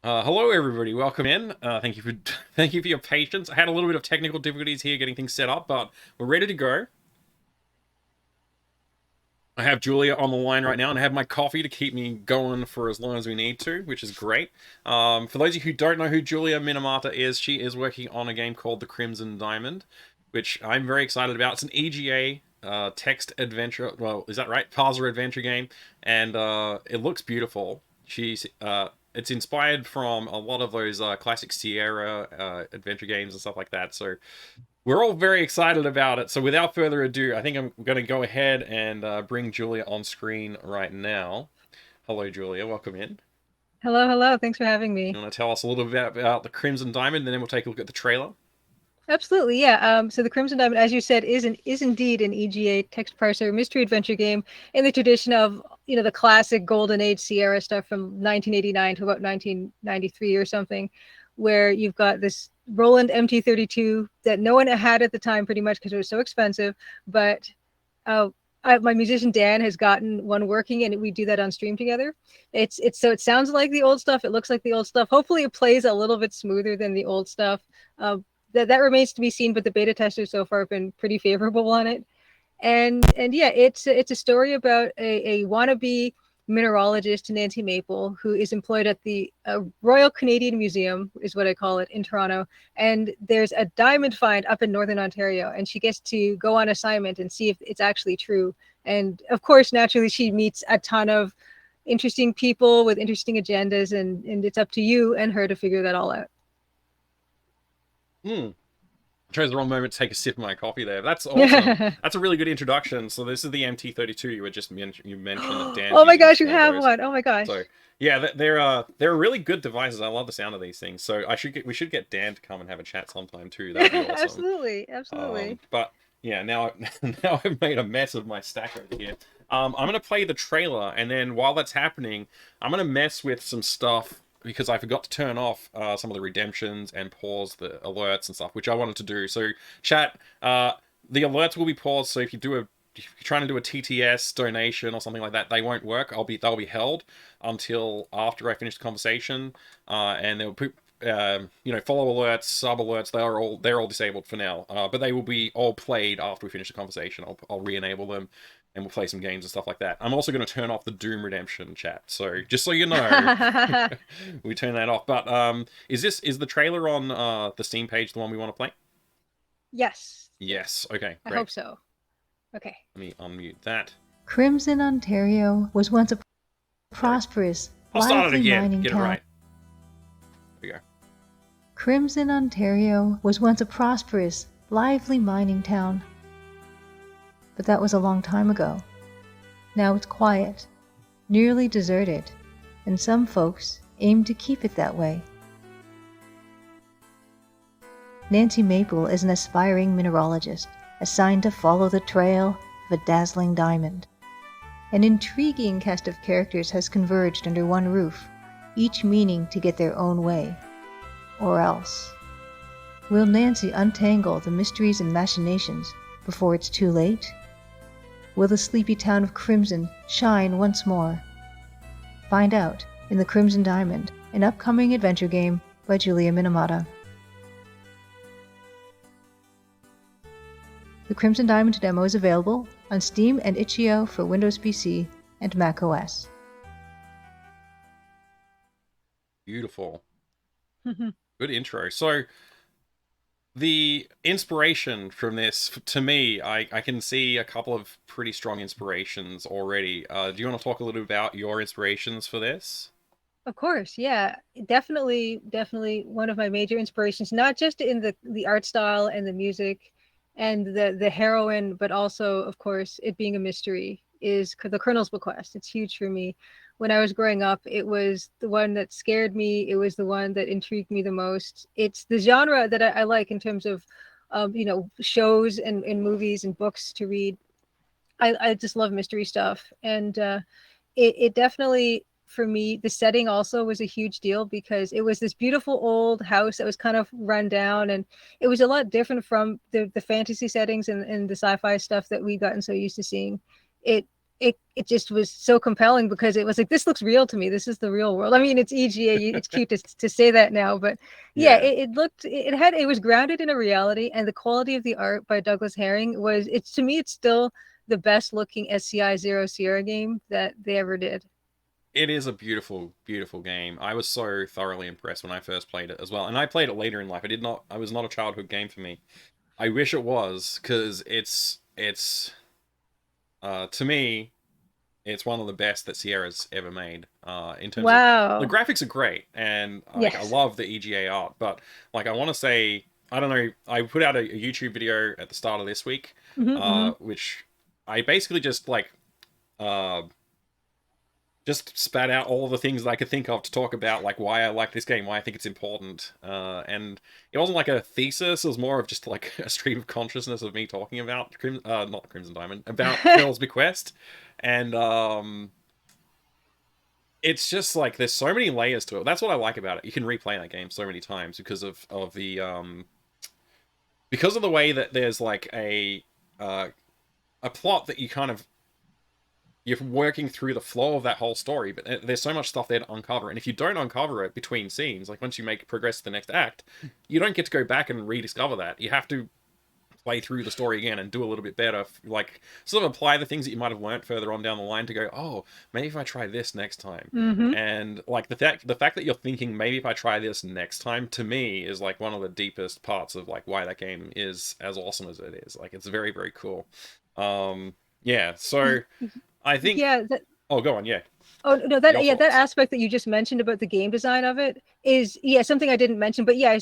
Hello, everybody. Welcome in. Thank you for thank you for your patience. I had a little bit of technical difficulties here getting things set up, but we're ready to go. I have Julia on the line right now, and I have my coffee to keep me going for as long as we need to, which is great. For those of you who don't know who Julia Minamata is, she is working on a game called The Crimson Diamond, which I'm very excited about. It's an EGA text adventure. Well, is that right? Parser adventure game, and it looks beautiful. It's inspired from a lot of those classic Sierra adventure games and stuff like that. So we're all very excited about it. So without further ado, I think I'm going to go ahead and bring Julia on screen right now. Hello, Julia. Welcome in. Hello, hello. Thanks for having me. You want to tell us a little bit about the Crimson Diamond, and then we'll take a look at the trailer. Absolutely, yeah. So the Crimson Diamond, as you said, is indeed an EGA text parser mystery adventure game in the tradition of the classic Golden Age Sierra stuff from 1989 to about 1993 or something, where you've got this Roland MT32 that no one had at the time, pretty much because it was so expensive. But uh, my musician Dan has gotten one working, and we do that on stream together. It's so it sounds like the old stuff. It looks like the old stuff. Hopefully, it plays a little bit smoother than the old stuff. Uh, that remains to be seen, but the beta testers so far have been pretty favorable on it. And yeah, it's a story about a wannabe mineralogist, Nancy Maple, who is employed at the Royal Canadian Museum, is what I call it, in Toronto. And there's a diamond find up in Northern Ontario, and she gets to go on assignment and see if it's actually true. And of course, naturally, she meets a ton of interesting people with interesting agendas, and it's up to you and her to figure that all out. Hmm. I chose the wrong moment to take a sip of my coffee there. That's awesome. That's a really good introduction. So this is the MT32 you were just you mentioned that Dan's Oh my using gosh, you one of have those. one. Oh my gosh. So yeah, they're really good devices. I love the sound of these things. So we should get Dan to come and have a chat sometime too. That'd be awesome. Absolutely, absolutely. But yeah, now now I've made a mess of my stack over here. I'm gonna play the trailer, and then while that's happening, I'm gonna mess with some stuff because I forgot to turn off some of the redemptions and pause the alerts and stuff, which I wanted to do. So chat, the alerts will be paused. So if you're trying to do a TTS donation or something like that, they won't work. They'll be held until after I finish the conversation, and they'll put follow alerts, sub alerts. They're all disabled for now, but they will be all played after we finish the conversation. I'll re-enable them, and we'll play some games and stuff like that. I'm also going to turn off the Doom Redemption chat, so just so you know, we turn that off. But is the trailer on the Steam page the one we want to play? Yes. Yes. Okay. I Great. hope so. Okay. Let me unmute that. Crimson, Ontario was once a prosperous, I'll start it lively again. mining Get it town. right. There we go. Crimson, Ontario was once a prosperous, lively mining town. But that was a long time ago. Now it's quiet, nearly deserted, and some folks aim to keep it that way. Nancy Maple is an aspiring mineralogist, assigned to follow the trail of a dazzling diamond. An intriguing cast of characters has converged under one roof, each meaning to get their own way. Or else. Will Nancy untangle the mysteries and machinations before it's too late? Will the sleepy town of Crimson shine once more? Find out in The Crimson Diamond, an upcoming adventure game by Julia Minamata. The Crimson Diamond demo is available on Steam and itch.io for Windows PC and Mac OS. Beautiful. Good intro. So the inspiration from this, to me, I can see a couple of pretty strong inspirations already. Do you want to talk a little about your inspirations for this? Of course, yeah. Definitely one of my major inspirations, not just in the art style and the music and the heroine, but also, of course, it being a mystery, is the Colonel's Bequest. It's huge for me. When I was growing up, it was the one that scared me. It was the one that intrigued me the most. It's the genre that I like in terms of shows and movies and books to read. I just love mystery stuff. And it definitely, for me, the setting also was a huge deal because it was this beautiful old house that was kind of run down, and it was a lot different from the fantasy settings and the sci-fi stuff that we'd gotten so used to seeing. It it just was so compelling because it was like, this looks real to me. This is the real world. I mean, it's EGA. It's cute to say that now, but yeah, Yeah. it was grounded in a reality, and the quality of the art by Douglas Herring was, it's, to me, it's still the best looking SCI Zero Sierra game that they ever did. It is a beautiful, beautiful game. I was so thoroughly impressed when I first played it as well, and I played it later in life. I was not a childhood game for me. I wish it was, because to me, it's one of the best that Sierra's ever made. In terms of the Wow. graphics are great, and like I Yes. love the EGA art, but like I want to say, I don't know. I put out a YouTube video at the start of this week, Hmm. which I basically uh, just spat out all the things that I could think of to talk about, like why I like this game, why I think it's important. And it wasn't like a thesis; it was more of just like a stream of consciousness of me talking about not Crimson Diamond, about Colonel's Bequest, and it's just like there's so many layers to it. That's what I like about it. You can replay that game so many times because of the way that there's like a plot that you're working through the flow of that whole story, but there's so much stuff there to uncover. And if you don't uncover it between scenes, like once you make progress to the next act, you don't get to go back and rediscover that. You have to play through the story again and do a little bit better, like sort of apply the things that you might have learned further on down the line to go, oh, maybe if I try this next time. Hmm. And like the fact that you're thinking maybe if I try this next time, to me is like one of the deepest parts of like why that game is as awesome as it is. Like it's very, very cool. Yeah, so I think, Yeah. oh, go on, yeah. Oh no, Your that thoughts. aspect that you just mentioned about the game design of it is, yeah, something I didn't mention, but yeah,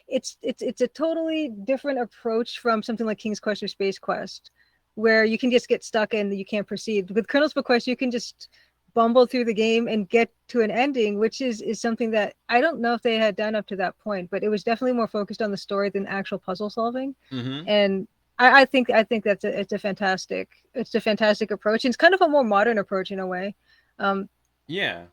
it's a totally different approach from something like King's Quest or Space Quest, where you can just get stuck and you can't proceed. With Colonel's Bequest, you can just bumble through the game and get to an ending, which is something that I don't know if they had done up to that point, but it was definitely more focused on the story than actual puzzle solving. Mm-hmm. And I think that's it's a fantastic approach. And it's kind of a more modern approach in a way. Um, Yeah.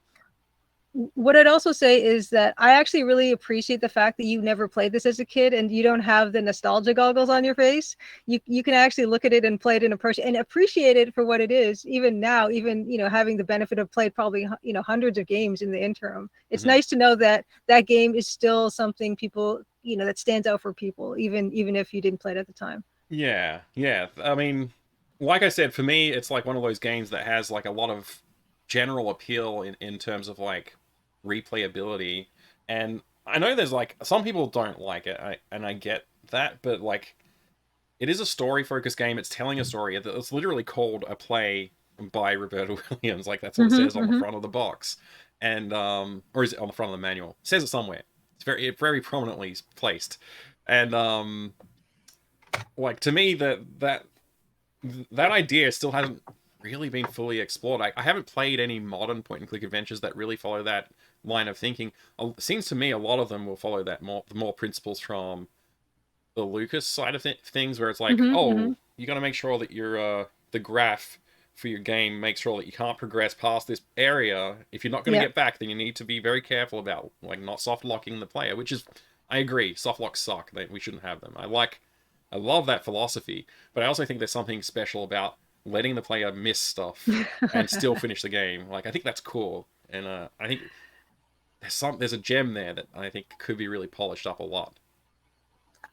what I'd also say is that I actually really appreciate the fact that you never played this as a kid and you don't have the nostalgia goggles on your face. You can actually look at it and play it in approach and appreciate it for what it is. Even now, even having the benefit of played probably hundreds of games in the interim, it's Mm-hmm. nice to know that that game is still something people that stands out for people, even if you didn't play it at the time. Yeah, yeah. I mean, like I said, for me, it's like one of those games that has like a lot of general appeal in terms of like replayability. And I know there's like some people don't like it, and I get that, but like it is a story focused game. It's telling a story. It's literally called a play by Roberta Williams. Like that's what it says on the Mm-hmm. front of the box, and or is it on the front of the manual? It says it somewhere. It's very prominently placed, and like to me that idea still hasn't really been fully explored. I haven't played any modern point and click adventures that really follow that line of thinking. It seems to me a lot of them will follow the more principles from the Lucas side of things, where it's like, Mm-hmm. Mm-hmm. oh, you got to make sure that the graph for your game makes sure that you can't progress past this area. If you're not going to Yeah. get back, then you need to be very careful about like not soft locking the player. Which is, I agree, soft locks suck. We shouldn't have them. I love that philosophy, but I also think there's something special about letting the player miss stuff and still finish the game. Like I think that's cool, and I think there's a gem there that I think could be really polished up a lot.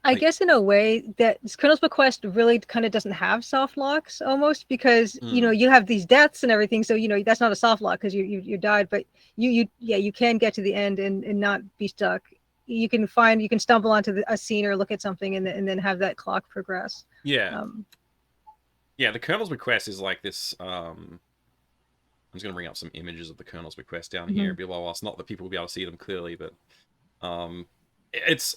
I Like, guess in a way that Colonel's Bequest really kind of doesn't have soft locks almost because mm, you have these deaths and everything, so that's not a soft lock because you died, but you can get to the end and not be stuck. You can stumble onto a scene or look at something and then have that clock progress. yeah, Um, yeah. The Colonel's Bequest is like this. I'm just gonna bring up some images of the Colonel's Bequest down here mhm. below us. Not that people will be able to see them clearly, but um, it's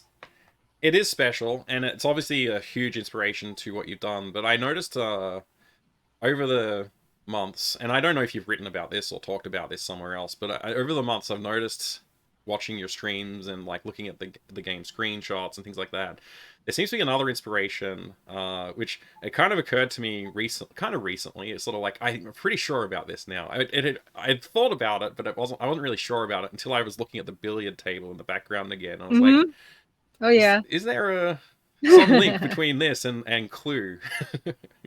it is special, and it's obviously a huge inspiration to what you've done. But I noticed over the months, and I don't know if you've written about this or talked about this somewhere else, but over the months, I've noticed watching your streams and like looking at the game screenshots and things like that. There seems to be another inspiration, which it kind of occurred to me recently. It's sort of like I'm pretty sure about this now. I'd thought about it, but I wasn't really sure about it until I was looking at the billiard table in the background again. I was like, Mhm. Oh yeah. is there some link between this and Clue?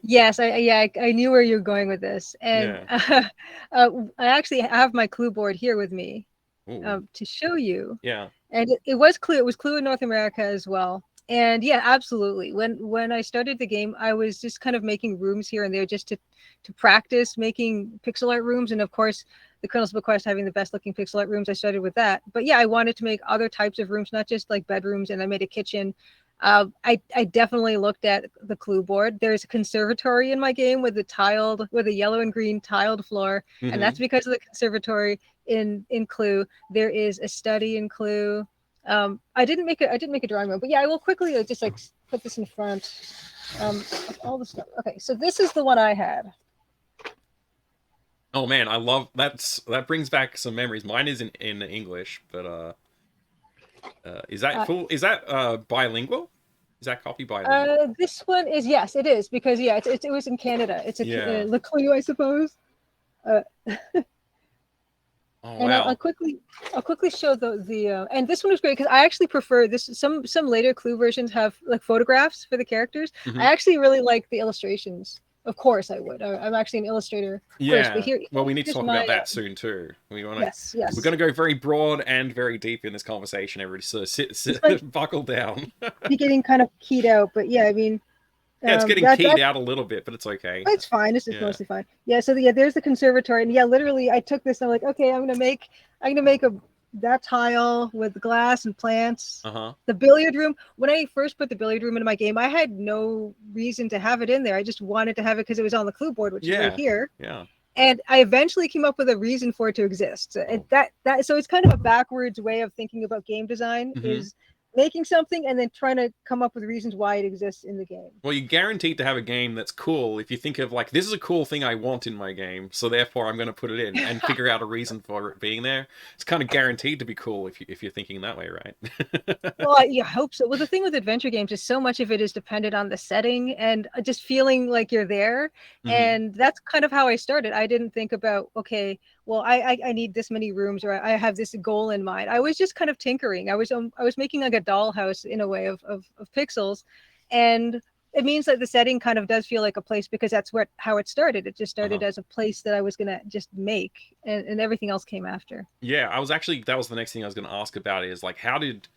Yes, I knew where you're going with this, and Yeah. I actually have my clue board here with me Ooh. to show you. Yeah. And it was Clue. It was Clue in North America as well. And yeah, absolutely. When I started the game, I was just kind of making rooms here and there just to practice making pixel art rooms. And of course, the Colonel's Bequest having the best looking pixel art rooms, I started with that. But yeah, I wanted to make other types of rooms, not just like bedrooms. And I made a kitchen. I definitely looked at the clue board. There's a conservatory in my game with a yellow and green tiled floor, and that's because of the conservatory in Clue. There is a study in Clue. I didn't make a drawing room, but yeah, I will quickly just like put this in front of all the stuff. Okay, so this is the one I had. Oh man, I love that brings back some memories. Mine is in English, but is that full? Is that bilingual? Is that copy bilingual? This one is, yes, it is, because yeah, it was in Canada. It's a Yeah. Le Clue, I suppose. Oh And wow. I'll quickly show the and this one was great because I actually prefer this. Some later Clue versions have like photographs for the characters. I actually really like the illustrations. Of course, I would. I'm actually an illustrator first, but Yeah. Well, we need to here's talk my about that soon too. yes, We're yes. gonna go very broad and very deep in this conversation, everybody. So This might buckle down. be getting kind of keyed out, but yeah, I mean, Yeah, it's getting that keyed out a little bit, but it's okay. it's fine. This is Yeah. mostly fine. Yeah. So yeah, there's the conservatory, and yeah, literally, I took this. And I'm like, okay, I'm gonna make that tile with glass and plants. Uh-huh. The billiard room. When I first put the billiard room into my game, I had no reason to have it in there. I just wanted to have it because it was on the clue board, which is right Yeah. here. Yeah. And I eventually came up with a reason for it to exist. And Oh. so it's kind of a backwards way of thinking about game design is making something and then trying to come up with reasons why it exists in the game. Well, you're guaranteed to have a game that's cool if you think of like, this is a cool thing I want in my game, so therefore I'm going to put it in and figure out a reason for it being there. It's kind of guaranteed to be cool if you're thinking that way, right? Well, I hope so. Well, the thing with adventure games is so much of it is dependent on the setting and just feeling like you're there. And that's kind of how I started. I didn't think about, okay, well, I need this many rooms, or I have this goal in mind. I was just kind of tinkering. I was making like a dollhouse in a way of pixels, and it means that the setting kind of does feel like a place because that's how it started. It just started as a place that I was gonna just make, and everything else came after. Yeah, that was the next thing I was going to ask about is like, how did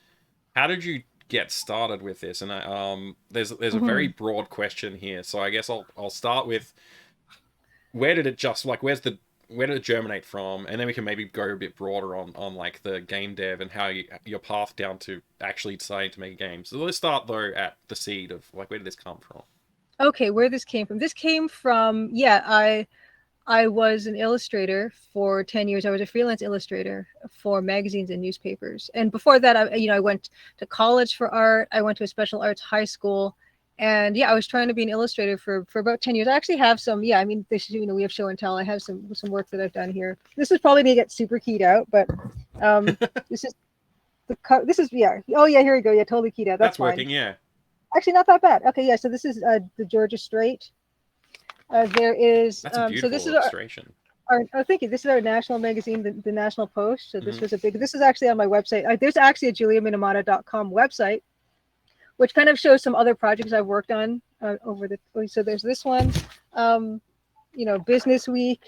you get started with this? And there's a very broad question here, so I guess I'll start with where did it just like where did it germinate from, and then we can maybe go a bit broader on like the game dev and how your path down to actually deciding to make a game. So let's start though at the seed of like, where did this come from? Okay, where this came from? This came from, yeah, I was an illustrator for 10 years. I was a freelance illustrator for magazines and newspapers. And before that, I went to college for art. I went to a special arts high school. And yeah, I was trying to be an illustrator for about 10 years. I actually have some, yeah, I mean, this, we have show and tell. I have some work that I've done here. This is probably going to get super keyed out, but this is yeah. Oh yeah, here we go. Yeah, totally keyed out. That's fine. Working, yeah. Actually, not that bad. Okay, yeah, so this is the Georgia Strait. There is that's a beautiful so this illustration. Thank you. This is our national magazine, the National Post. So this was this is actually on my website. There's actually a juliaminamata.com website, which kind of shows some other projects I've worked on so there's this one, Business Week.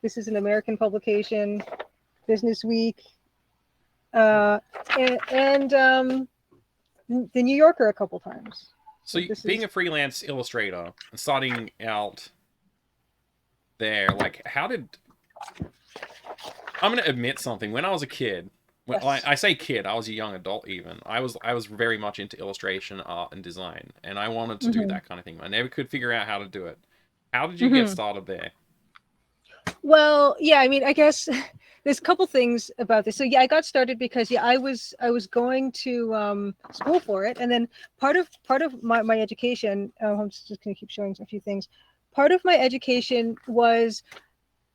This is an American publication, Business Week, and the New Yorker a couple times. So being a freelance illustrator and starting out there, like, I'm going to admit something. When I was a kid, when I say kid, I was a young adult even. I was very much into illustration, art, and design, and I wanted to do that kind of thing. I never could figure out how to do it. How did you get started there? Well, yeah, I mean, I guess there's a couple things about this. So yeah, I got started because I was going to school for it, and then part of my education. I'm just going to keep showing a few things. Part of my education was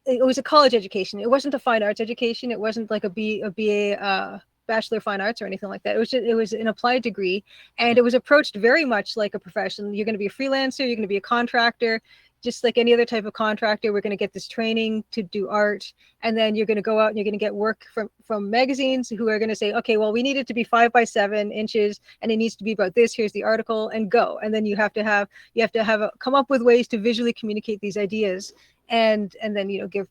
it was a college education. It wasn't a fine arts education. It wasn't like a BA Bachelor of Fine Arts or anything like that. It was an applied degree, and it was approached very much like a profession. You're going to be a freelancer. You're going to be a contractor. just like any other type of contractor, we're going to get this training to do art, and then you're going to go out and you're going to get work from magazines who are going to say, okay, well, we need it to be 5 by 7 inches and it needs to be about this, here's the article, and go. And then you have to come up with ways to visually communicate these ideas, and then give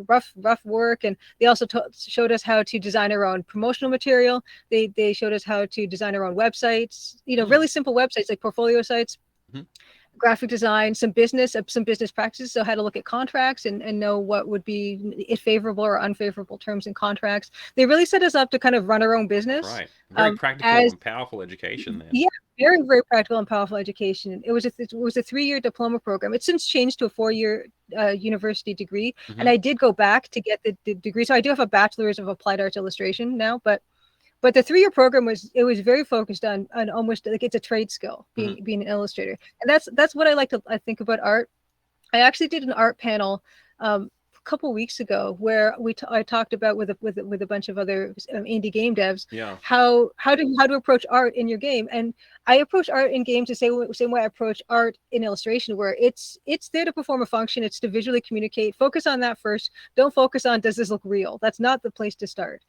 rough work. And they also showed us how to design our own promotional material. They showed us how to design our own websites, really simple websites like portfolio sites, graphic design, some business practices. So how to look at contracts and know what would be favorable or unfavorable terms in contracts. They really set us up to kind of run our own business. Right. Very practical and powerful education then. Yeah, very, very practical and powerful education. It was a 3-year diploma program. It's since changed to a 4-year university degree. And I did go back to get the degree. So I do have a bachelor's of applied arts illustration now, but the 3-year program was very focused on almost like it's a trade skill, being an illustrator. And that's what I think about art. I actually did an art panel a couple weeks ago where I talked about with a bunch of other indie game devs how to approach art in your game. And I approach art in games the same way I approach art in illustration, where it's there to perform a function. It's to visually communicate. Focus on that first. Don't focus on, does this look real? That's not the place to start.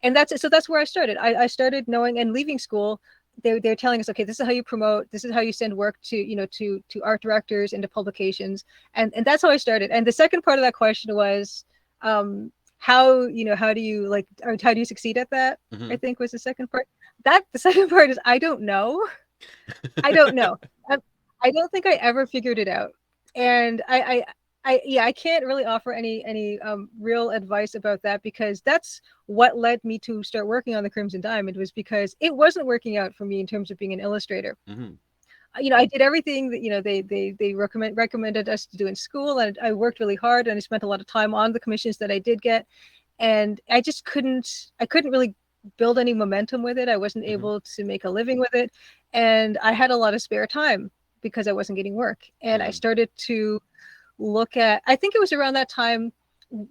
And that's where I started. I started knowing, and leaving school, they're telling us, okay, this is how you promote, this is how you send work to art directors and to publications, and that's how I started. And the second part of that question was, how do you succeed at that? I think was the second part. The second part is I don't know. I don't know. I don't think I ever figured it out, and I can't really offer any real advice about that, because that's what led me to start working on the Crimson Diamond, was because it wasn't working out for me in terms of being an illustrator. I did everything that they recommended us to do in school, and I worked really hard, and I spent a lot of time on the commissions that I did get, and I just couldn't really build any momentum with it. I wasn't able to make a living with it, and I had a lot of spare time because I wasn't getting work, and I started to look at, I think it was around that time,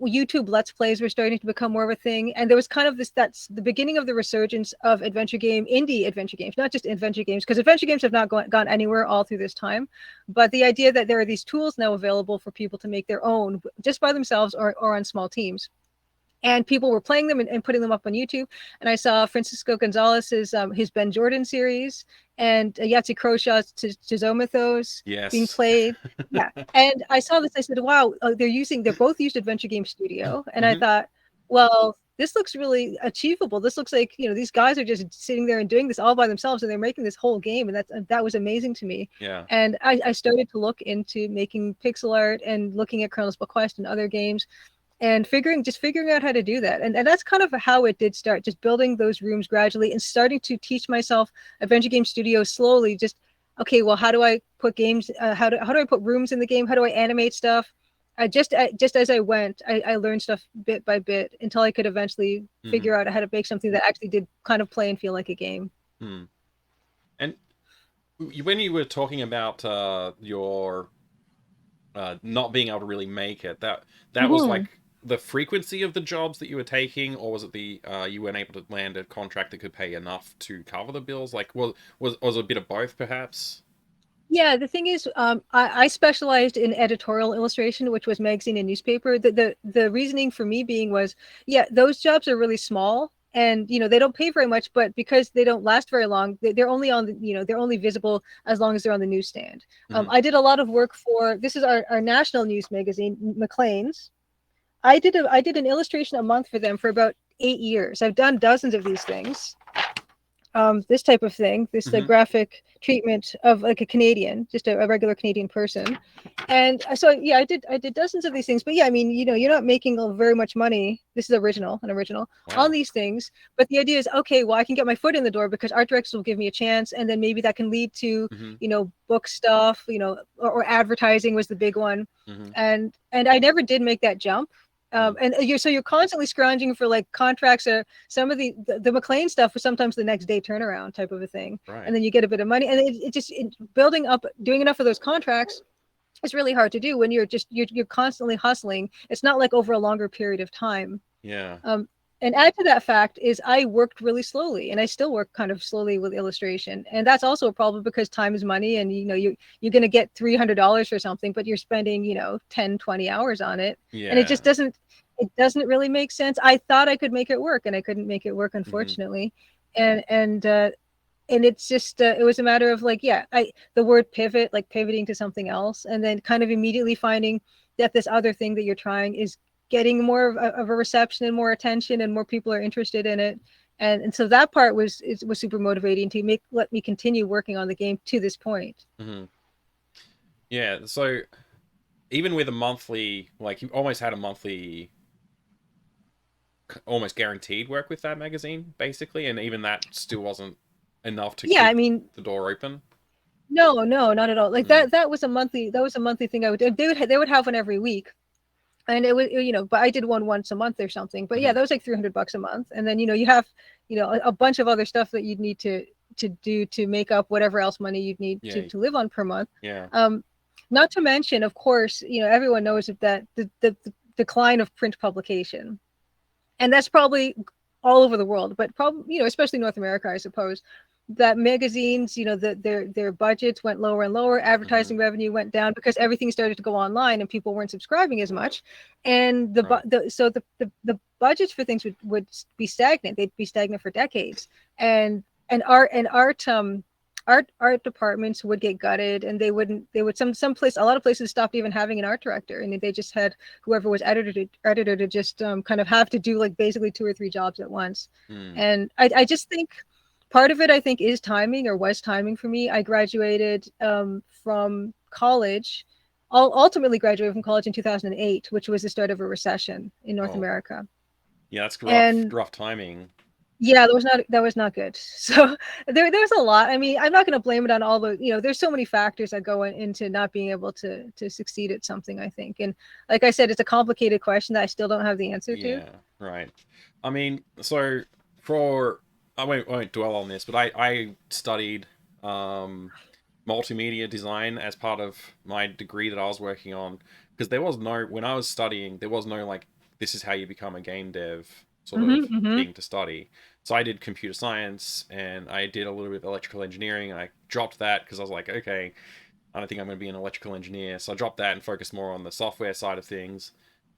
YouTube Let's Plays were starting to become more of a thing. And there was kind of that's the beginning of the resurgence of indie adventure games, not just adventure games, because adventure games have not gone anywhere all through this time. But the idea that there are these tools now available for people to make their own just by themselves or on small teams. And people were playing them and putting them up on YouTube. And I saw Francisco Gonzalez's his Ben Jordan series, and Yahtzee Crowshaw's Tizomythos being played. Yeah. And I saw this. I said, wow, they're both used Adventure Game Studio. And I thought, well, this looks really achievable. This looks like, these guys are just sitting there and doing this all by themselves, and they're making this whole game. And that was amazing to me. Yeah. And I started to look into making pixel art and looking at Colonel's Bequest and other games, and figuring out how to do that. And that's kind of how it did start, just building those rooms gradually and starting to teach myself Adventure Game Studio slowly. Just, okay, well, how do I put games, how do I put rooms in the game? How do I animate stuff? Just as I went, I learned stuff bit by bit until I could eventually figure out how to make something that actually did kind of play and feel like a game. And when you were talking about your not being able to really make it, that was like the frequency of the jobs that you were taking, or was it you weren't able to land a contract that could pay enough to cover the bills? Like, was it a bit of both, perhaps? Yeah, the thing is, I specialized in editorial illustration, which was magazine and newspaper. The reasoning for me was, those jobs are really small, and they don't pay very much, but because they don't last very long, they're only on the, they're only visible as long as they're on the newsstand. I did a lot of work for, this is our national news magazine, Maclean's. I did an illustration a month for them for about 8 years. I've done dozens of these things. This type of thing, this graphic treatment of like a Canadian, just a regular Canadian person. And so, I did dozens of these things, but you're not making very much money. This is an original on these things. But the idea is, okay, well, I can get my foot in the door because art directors will give me a chance. And then maybe that can lead to, book stuff, or advertising was the big one. And I never did make that jump. And you're constantly scrounging for like contracts, or some of the McLean stuff was sometimes the next day turnaround type of a thing. Right. And then you get a bit of money, and it building up, doing enough of those contracts is really hard to do when you're constantly hustling. It's not like over a longer period of time. Yeah. and add to that fact is I worked really slowly, and I still work kind of slowly with illustration, and that's also a problem because time is money, and you're going to get $300 for something, but you're spending 10, 20 hours on it, and it just doesn't really make sense. I thought I could make it work, and I couldn't make it work, unfortunately. And it's just it was a matter of like, the word pivot, like pivoting to something else, and then kind of immediately finding that this other thing that you're trying is getting more of a reception and more attention, and more people are interested in it. And so that part was super motivating to let me continue working on the game to this point. Yeah, so even with a monthly, like you almost had a monthly, almost guaranteed work with that magazine, basically, and even that still wasn't enough to keep the door open. No, not at all. Like that was a monthly thing I would do. They would have one every week. And it was, but I did one once a month or something. But yeah, that was like $300 a month. And then, you have, a bunch of other stuff that you'd need to do to make up whatever else money you'd need to live on per month. Yeah. Not to mention, of course, everyone knows that the decline of print publication, and that's probably all over the world, but probably, especially North America, I suppose, that magazines, their budgets went lower and lower, advertising revenue went down because everything started to go online and people weren't subscribing as much, and the budgets for things would be stagnant. They'd be stagnant for decades, and art departments would get gutted, and a lot of places stopped even having an art director, and they just had whoever was editor to just kind of have to do like basically 2 or 3 jobs at once. And I just think part of it, I think, is timing, or was timing for me. I graduated from college, ultimately graduated from college in 2008, which was the start of a recession in North America. Yeah, that's rough timing. Yeah, that was not good. So there's a lot. I mean, I'm not going to blame it on all the, there's so many factors that go into not being able to succeed at something, I think. And like I said, it's a complicated question that I still don't have the answer to. Yeah, right. I mean, so I won't dwell on this, but I studied multimedia design as part of my degree that I was working on, because when I was studying, there was no like, this is how you become a game dev sort of thing to study. So I did computer science, and I did a little bit of electrical engineering, and I dropped that because I was like, okay, I don't think I'm going to be an electrical engineer. So I dropped that and focused more on the software side of things.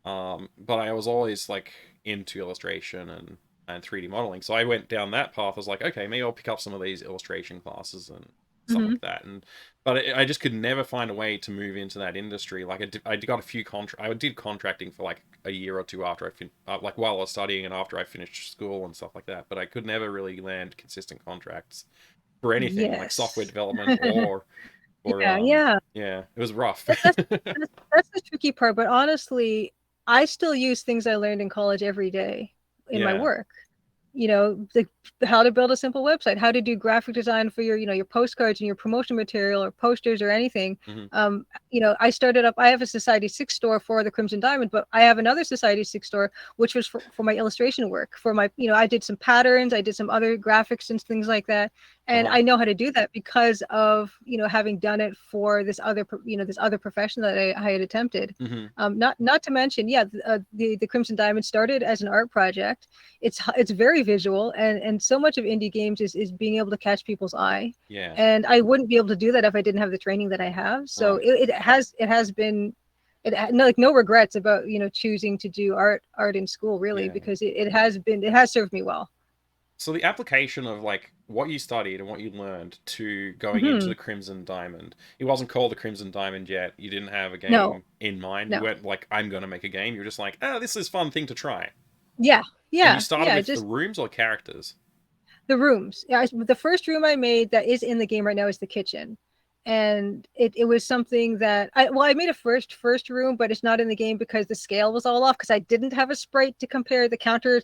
But I was always like into illustration and 3D modeling. So I went down that path. I was like, okay, maybe I'll pick up some of these illustration classes and stuff like that. But I just could never find a way to move into that industry. Like I got a few I did contracting for like a year or two after like while I was studying and after I finished school and stuff like that. But I could never really land consistent contracts for anything like software development or yeah, it was rough. That's the tricky part. But honestly, I still use things I learned in college every day in my work. How to build a simple website, how to do graphic design for your postcards and your promotion material or posters or anything. I started up, I have a Society 6 store for the Crimson Diamond, but I have another Society 6 store, which was for my illustration work, for my, I did some patterns, I did some other graphics and things like that. And I know how to do that because of, having done it for this other profession that I had attempted. Not to mention, the Crimson Diamond started as an art project. It's very visual, and so much of indie games is being able to catch people's eye. Yeah. And I wouldn't be able to do that if I didn't have the training that I have. So it has been, no regrets about, choosing to do art in school, really, because it has served me well. So the application of like what you studied and what you learned to going into the Crimson Diamond, it wasn't called the Crimson Diamond yet. You didn't have a game in mind. You weren't like, I'm going to make a game. You're just like, oh, this is a fun thing to try. Yeah. And you started with the rooms or characters? The rooms. Yeah, the first room I made that is in the game right now is the kitchen. And it was something that I made a first room, but it's not in the game because the scale was all off, because I didn't have a sprite to compare the counter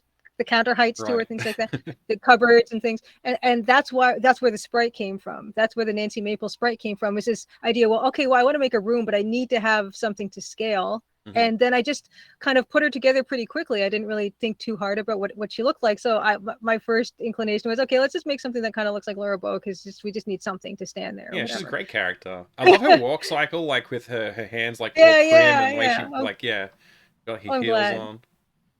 heights to, or things like that, the cupboards and things. And that's where the sprite came from. That's where the Nancy Maple sprite came from, is this idea, I want to make a room, but I need to have something to scale. And then I just kind of put her together pretty quickly. I didn't really think too hard about what she looked like. So my first inclination was, okay, let's just make something that kind of looks like Laura Bow, because we just need something to stand there. Yeah, she's a great character. I love her walk cycle, like with her hands like all prim and the way she got her heels on.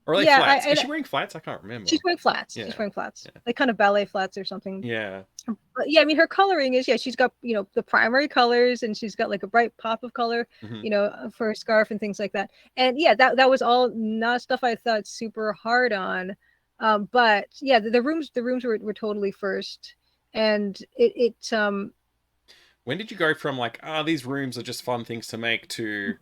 Or are they Yeah, flats? Is she wearing flats? I can't remember. she's wearing flats. Yeah. She's wearing flats, Yeah. like kind of ballet flats or something. Yeah. But yeah, I mean, her coloring is, yeah, she's got, the primary colors, and she's got like a bright pop of color, Hmm. for her scarf and things like that. And yeah, that was all not stuff I thought super hard on. But yeah, the rooms were totally first, and it. When did you go from like, these rooms are just fun things to make to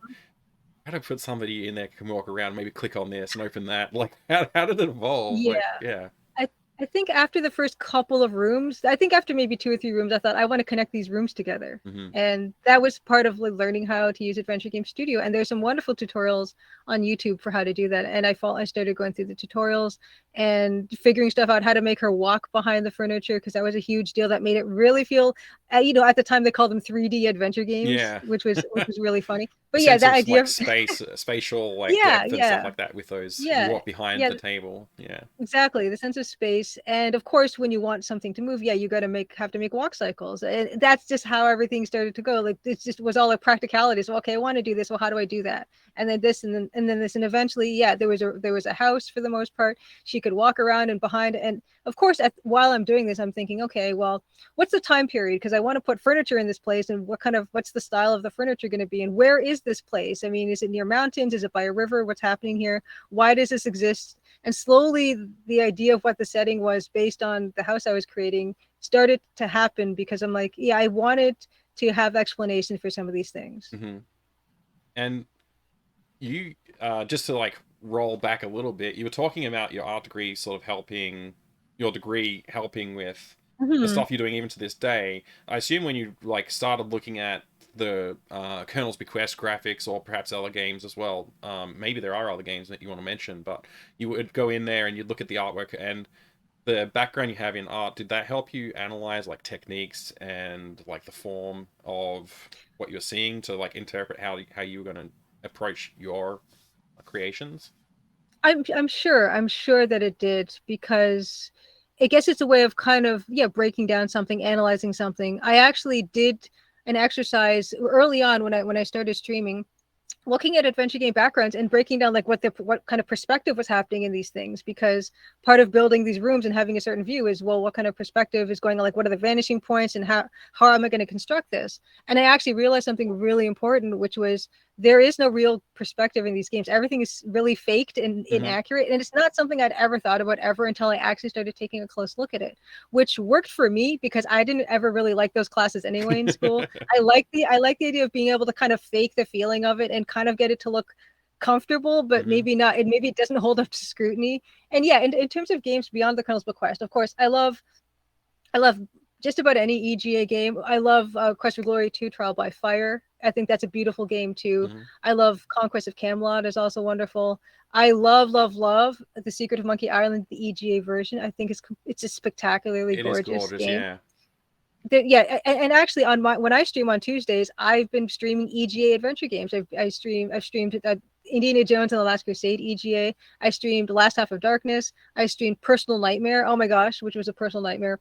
how to put somebody in there who can walk around, maybe click on this and open that? Like, how did it evolve? Yeah. Like, yeah. I I think after the first couple of rooms, I think after maybe 2 or 3 rooms, I thought I want to connect these rooms together. Hmm. And that was part of like learning how to use Adventure Game Studio. And there's some wonderful tutorials on YouTube for how to do that. And I started going through the tutorials and figuring stuff out, how to make her walk behind the furniture, because that was a huge deal. That made it really feel, at the time they called them 3D adventure games, Yeah. which was really funny. A But yeah, sense that of idea like of spatial like yeah, depth and stuff yeah, like that with those. You yeah, walk behind yeah. the table. Yeah. Exactly, the sense of space. And of course, when you want something to move, yeah, you got to have to make walk cycles. And that's just how everything started to go. Like it just was all like practicality. So okay, I want to do this. Well, how do I do that? And then this, and then this, and eventually, yeah, there was a house for the most part. She could walk around and behind. And of course, while I'm doing this, I'm thinking, okay, well, what's the time period? Because I want to put furniture in this place, and what's the style of the furniture going to be, and where is this place? I mean, is it near mountains? Is it by a river? What's happening here? Why does this exist? And slowly, the idea of what the setting was based on the house I was creating started to happen, because I'm like, yeah, I wanted to have explanation for some of these things. Hmm. And you, just to like roll back a little bit, you were talking about your art degree sort of helping, your degree helping with the Mm-hmm. stuff you're doing even to this day. I assume when you like started looking at the Colonel's Bequest graphics, or perhaps other games as well, maybe there are other games that you want to mention, but you would go in there and you'd look at the artwork and the background you have in art. Did that help you analyze like techniques and like the form of what you're seeing to like interpret how you were going to approach your creations? I'm sure that it did, because I guess it's a way of kind of, yeah, breaking down something, analyzing something. I actually did an exercise early on when I started streaming, looking at adventure game backgrounds and breaking down like what kind of perspective was happening in these things, because part of building these rooms and having a certain view is, well, what kind of perspective is going on, like what are the vanishing points, and how am I going to construct this? And I actually realized something really important, which was there is no real perspective in these games. Everything is really faked and Mm-hmm. inaccurate, and it's not something I'd ever thought about ever until I actually started taking a close look at it, which worked for me because I didn't ever really like those classes anyway in school. I like the idea of being able to kind of fake the feeling of it and kind of get it to look comfortable, but Mm-hmm. maybe it doesn't hold up to scrutiny. And yeah, in terms of games beyond the Colonel's Bequest, of course, I love just about any EGA game. I love Quest for Glory 2 Trial by Fire. I think that's a beautiful game too. Mm-hmm. I love Conquest of Camelot is also wonderful. I love The Secret of Monkey Island, the EGA version. I think it's a spectacularly It is gorgeous gorgeous, game. yeah. Yeah, and actually when I stream on Tuesdays, I've been streaming EGA adventure games. I've streamed Indiana Jones and the Last Crusade EGA. I streamed Last Half of Darkness. I streamed Personal Nightmare. Oh my gosh, which was a personal nightmare.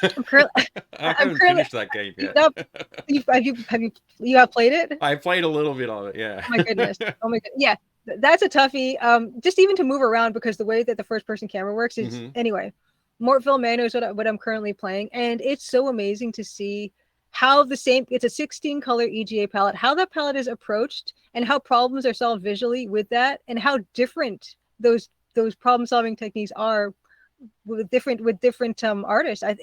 I'm currently I I'm haven't currently finished that game you yet. have you have played it? I played a little bit of it, yeah. Oh my goodness. Oh my god. Yeah, that's a toughie. Just even to move around, because the way that the first person camera works is, Mm-hmm. anyway. Mortville Manor is what I'm currently playing, and it's so amazing to see how it's a 16 color EGA palette, how that palette is approached, and how problems are solved visually with that, and how different those problem solving techniques are with different artists. Mm-hmm.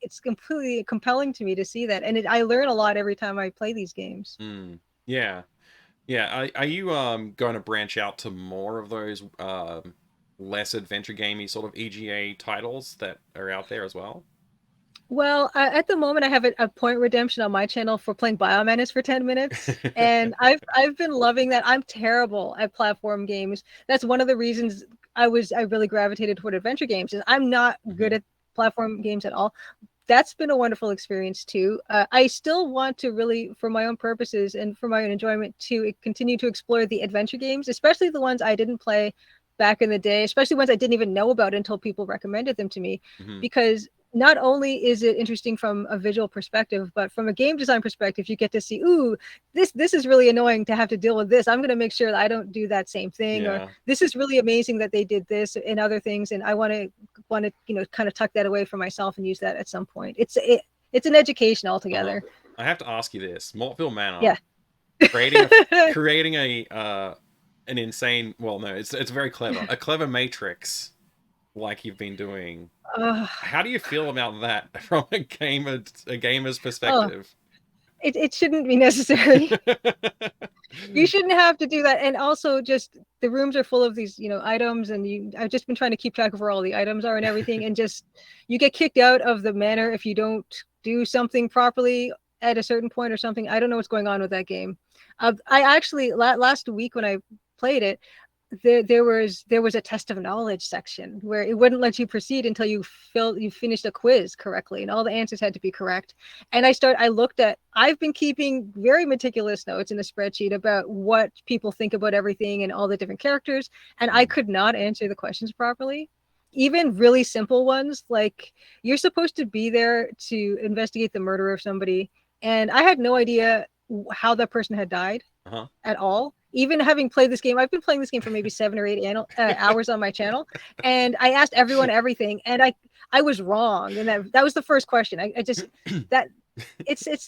It's completely compelling to me to see that, and I learn a lot every time I play these games. Mm. Yeah. Yeah. Are you going to branch out to more of those less adventure gamey sort of EGA titles that are out there as well? Well, at the moment, I have a point redemption on my channel for playing Biomenace for 10 minutes, and I've been loving that. I'm terrible at platform games. That's one of the reasons I really gravitated toward adventure games. Is I'm not good Mm-hmm. at platform games at all. That's been a wonderful experience too. I still want to really, for my own purposes and for my own enjoyment, to continue to explore the adventure games, especially the ones I didn't play back in the day, especially ones I didn't even know about until people recommended them to me. Mm-hmm. Because not only is it interesting from a visual perspective, but from a game design perspective, you get to see, ooh, this is really annoying to have to deal with this. I'm going to make sure that I don't do that same thing. Or this is really amazing that they did this and other things, and I want to kind of tuck that away for myself and use that at some point. It's an education altogether. I have to ask you this: Mortville Manor. Yeah. creating an insane. Well, no, it's very clever. A clever matrix, like you've been doing. How do you feel about that from a gamer's perspective? It shouldn't be necessary. You shouldn't have to do that. And also, just the rooms are full of these, items, and I've just been trying to keep track of where all the items are and everything, and just you get kicked out of the manor if you don't do something properly at a certain point or something. I don't know what's going on with that game. I actually last week when I played it, there was a test of knowledge section where it wouldn't let you proceed until you finished a quiz correctly, and all the answers had to be correct. And I've been keeping very meticulous notes in a spreadsheet about what people think about everything and all the different characters, and I could not answer the questions properly. Even really simple ones, like you're supposed to be there to investigate the murder of somebody, and I had no idea how that person had died at all. Even having played this game, I've been playing this game for maybe 7 or 8 hours on my channel, and I asked everyone everything, and I was wrong, and that was the first question. I just that it's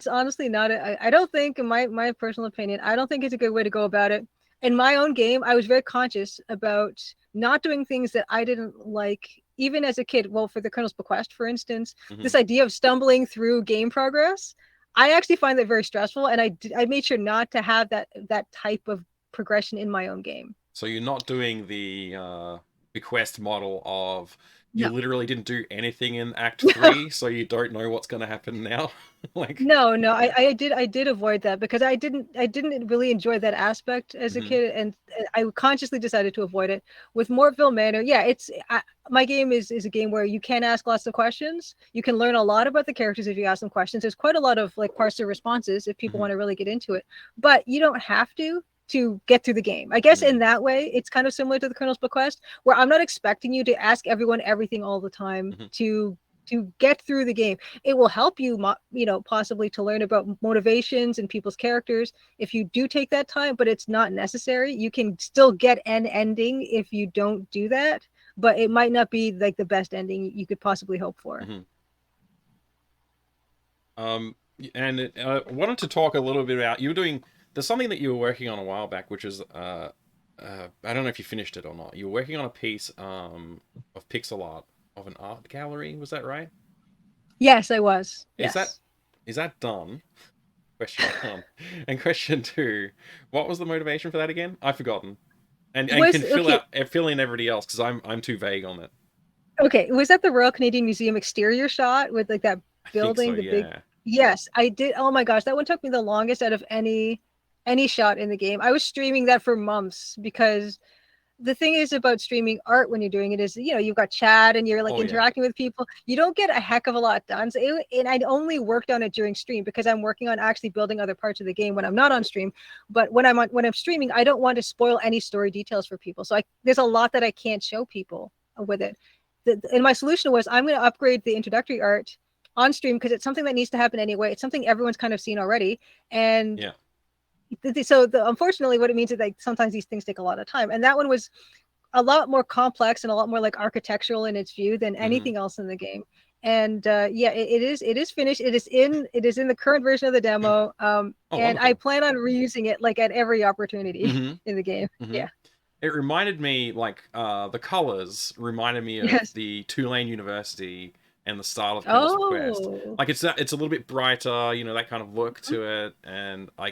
honestly not. I don't think, in my personal opinion, I don't think it's a good way to go about it. In my own game, I was very conscious about not doing things that I didn't like, even as a kid. Well, for the Colonel's Bequest, for instance, this idea of stumbling through game progress, I actually find that very stressful, and I made sure not to have that type of progression in my own game. So you're not doing the Bequest model of you literally didn't do anything in Act 3, so you don't know what's going to happen now. No, I did avoid that because I didn't really enjoy that aspect as a kid, and I consciously decided to avoid it. With Mortville Manor, my game is a game where you can ask lots of questions. You can learn a lot about the characters if you ask them questions. There's quite a lot of parse their responses if people want to really get into it, but you don't have to get through the game. I guess in that way, it's kind of similar to the Colonel's Bequest, where I'm not expecting you to ask everyone everything all the time to get through the game. It will help you, possibly to learn about motivations and people's characters if you do take that time, but it's not necessary. You can still get an ending if you don't do that, but it might not be like the best ending you could possibly hope for. And I wanted to talk a little bit about, there's something that you were working on a while back, which is, I don't know if you finished it or not. You were working on a piece of pixel art of an art gallery, was that right? Yes, I was. Yes. Is that done? Question 1. And question 2, what was the motivation for that again? I've forgotten. And can fill in everybody else, because I'm too vague on it. Okay, was that the Royal Canadian Museum exterior shot with that building? I think so, yeah. Yes, I did. Oh my gosh, that one took me the longest out of any shot in the game. I was streaming that for months, because the thing is about streaming art when you're doing it is, you've got chat and you're interacting with people. You don't get a heck of a lot done. And I only worked on it during stream because I'm working on actually building other parts of the game when I'm not on stream. But when I'm streaming, I don't want to spoil any story details for people. So there's a lot that I can't show people with it. And my solution was, I'm going to upgrade the introductory art on stream because it's something that needs to happen anyway. It's something everyone's kind of seen already. And so unfortunately what it means is sometimes these things take a lot of time, and that one was a lot more complex and a lot more architectural in its view than anything else in the game. And it is finished. It is in the current version of the demo, and wonderful. I plan on reusing it at every opportunity in the game. It reminded me, the colors reminded me of the Tulane University and the style of Colonel's Bequest. It's a little bit brighter, that kind of look to it, and I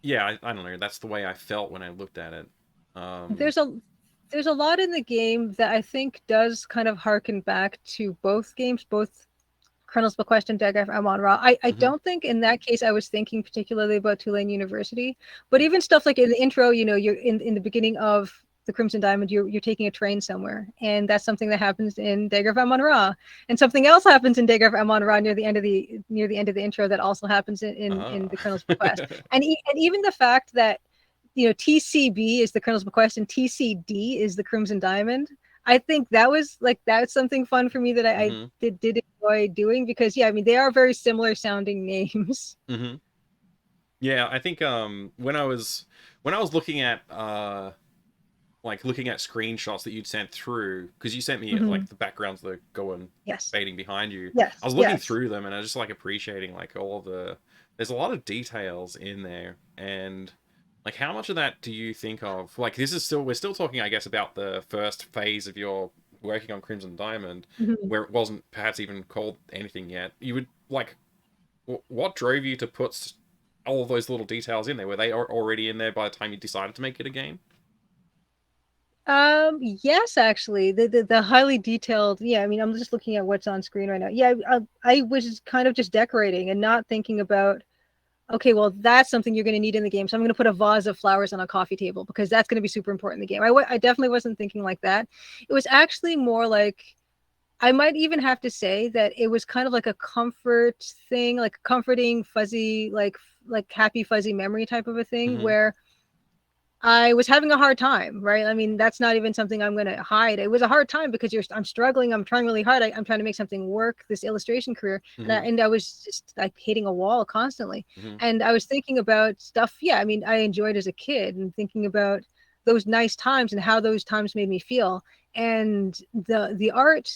don't know. That's the way I felt when I looked at it. There's a lot in the game that I think does kind of harken back to both games, both Colonel's Bequest and Dagger from Amon-Ra. I don't think in that case I was thinking particularly about Tulane University, but even stuff like in the intro, you're in the beginning of the Crimson Diamond, you're taking a train somewhere, and that's something that happens in Dagger of Amon-Ra, and something else happens in Dagger of Amon-Ra near the end of the intro that also happens in the Colonel's Bequest. and even the fact that TCB is the Colonel's Bequest and TCD is the Crimson Diamond. I think that's something fun for me that I Mm-hmm. did enjoy doing, because yeah, I mean they are very similar sounding names. Mm-hmm. Yeah, I think when I was looking at like looking at screenshots that you'd sent through, because you sent me Hmm. like the backgrounds that go and Yes, fading behind you. I yes, was looking yes. through them and I was just like appreciating like all the there's a lot of details in there. And like how much of that do you think of, like this is still we're still talking I guess about the first phase of your working on Crimson Diamond, Mhm. where it wasn't perhaps even called anything yet. You would like what drove you to put all of those little details in there? Were they already in there by the time you decided to make it a game? Yes, actually, the highly detailed. Yeah, I mean, I'm just looking at what's on screen right now. Yeah, I was kind of just decorating and not thinking about, okay, well, that's something you're going to need in the game. So I'm going to put a vase of flowers on a coffee table because that's going to be super important in the game. I definitely wasn't thinking like that. It was actually more like, I might even have to say that it was kind of like a comfort thing, like a comforting, fuzzy, like happy, fuzzy memory type of a thing Mm-hmm. where I was having a hard time, right? I mean, that's not even something I'm going to hide. It was a hard time because I'm struggling. I'm trying really hard. I'm trying to make something work, this illustration career. Mm-hmm. And I was just like hitting a wall constantly. Mm-hmm. And I was thinking about stuff. Yeah. I mean, I enjoyed as a kid and thinking about those nice times and how those times made me feel. And the art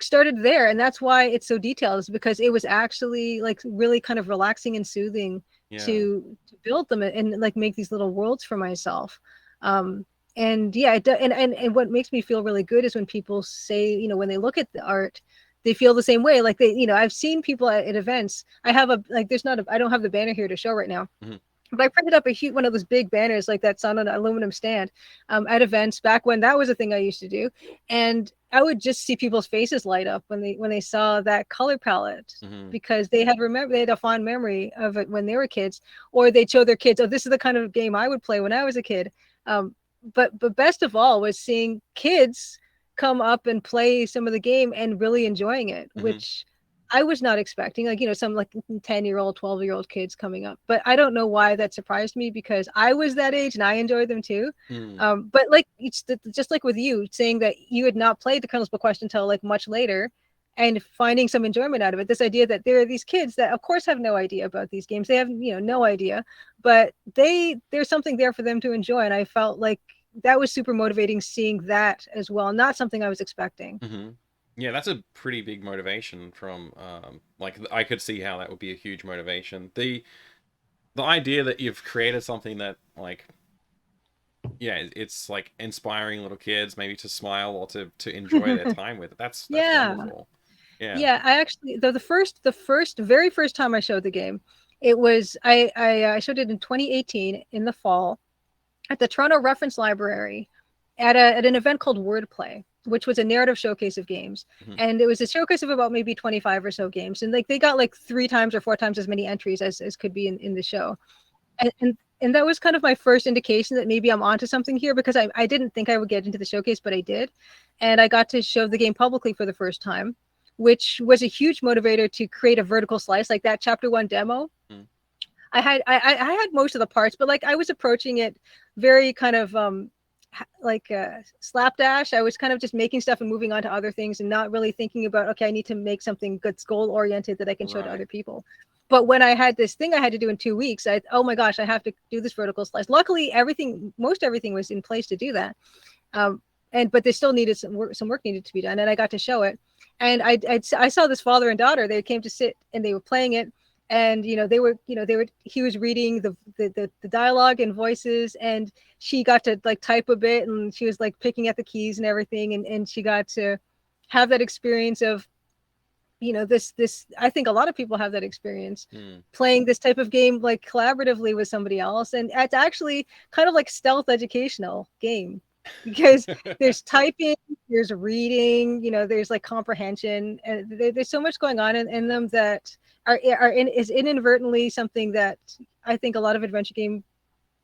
started there, and that's why it's so detailed, is because it was actually like really kind of relaxing and soothing Yeah. to build them and like make these little worlds for myself. And yeah, and what makes me feel really good is when people say, when they look at the art, they feel the same way. Like I've seen people at events. I have a like there's not a I don't have the banner here to show right now, Mm-hmm. but I printed up a huge one of those big banners like that's on an aluminum stand, at events back when that was a thing I used to do, and I would just see people's faces light up when they saw that color palette, Mm-hmm. because they had a fond memory of it when they were kids, or they'd show their kids, oh, this is the kind of game I would play when I was a kid. But best of all was seeing kids come up and play some of the game and really enjoying it, Mm-hmm. which I was not expecting, like, some like 10-year-old, 12-year-old kids coming up. But I don't know why that surprised me, because I was that age and I enjoyed them too. Mm-hmm. But like it's just like with you saying that you had not played the Colonel's Bequest until like much later, and finding some enjoyment out of it. This idea that there are these kids that of course have no idea about these games. They have, no idea, but there's something there for them to enjoy. And I felt like that was super motivating, seeing that as well. Not something I was expecting. Mm-hmm. Yeah, that's a pretty big motivation from like I could see how that would be a huge motivation. The idea that you've created something that like yeah, it's like inspiring little kids maybe to smile or to enjoy their time with it. That's Yeah. wonderful. Yeah. Yeah, I actually very first time I showed the game, it was I showed it in 2018 in the fall at the Toronto Reference Library at an event called Wordplay, which was a narrative showcase of games. Mm-hmm. And it was a showcase of about maybe 25 or so games. And like they got like 3 times or 4 times as many entries as could be in the show. And that was kind of my first indication that maybe I'm onto something here, because I didn't think I would get into the showcase, but I did. And I got to show the game publicly for the first time, which was a huge motivator to create a vertical slice like that chapter 1 demo. Mm-hmm. I had most of the parts, but like I was approaching it very kind of like slapdash. I was kind of just making stuff and moving on to other things and not really thinking about, okay, I need to make something that's goal oriented that I can show to Right. other people. But when I had this thing I had to do in 2 weeks, oh my gosh, I have to do this vertical slice. Luckily, most everything was in place to do that. Um, but they still needed some work needed to be done, and I got to show it. And I saw this father and daughter. They came to sit and they were playing it, and he was reading the dialogue and voices, and she got to like type a bit, and she was like picking at the keys and everything, and she got to have that experience of, this I think a lot of people have that experience, Mm. playing this type of game like collaboratively with somebody else. And it's actually kind of like stealth educational game, because there's typing, there's reading, there's like comprehension, and there's so much going on in them that is inadvertently something that I think a lot of adventure game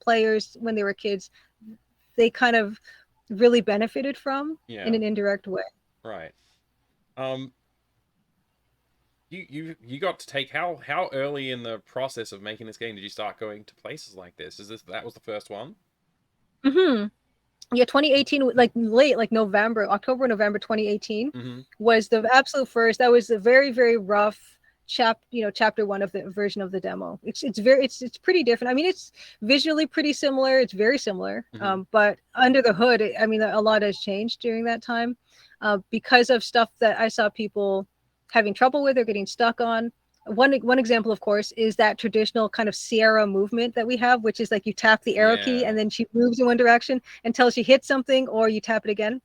players, when they were kids, they kind of really benefited from in Yeah. an indirect way. Right. Um you got to take how early in the process of making this game did you start going to places like this? Is this that was the first one? Hmm. Yeah, 2018, like late, like November, October, November 2018 was the absolute first. That was a very, very rough chapter one of the version of the demo. It's pretty different. I mean, it's visually pretty similar. It's very similar. But under the hood, I mean, a lot has changed during that time, because of stuff that I saw people having trouble with or getting stuck on. One example, of course, is that traditional kind of Sierra movement that we have, which is like you tap the arrow key and then she moves in one direction until she hits something, or you tap it again.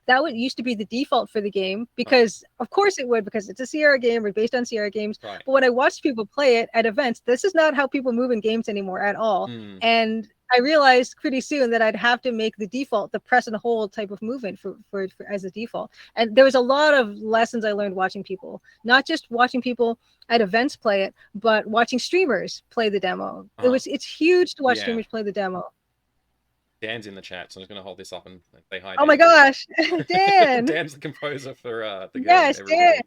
That used to be the default for the game because, of course, it would, because it's a Sierra game or based on Sierra games. Right. But when I watched people play it at events, this is not how people move in games anymore at all. And I realized pretty soon that I'd have to make the default the press and hold type of movement for as a default. And there was a lot of lessons I learned watching people, not just watching people at events play it, but watching streamers play the demo. It's huge to watch streamers play the demo. Dan's in the chat, so I'm just going to hold this up and say hi. Oh my gosh, Dan! Dan's the composer for the game. Yes, Dan.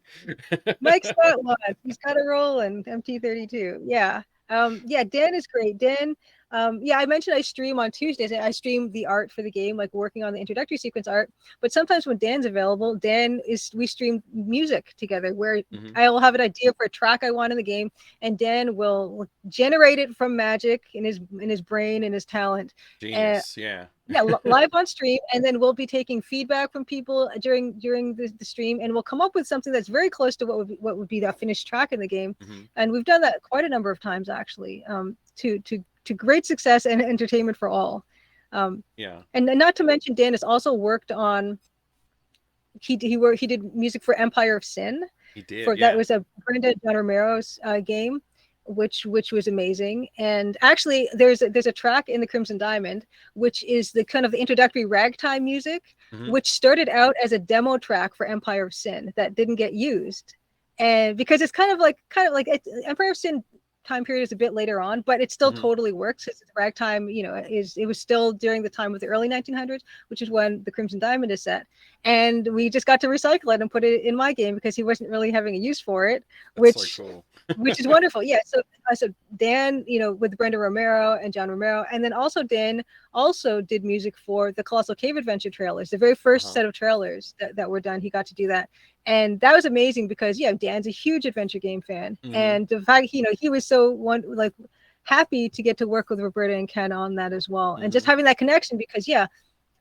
Mike's got got one. He's got a role in MT32. Yeah. Yeah, Dan is great. Dan, I mentioned I stream on Tuesdays. I stream the art for the game, like working on the introductory sequence art. But sometimes when Dan's available, we stream music together where I'll have an idea for a track I want in the game, and Dan will generate it from magic in his brain and his talent. Genius, Live on stream, and then we'll be taking feedback from people during the stream, and we'll come up with something that's very close to what would be that finished track in the game. And we've done that quite a number of times actually, to great success and entertainment for all. And not to mention, Dan has also worked on he did music for Empire of Sin. He did. That was a Brenda John Romero's game, which was amazing. And actually there's a track in the Crimson Diamond which is the kind of the introductory ragtime music, which started out as a demo track for Empire of Sin that didn't get used, and because it's kind of like Empire of Sin time period is a bit later on, but it still totally works. It's ragtime, it was still during the time of the early 1900s, which is when the Crimson Diamond is set. And we just got to recycle it and put it in my game because he wasn't really having a use for it. That's so cool. Which is wonderful. Yeah. So Dan, with Brenda Romero and John Romero, and then also Dan also did music for the Colossal Cave Adventure trailers, the very first set of trailers that were done. He got to do that. And that was amazing because Dan's a huge adventure game fan. And the fact, he was so happy to get to work with Roberta and Ken on that as well. And just having that connection because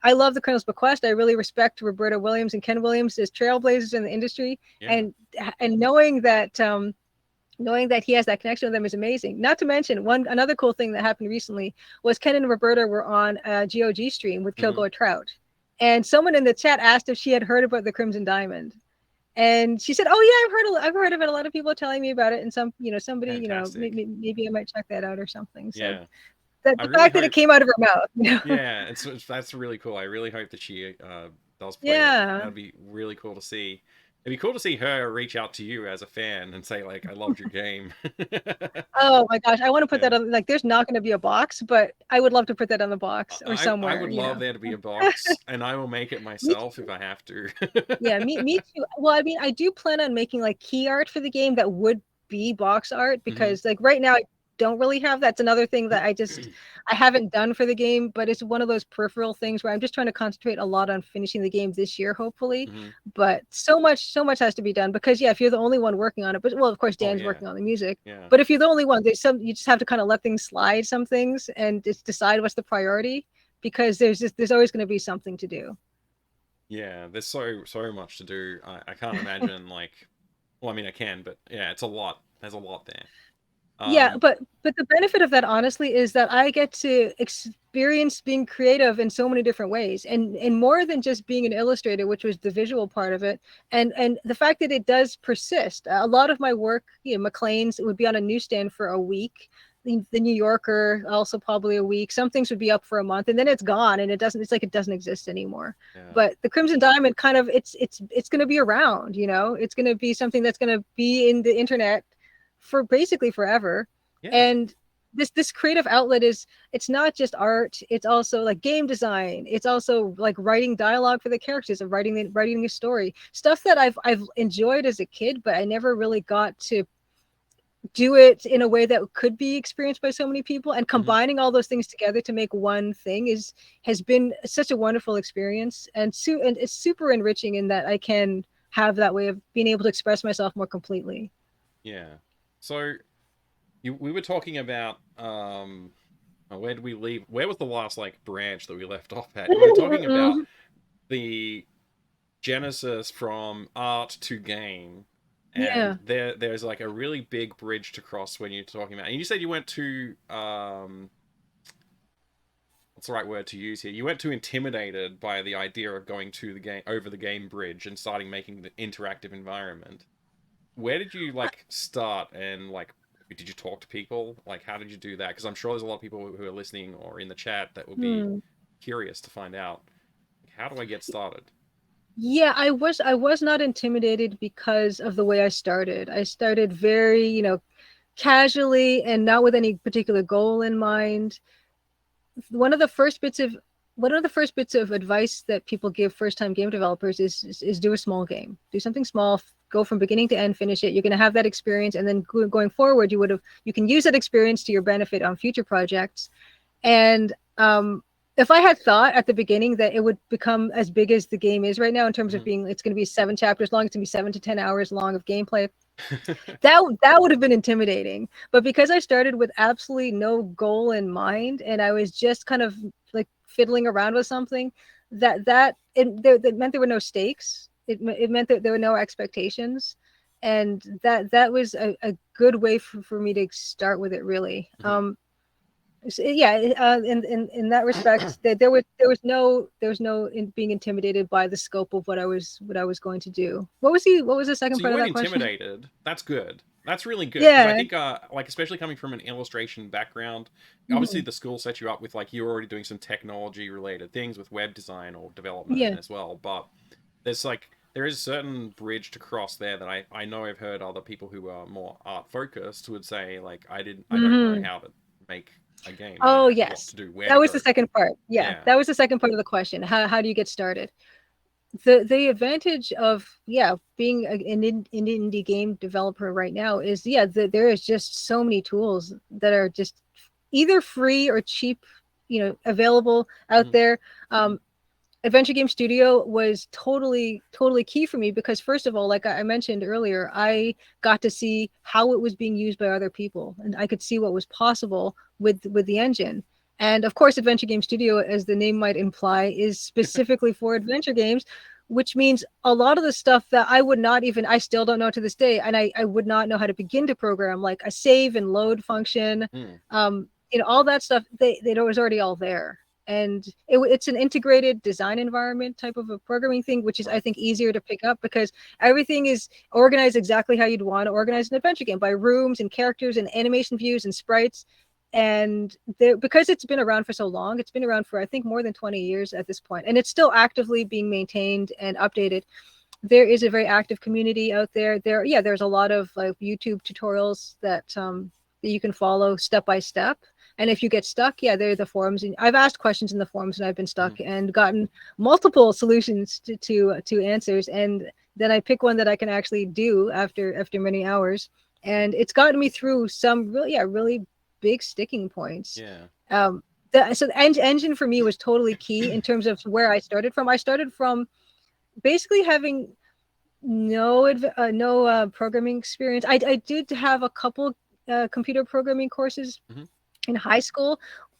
I love the Colonel's Bequest. I really respect Roberta Williams and Ken Williams as trailblazers in the industry. And knowing that he has that connection with them is amazing. Not to mention another cool thing that happened recently was Ken and Roberta were on a GOG stream with Kilgore Trout. And someone in the chat asked if she had heard about the Crimson Diamond. And she said, "Oh yeah, I've heard of it. A lot of people are telling me about it, and somebody, maybe I might check that out or something." So the fact that it came out of her mouth, that's really cool. I really hope that she does play it. That'd be really cool to see. It'd be cool to see her reach out to you as a fan and say, I loved your game. Oh my gosh, I want to put that on. There's not going to be a box, but I would love to put that on the box or somewhere. I would love there to be a box, and I will make it myself if I have to. Me too. Well, I mean, I do plan on making key art for the game that would be box art because right now I don't really have. That's another thing that I haven't done for the game, but it's one of those peripheral things where I'm just trying to concentrate a lot on finishing the game this year, hopefully. But so much has to be done because if you're the only one working on it, but of course Dan's working on the music. But if you're the only one, you just have to kind of let things slide, some things, and just decide what's the priority because there's always going to be something to do. Yeah, there's so much to do. I can't imagine I mean I can, but it's a lot. There's a lot there. But the benefit of that, honestly, is that I get to experience being creative in so many different ways, and more than just being an illustrator, which was the visual part of it, and the fact that it does persist. A lot of my work, Maclean's, it would be on a newsstand for a week. The New Yorker also probably a week. Some things would be up for a month, and then it's gone, and it doesn't exist anymore. But the Crimson Diamond kind of it's going to be around. It's going to be something that's going to be in the internet for basically forever. And this creative outlet it's not just art, it's also game design, it's also writing dialogue for the characters, of writing a story, stuff that I've enjoyed as a kid, but I never really got to do it in a way that could be experienced by so many people, and Mm-hmm. combining all those things together to make one thing has been such a wonderful experience, and it's super enriching in that I can have that way of being able to express myself more completely. Yeah. So we were talking about where did we leave? Where was the last like branch that we left off at? We were talking about the genesis from art to game, and Yeah. there's like a really big bridge to cross when you're talking about. And you said you went to what's the right word to use here? You weren't too intimidated by the idea of going to the game over the game bridge and starting making the interactive environment. Where did you like start, and like did you talk to people? Like how did you do that? Because I'm sure there's a lot of people who are listening or in the chat that would be Hmm. curious to find out, how do I get started? Yeah, I was not intimidated because of the way I started. I started very, casually and not with any particular goal in mind. One of the first bits of advice that people give first time game developers is do a small game. Do something small, go from beginning to end, finish it. You're going to have that experience, and then going forward you can use that experience to your benefit on future projects. And if I had thought at the beginning that it would become as big as the game is right now in terms of being, it's going to be 7 chapters long, it's going to be 7 to 10 hours long of gameplay, that would have been intimidating. But because I started with absolutely no goal in mind, and I was just kind of like fiddling around with something, that meant there were no stakes. It meant that there were no expectations, and that was a good way for me to start with it, really. So, yeah, in that respect, there was no being intimidated by the scope of what I was going to do. What was the second So you part of weren't that question? intimidated. That's good. That's really good, because I Yeah. think, like especially coming from an illustration background, obviously Mhm. the school set you up with like you're already doing some technology related things with web design or development Yeah. as well. But there is a certain bridge to cross there that I know I've heard other people who are more art focused would say like I don't know Hmm. how to make a game. I don't Oh, know what yes. to do, where to That was go. the second part. Yeah, Yeah. that was the second part of the question. How do you get started? The advantage of, yeah, being an indie game developer right now is, yeah, there is just so many tools that are just either free or cheap, available out Mm-hmm. there. Adventure Game Studio was totally key for me because, first of all, like I mentioned earlier, I got to see how it was being used by other people, and I could see what was possible with the engine. And of course, Adventure Game Studio, as the name might imply, is specifically for adventure games, which means a lot of the stuff that I still don't know to this day, and I would not know how to begin to program, like a save and load function, Mm. all that stuff. They was already all there, and it's an integrated design environment type of a programming thing, which is, I Right. think, easier to pick up because everything is organized exactly how you'd want to organize an adventure game, by rooms and characters and animation views and sprites. And because it's been around for so long, it's been around for, I think, more than 20 years at this point, and it's still actively being maintained and updated. There is a very active community out there. There's a lot of like YouTube tutorials that you can follow step by step. And if you get stuck, yeah, there are the forums. And I've asked questions in the forums, and I've been stuck Mm-hmm. and gotten multiple solutions to answers. And then I pick one that I can actually do after many hours. And it's gotten me through some really big sticking points. Yeah. So the engine for me was totally key in terms of where I started from. I started from basically having no programming experience. I did have a couple computer programming courses Mm-hmm. in high school.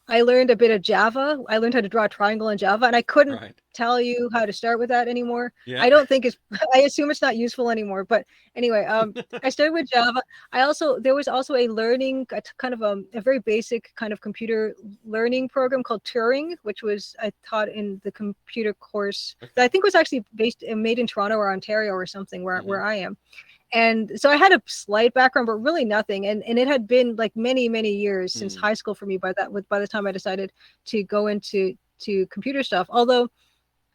I learned a bit of Java. I learned how to draw a triangle in Java, and I couldn't Right. tell you how to start with that anymore. Yeah. I don't think it's I assume it's not useful anymore. But anyway, I started with Java. There was also kind of a very basic kind of computer learning program called Turing, which was I taught in the computer course that I think was actually made in Toronto or Ontario or something Mm-hmm. where I am. And so I had a slight background, but really nothing. And it had been like many years since Mm. high school for me by the time I decided to go into computer stuff. Although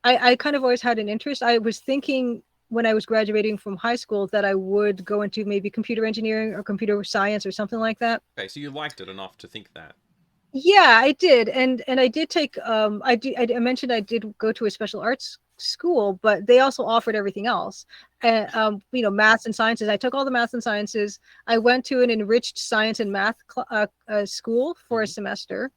I kind of always had an interest. I was thinking when I was graduating from high school that I would go into maybe computer engineering or computer science or something like that. Okay, so you liked it enough to think that. Yeah, I did. And I did take I mentioned I did go to a special arts school, but they also offered everything else. And maths and sciences. I took all the maths and sciences. I went to an enriched science and math school for a semester.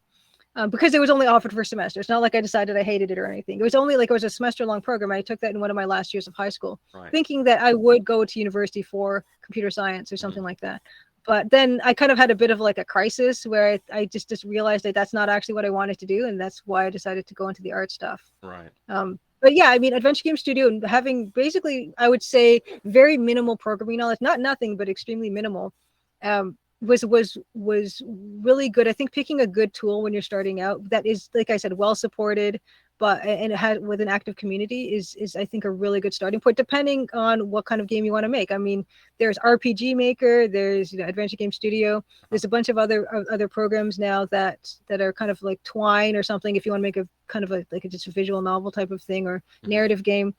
Because it was only offered for a semester. It's not like I decided I hated it or anything. It was only like it was a semester-long program. I took that in one of my last years of high school, thinking that I would go to university for computer science or something like that. But then I kind of had a bit of like a crisis where I just realized that that's not actually what I wanted to do, and that's why I decided to go into the art stuff. Right. But yeah, I mean, Adventure Game Studio, and having basically, I would say, very minimal programming knowledge, not nothing, but extremely minimal. Was really good. I think picking a good tool when you're starting out that is, like I said, well supported, and it had with an active community is I think a really good starting point, depending on what kind of game you want to make. I mean, there's RPG Maker, there's Adventure Game Studio, there's a bunch of other programs now that are kind of like Twine or something if you want to make a kind of just a visual novel type of thing or narrative game.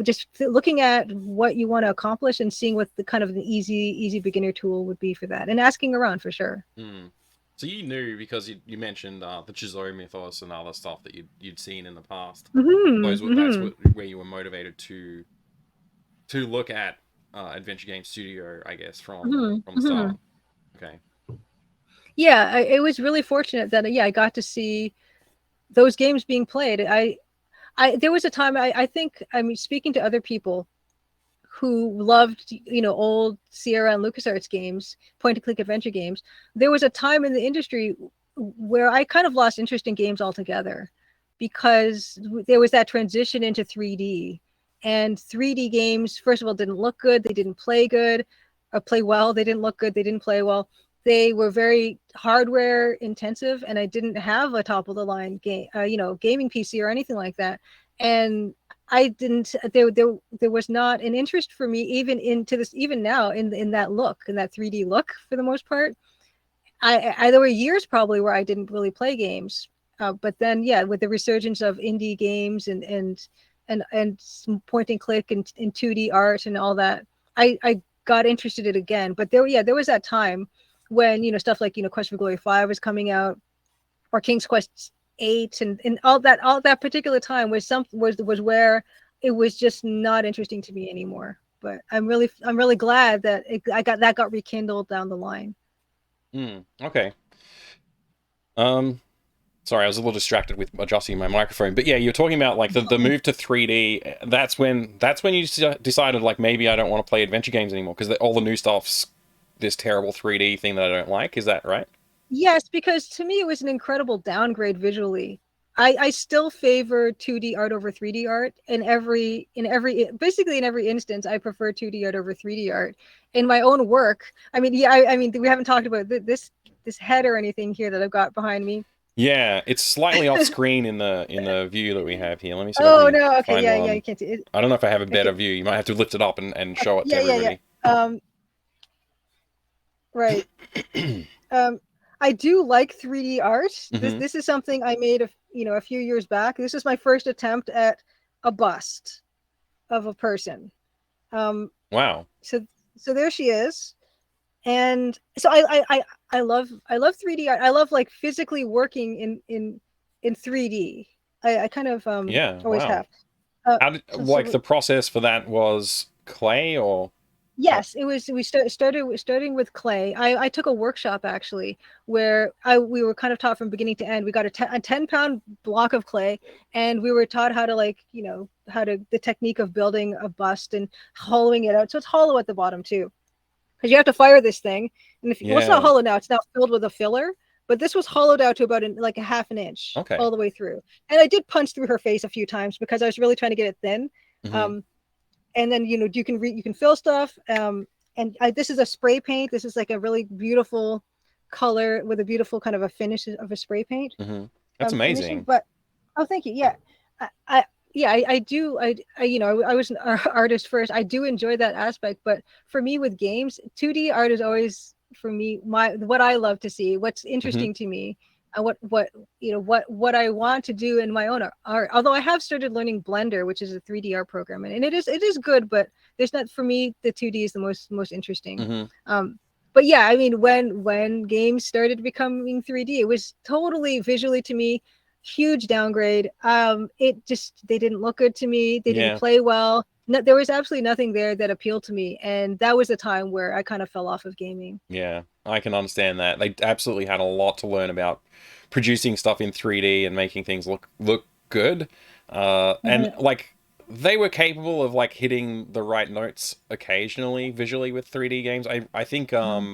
Just looking at what you want to accomplish and seeing what the kind of an easy beginner tool would be for that, and asking around for sure. So you knew, because you mentioned the Chizo mythos and other stuff that you'd seen in the past. That's where you were motivated to look at Adventure Game Studio, I guess, from the start. Okay. Yeah, it was really fortunate that I got to see those games being played. There was a time I think, I mean, speaking to other people who loved, old Sierra and LucasArts games, point-and-click adventure games, there was a time in the industry where I kind of lost interest in games altogether because there was that transition into 3D. And 3D games, first of all, didn't look good. They didn't play good or play well. They didn't look good. They didn't play well. They were very hardware intensive, and I didn't have a top of the line game, gaming PC or anything like that. And I didn't. There was not an interest for me even now in that look, in that 3D look for the most part. There were years probably where I didn't really play games, but then with the resurgence of indie games and some point and click and 2D art and all that, I got interested in it again. But there was that time when stuff like Quest for Glory 5 was coming out, or King's Quest 8, and all that particular time was where it was just not interesting to me anymore. But I'm really glad that that got rekindled down the line. Okay. Sorry, I was a little distracted with adjusting my microphone. But yeah, you're talking about like the move to 3D. That's when you decided like maybe I don't want to play adventure games anymore because all the new stuff's this terrible 3D thing that I don't like. Is that right? Yes, because to me it was an incredible downgrade visually. I still favor 2D art over 3D art. Basically in every instance, I prefer 2D art over 3D art. In my own work, I mean, we haven't talked about this head or anything here that I've got behind me. Yeah, it's slightly off screen in the view that we have here. Let me see. Oh no, okay, yeah, you can't see it. I don't know if I have a better view. You might have to lift it up and show it to everybody. Right. I do like 3D art. This is something I made a few years back. This is my first attempt at a bust of a person. Wow. So there she is. And so I love 3D art. I love like physically working in 3D. I kind of always have. The process for that was clay or? Yes, it was. We starting with clay. I took a workshop actually where we were kind of taught from beginning to end. We got a 10-pound block of clay, and we were taught how to the technique of building a bust and hollowing it out. So it's hollow at the bottom too, because you have to fire this thing. And well, it's not hollow now. It's now filled with a filler. But this was hollowed out to about a half an inch all the way through. And I did punch through her face a few times because I was really trying to get it thin. And then you can fill stuff. This is a spray paint. This is like a really beautiful color with a beautiful kind of a finish of a spray paint. That's amazing. But thank you. Yeah, I do. I was an artist first. I do enjoy that aspect. But for me with games, 2D art is always for me what I love to see. What's interesting to me. What I want to do in my own art. Although I have started learning Blender, which is a 3D art program, and it is good, but there's not, for me, the 2D is the most interesting. But yeah, I mean, when games started becoming 3D, it was totally visually to me huge downgrade. It just, they didn't look good to me. They didn't Yeah. play well. No, there was absolutely nothing there that appealed to me, and that was a time where I kind of fell off of gaming. Yeah, I can understand that. They absolutely had a lot to learn about producing stuff in 3D and making things look good. And Mhm. like they were capable of like hitting the right notes occasionally visually with 3D games. I think Mhm.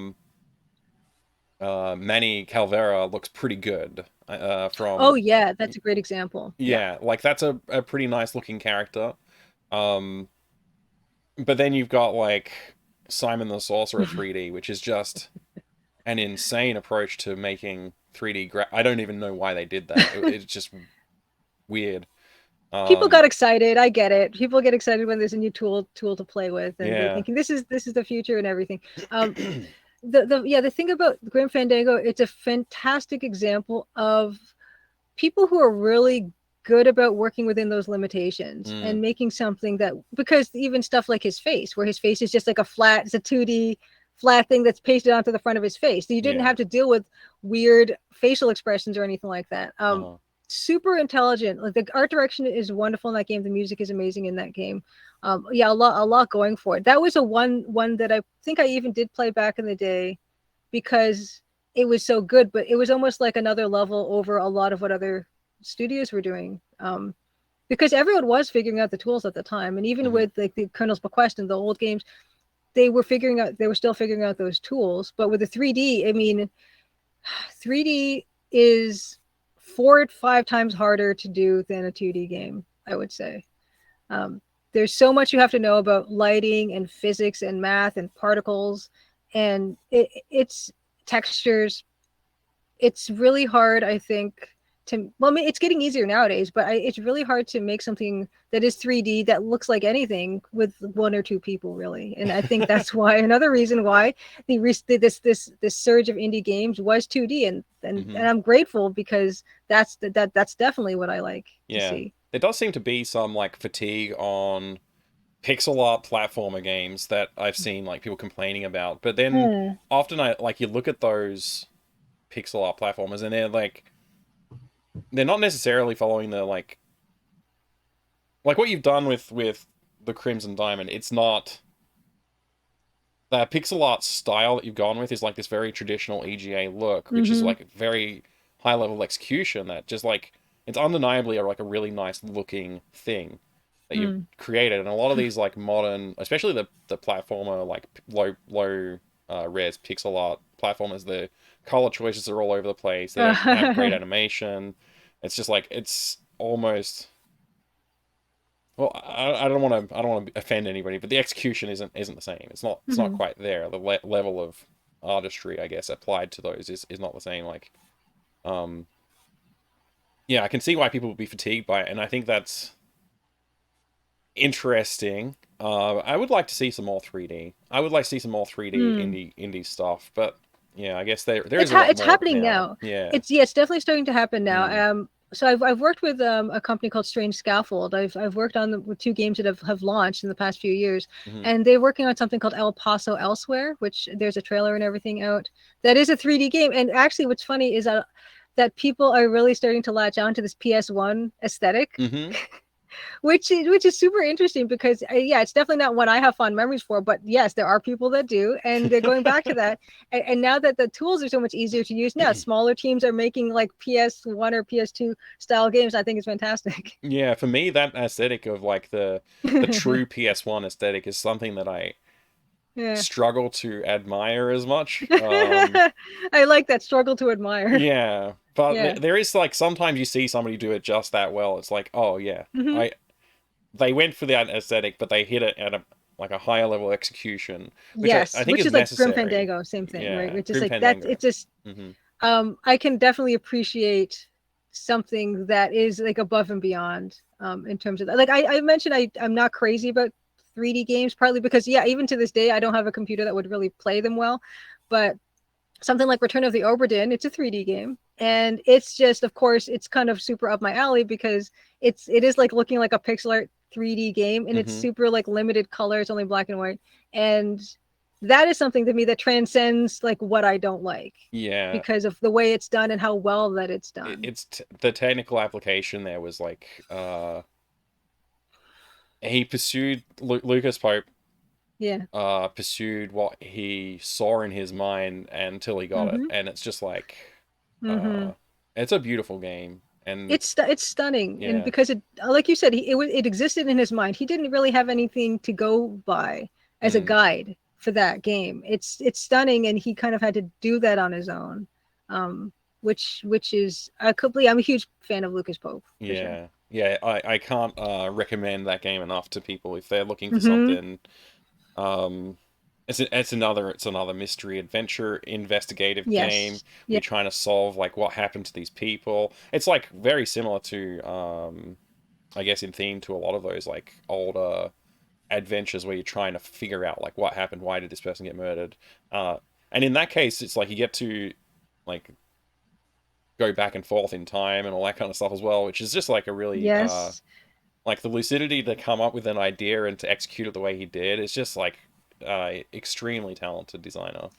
Manny Calvera looks pretty good. Oh From yeah, that's a great example. Yeah. yeah, like that's a pretty nice looking character. Um, but then you've got like Simon the Sorcerer 3D, which is just an insane approach to making 3D I don't even know why they did that. It's just weird. People Um, got excited. I get it. People get excited when there's a new tool to play with, and they're yeah. thinking this is the future and everything. Um, the thing about Grim Fandango, it's a fantastic example of people who are really good about working within those limitations Mm, and making something that, because even stuff like his face, where his face is just like a flat, it's a 2D flat thing that's pasted onto the front of his face. So you didn't yeah. have to deal with weird facial expressions or anything like that. Uh-huh. Super intelligent. Like the art direction is wonderful in that game. The music is amazing in that game. Yeah, a lot going for it. That was a one that I think I even did play back in the day because it was so good, but it was almost like another level over a lot of what other studios were doing. Because everyone was figuring out the tools at the time, and even Hmm. with like the Colonel's Bequest and the old games, they were still figuring out those tools. But with the 3D, I mean, 3D is 4 to 5 times harder to do than a 2D game, I would say. Um, there's so much you have to know about lighting and physics and math and particles, and it's textures. It's really hard, I think, to, well, I mean, it's getting easier nowadays, but it's really hard to make something that is 3D that looks like anything with one or two people, really. And I think that's why, another reason why this surge of indie games was 2D, Hmm. and I'm grateful because that's definitely what I like to Yeah. see. There does seem to be some like fatigue on pixel art platformer games that I've seen like people complaining about. But then Hmm. often I like you look at those pixel art platformers and they're not necessarily following the like what you've done with the Crimson Diamond. It's not the pixel art style that you've gone with is like this very traditional EGA look, which is Mm-hmm. like very high level execution that just like it's undeniably like a really nice looking thing that you've Mm. created. And a lot of these like modern, especially the platformer like low res pixel art platformers, the color choices are all over the place. They don't have great animation. It's just like it's almost well, I don't want to offend anybody, but the execution isn't the same. It's not Mm-hmm. quite there. The level of artistry, I guess, applied to those is not the same. Like, um, yeah, I can see why people would be fatigued by it, and I think that's interesting. I would like to see some more 3D. I would like to see some more 3D Mm. indie stuff, but yeah, I guess there is a lot It's more happening now. now. Yeah. It's, yeah, it's definitely starting to happen Mm. now. So I've worked with a company called Strange Scaffold. I've worked on with two games that have launched in the past few years, Hmm. and they're working on something called El Paso Elsewhere, which there's a trailer and everything out. That is a 3D game, and actually, what's funny is that people are really starting to latch on to this PS1 aesthetic, Hmm. which is super interesting because yeah, it's definitely not what I have fond memories for, but yes, there are people that do, and they're going back to that. And now that the tools are so much easier to use, now smaller teams are making like PS1 or PS2 style games. I think it's fantastic. Yeah, for me, that aesthetic of like the true PS1 aesthetic is something that I Yeah. struggle to admire as much. I like that struggle to admire. Yeah, but Yeah. there is like sometimes you see somebody do it just that well. It's like, oh yeah, Hmm. I they went for that aesthetic, but they hit it at a like a higher level execution, which I Yes, think which is is like Grim necessary. Fandango, same thing, right? Yeah, It's just Grim like that. It's Fandango. just Hmm. I can definitely appreciate something that is like above and beyond in terms of that. Like I mentioned, I'm not crazy about 3D games, partly because yeah, even to this day, I don't have a computer that would really play them well. But something like Return of the Obra Dinn, it's a 3D game, and it's just, of course, it's kind of super up my alley because it is like looking like a pixel art 3D game, and it's Hmm. super like limited colors, only black and white, and that is something to me that transcends like what I don't like. Yeah. Because of the way it's done and how well that it's done. It's the technical application there was like he pursued Lucas Pope. Yeah. Pursued what he saw in his mind until he got it, and it's just like, it's a beautiful game, and it's stunning, yeah. and because it, like you said, it existed in his mind. He didn't really have anything to go by as a guide for that game. It's stunning, and he kind of had to do that on his own, which is I'm a huge fan of Lucas Pope. Yeah, sure. Yeah, I can't recommend that game enough to people if they're looking for something. It's another mystery adventure investigative game. We're trying to solve like what happened to these people. It's like very similar to I guess in theme to a lot of those like older adventures where you're trying to figure out like what happened, why did this person get murdered, and in that case it's like you get to like go back and forth in time and all that kind of stuff as well, which is just like a really like the lucidity to come up with an idea and to execute it the way he did. It's just like extremely talented designer.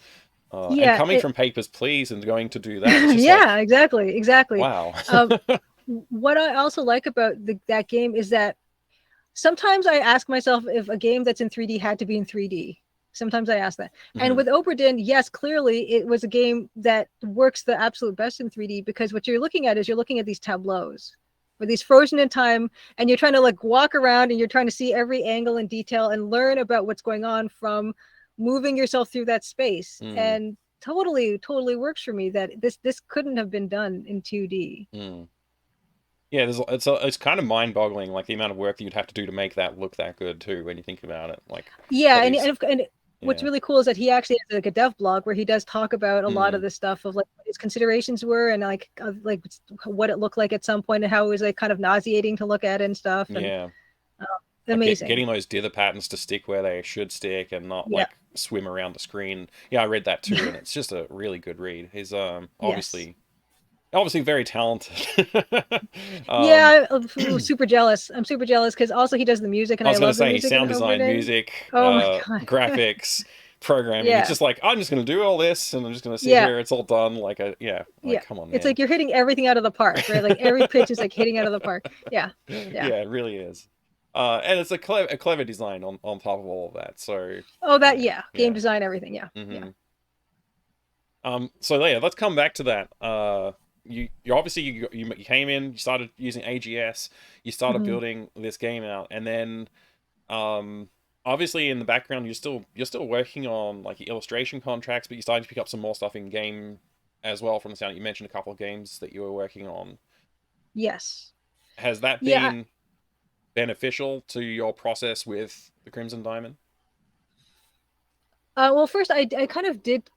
And coming from Papers, Please and going to do that. It's just exactly. Wow. What I also like about that game is that sometimes I ask myself if a game that's in 3D had to be in 3D. Sometimes I ask that. And with Oberdin, yes, clearly it was a game that works the absolute best in 3D, because what you're looking at is you're looking at these tableaus or these frozen in time, and you're trying to like walk around and you're trying to see every angle and detail and learn about what's going on from moving yourself through that space. And totally works for me that this couldn't have been done in 2D. Yeah, it's kind of mind-boggling, like the amount of work that you'd have to do to make that look that good too, when you think about it. Like and what's really cool is that he actually has like a dev blog where he does talk about a lot of the stuff of like what his considerations were and like what it looked like at some point and how it was like kind of nauseating to look at and stuff. And, amazing. Like getting those dither patterns to stick where they should stick and not like swim around the screen. Yeah, I read that too, and it's just a really good read. He's obviously very talented. I'm super jealous. I'm super jealous because also he does the music, and I was going to say sound design, music, graphics, programming. It's just like, I'm just going to do all this, and I'm just going to sit here. It's all done. Like come on, man. It's like you're hitting everything out of the park, right? Like every pitch is like hitting out of the park. Yeah, it really is. And it's a clever design on top of all of that. So game design, everything. So let's come back to that. You obviously you came in, you started using AGS, you started building this game out, and then obviously in the background you're still working on like your illustration contracts, but you're starting to pick up some more stuff in game as well. From the sound, you mentioned a couple of games that you were working on. Yes. Has that been beneficial to your process with the Crimson Diamond? Well, first I kind of did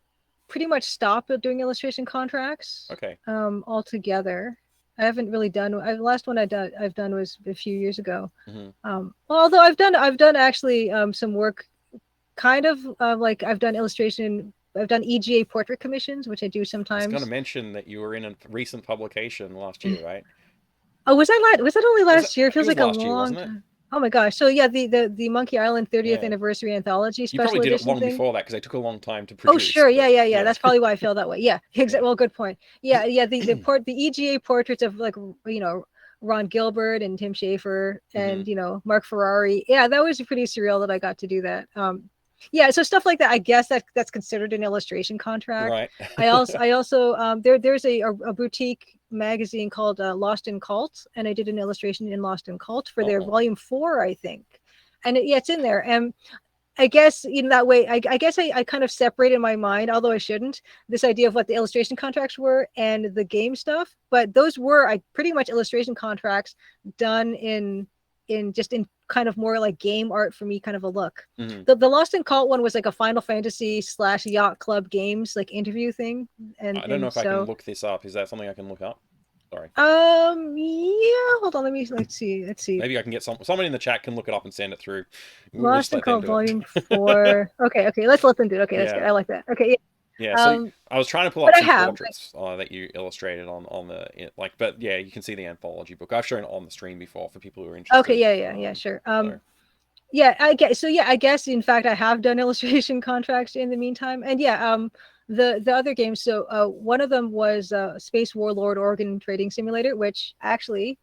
pretty much stop doing illustration contracts. Okay. Altogether, I haven't really done. The last one I've done was a few years ago. Although I've done actually some work, kind of like I've done illustration. I've done EGA portrait commissions, which I do sometimes. I was going to mention that you were in a recent publication last year, right? Oh, was that only last year? It feels like a long time. Oh my gosh! So yeah, the Monkey Island 30th anniversary anthology special edition. You probably did it long before that because they took a long time to produce. Oh sure, yeah. That's probably why I feel that way. Yeah, exactly. Well, good point. Yeah. The EGA portraits of like Ron Gilbert and Tim Schafer and Mark Ferrari. Yeah, that was pretty surreal that I got to do that. So stuff like that. I guess that's considered an illustration contract. Right. I also there's a boutique magazine called Lost in Cult, and I did an illustration in Lost in Cult for their volume 4, I think, and it's in there. And I guess in that way, I guess I kind of separated in my mind, although I shouldn't, this idea of what the illustration contracts were and the game stuff. But those were pretty much illustration contracts done in kind of more like game art for me, kind of a look. The Lost in Cult one was like a Final Fantasy / Yacht Club Games like interview thing. And I don't know if I can look this up. Is that something I can look up? Sorry. Hold on. Let's see. Maybe I can get somebody in the chat can look it up and send it through. Lost in Cult Volume 4. Okay. Let's let them do it. Okay, that's good. I like that. Okay. Yeah, so I was trying to pull up some portraits that you illustrated on the but yeah, you can see the anthology book. I've shown it on the stream before for people who are interested. Okay, yeah, sure. Yeah, I guess so. Yeah, I guess in fact I have done illustration contracts in the meantime, and yeah, the other games. So one of them was Space Warlord Organ Trading Simulator, which actually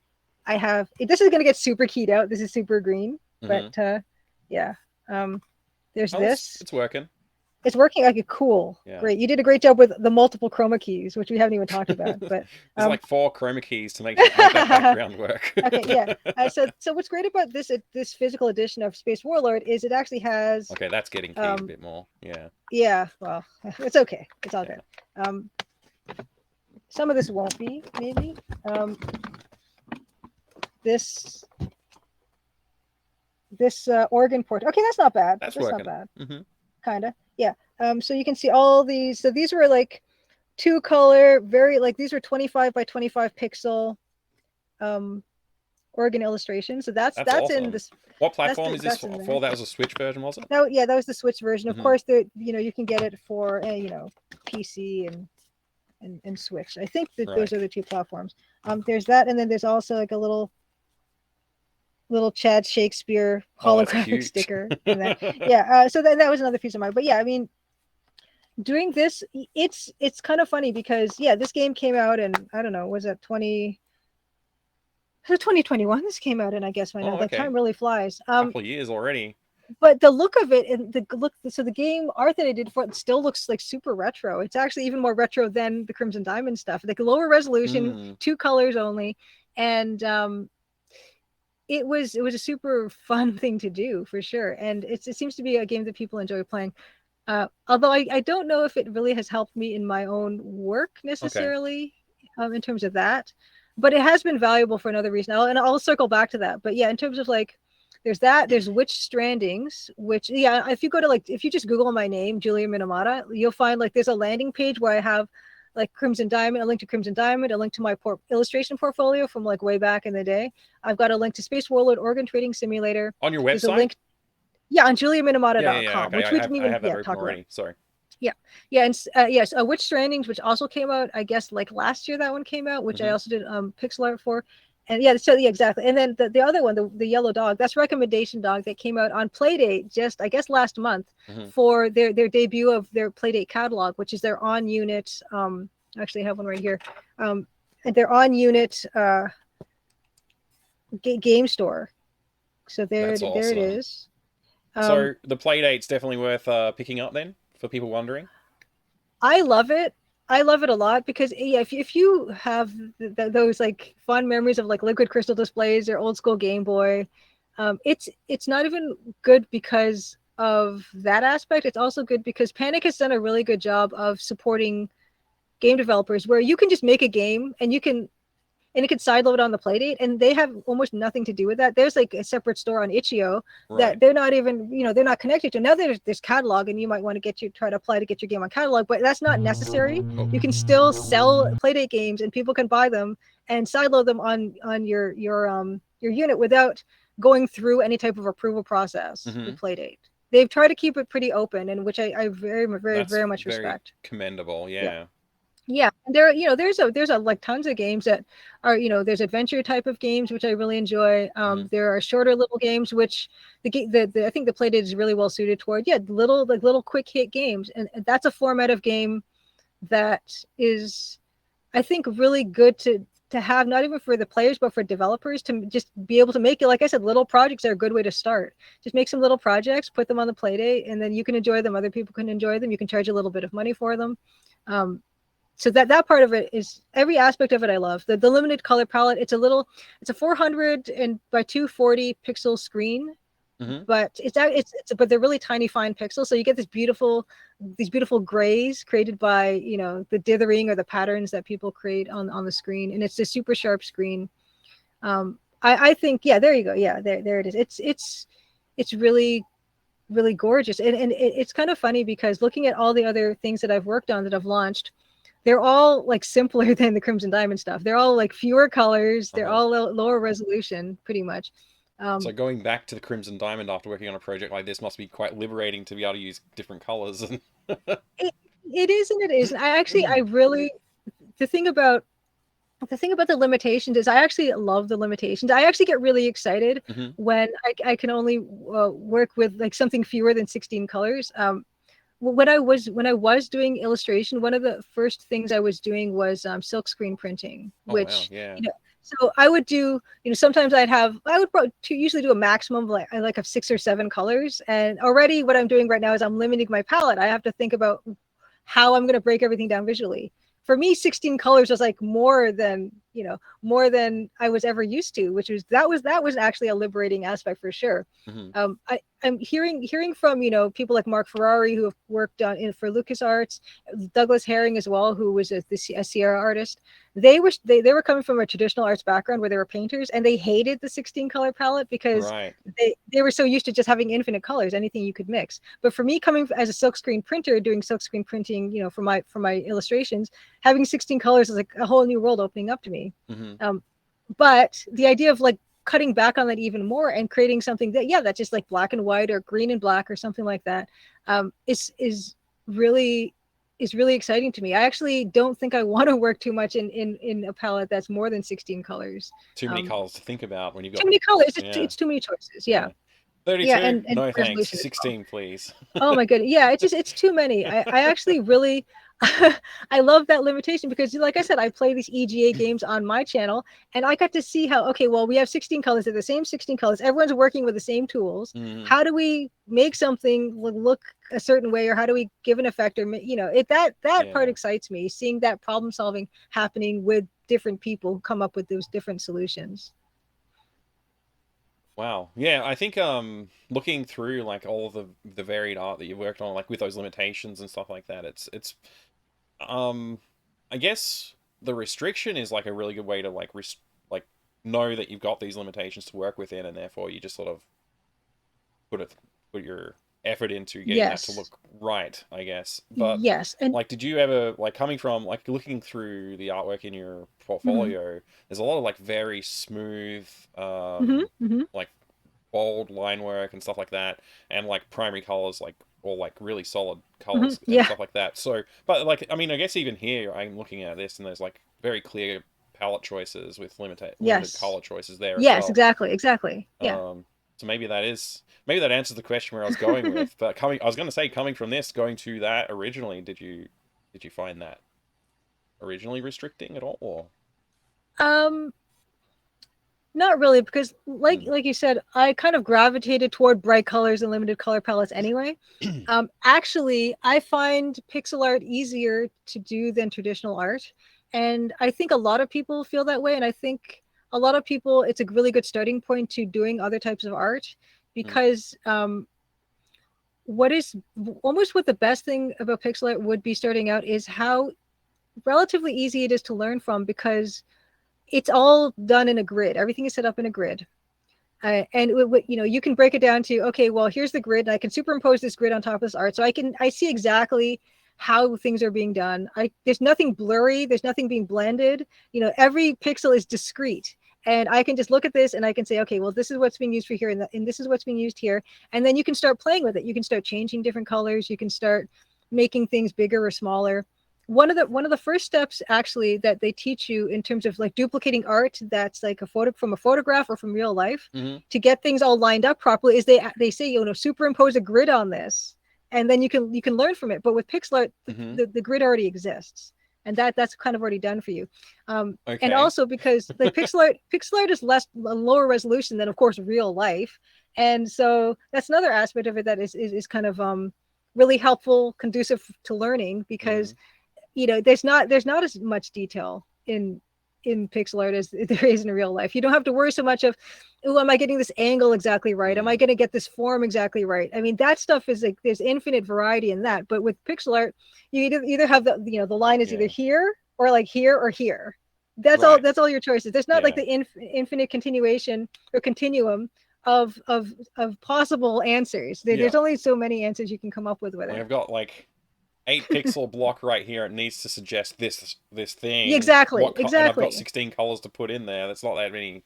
I have. This is gonna get super keyed out. This is super green, but yeah, there's Oh, this. it's working. It's working. Okay, cool, Yeah. great. You did a great job with the multiple chroma keys, which we haven't even talked about. But there's like 4 chroma keys to make that background work. Okay, yeah. So what's great about this physical edition of Space Warlord is it actually has. Okay, that's getting keyed a bit more. Yeah. Yeah. Well, it's okay. It's all good. Some of this won't be maybe. This organ port. Okay, that's not bad. That's not working. bad. Mm-hmm. Kinda. Yeah. So you can see all these. So these were like 2-color, very like these were 25 by 25 pixel organ illustrations. So that's awesome. in this. What platform is this for? That was a Switch version, was it? No, yeah, that was the Switch version. Of course, there you can get it for PC and Switch. I think that those are the 2 platforms. There's that, and then there's also like a little Chad Shakespeare holographic sticker. Yeah, so that was another piece of mine. But yeah, I mean, doing this, it's kind of funny because this game came out in, I don't know, was it 2021? This came out, and I guess right now the time really flies. Couple of years already. But the look of it and the look, so the game art that I did for it still looks like super retro. It's actually even more retro than the Crimson Diamond stuff. Like lower resolution, 2 colors only, and it was a super fun thing to do for sure. And it seems to be a game that people enjoy playing. Although I don't know if it really has helped me in my own work necessarily, in terms of that, but it has been valuable for another reason. I'll circle back to that. But yeah, in terms of like, there's Witch Strandings, which if you go to if you just Google my name, Julia Minamata, you'll find like there's a landing page where I have like Crimson Diamond, a link to Crimson Diamond, a link to my illustration portfolio from like way back in the day. I've got a link to Space Warlord Organ Trading Simulator. On your website? There's a link, on juliaminamata.com, okay. which we didn't even have that talk already. about. Sorry. Yeah, and yes, Witch Strandings, which also came out, I guess, like last year. That one came out, which I also did pixel art for. And exactly. And then the other one, the yellow dog, that's Recommendation Dog, that came out on Playdate just, I guess, last month for their debut of their Playdate catalog, which is their on unit. Actually, I have one right here. Their on unit game store. So there it is. So the Playdate's definitely worth picking up then, for people wondering. I love it. I love it a lot because if you have those like fun memories of like liquid crystal displays or old school Game Boy, it's not even good because of that aspect. It's also good because Panic has done a really good job of supporting game developers where you can just make a game and it can sideload on the Playdate, and they have almost nothing to do with that. There's like a separate store on Itch.io that they're not even, they're not connected to. Now there's catalog, and you might want to try to apply to get your game on catalog, but that's not necessary. You can still sell Playdate games, and people can buy them and sideload them on your unit without going through any type of approval process with Playdate. They've tried to keep it pretty open, and which I very much respect. Commendable, yeah. Yeah, and there's like tons of games that are, there's adventure type of games which I really enjoy. There are shorter little games which I think the Playdate is really well suited toward. Little quick hit games, and that's a format of game that is, I think, really good to have, not even for the players but for developers, to just be able to make it. Like I said, little projects are a good way to start. Just make some little projects, put them on the Playdate, and then you can enjoy them. Other people can enjoy them. You can charge a little bit of money for them. So that part of it is, every aspect of it I love. The limited color palette. It's a 400 by 240 pixel screen, but but they're really tiny fine pixels. So you get these beautiful grays created by the dithering or the patterns that people create on the screen, and it's a super sharp screen. I think there you go. There it is. It's really gorgeous, and it's kind of funny because looking at all the other things that I've worked on that I've launched, they're all like simpler than the Crimson Diamond stuff. They're all like fewer colors. They're all lower resolution, pretty much. So going back to the Crimson Diamond after working on a project like this must be quite liberating to be able to use different colors. It is and it isn't. I really, the thing about the thing about the limitations is I actually love the limitations. I actually get really excited when I can only work with like something fewer than 16 colors. When I was doing illustration, one of the first things I was doing was silkscreen printing, which so I would do, sometimes I would probably usually do a maximum of 6 or 7 colors. And already what I'm doing right now is I'm limiting my palette. I have to think about how I'm going to break everything down visually. For me, 16 colors was like more than I was ever used to, which was that was actually a liberating aspect for sure. I'm hearing from people like Mark Ferrari, who have worked for LucasArts, Douglas Herring as well, who was a Sierra artist. They were coming from a traditional arts background where they were painters, and they hated the 16 color palette because they were so used to just having infinite colors, anything you could mix. But for me, coming as a silkscreen printer, doing silkscreen printing, for my illustrations, having 16 colors is like a whole new world opening up to me. But the idea of like cutting back on that even more and creating something that's just like black and white or green and black or something like that is really exciting to me. I actually don't think I want to work too much in a palette that's more than 16 colors. Too many colors to think about when you've got too many colors. It's too many choices. 32, and no thanks. 16 please. Oh my goodness. Yeah, it's too many. I actually really I love that limitation because, like I said, I play these EGA games on my channel, and I got to see how, okay, well, we have 16 colors. They're the same 16 colors. Everyone's working with the same tools. How do we make something look a certain way, or how do we give an effect, or that part excites me, seeing that problem solving happening with different people who come up with those different solutions. Wow. Yeah, I think looking through like all of the varied art that you've worked on, like with those limitations and stuff like that, it's I guess the restriction is like a really good way to like know that you've got these limitations to work within, and therefore you just sort of put your effort into getting that to look right, I guess. But and like, did you ever, like, coming from like looking through the artwork in your portfolio, there's a lot of like very smooth like bold line work and stuff like that, and like primary colors, like, or like really solid colors and stuff like that. So, but like, I mean, I guess even here I'm looking at this and there's like very clear palette choices with limited color choices there as well. Exactly. So maybe that answers the question where I was going with. But I was going to say, coming from this, going to that originally, did you find that originally restricting at all? Or? Not really, because like you said, I kind of gravitated toward bright colors and limited color palettes anyway. Actually, I find pixel art easier to do than traditional art. And I think a lot of people feel that way. And I think a lot of people, it's a really good starting point to doing other types of art, because what the best thing about pixel art would be starting out is how relatively easy it is to learn from, because it's all done in a grid. Everything is set up in a grid. And you can break it down to, okay, well, here's the grid, and I can superimpose this grid on top of this art. So I see exactly how things are being done. There's nothing blurry. There's nothing being blended. Every pixel is discrete. And I can just look at this and I can say, okay, well, this is what's being used for here, and this is what's being used here. And then you can start playing with it. You can start changing different colors. You can start making things bigger or smaller. One of the first steps actually that they teach you in terms of like duplicating art that's like from a photograph or from real life, to get things all lined up properly, is they say, superimpose a grid on this, and then you can learn from it. But with pixel art, the grid already exists, and that's kind of already done for you. And also because the pixel art is lower resolution than, of course, real life, and so that's another aspect of it that is kind of really helpful, conducive to learning, because there's not as much detail in pixel art as there is in real life. You don't have to worry so much of, oh, am I getting this angle exactly right? Am I going to get this form exactly right? I mean, that stuff is like, there's infinite variety in that. But with pixel art, you either have the line is either here or like here or here. That's all your choices. There's not like the infinite continuation or continuum of possible answers. There's only so many answers you can come up with it. I've got like 8 pixel block right here. It needs to suggest this thing. Exactly. And I've got 16 colors to put in there. That's not that many.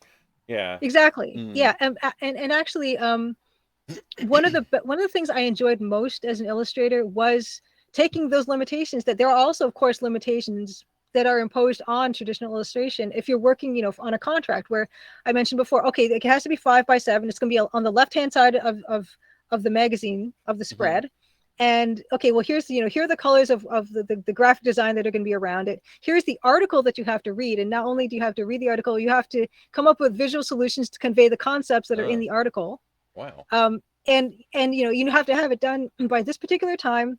Yeah. Exactly. Yeah. And actually, one of the things I enjoyed most as an illustrator was taking those limitations, that there are also, of course, limitations that are imposed on traditional illustration if you're working, on a contract where I mentioned before, okay, it has to be 5x7. It's going to be on the left-hand side of the magazine, of the spread. And okay, well, here's, here are the colors of the graphic design that are going to be around it. Here's the article that you have to read. And not only do you have to read the article, you have to come up with visual solutions to convey the concepts that are in the article. Wow. And you have to have it done by this particular time.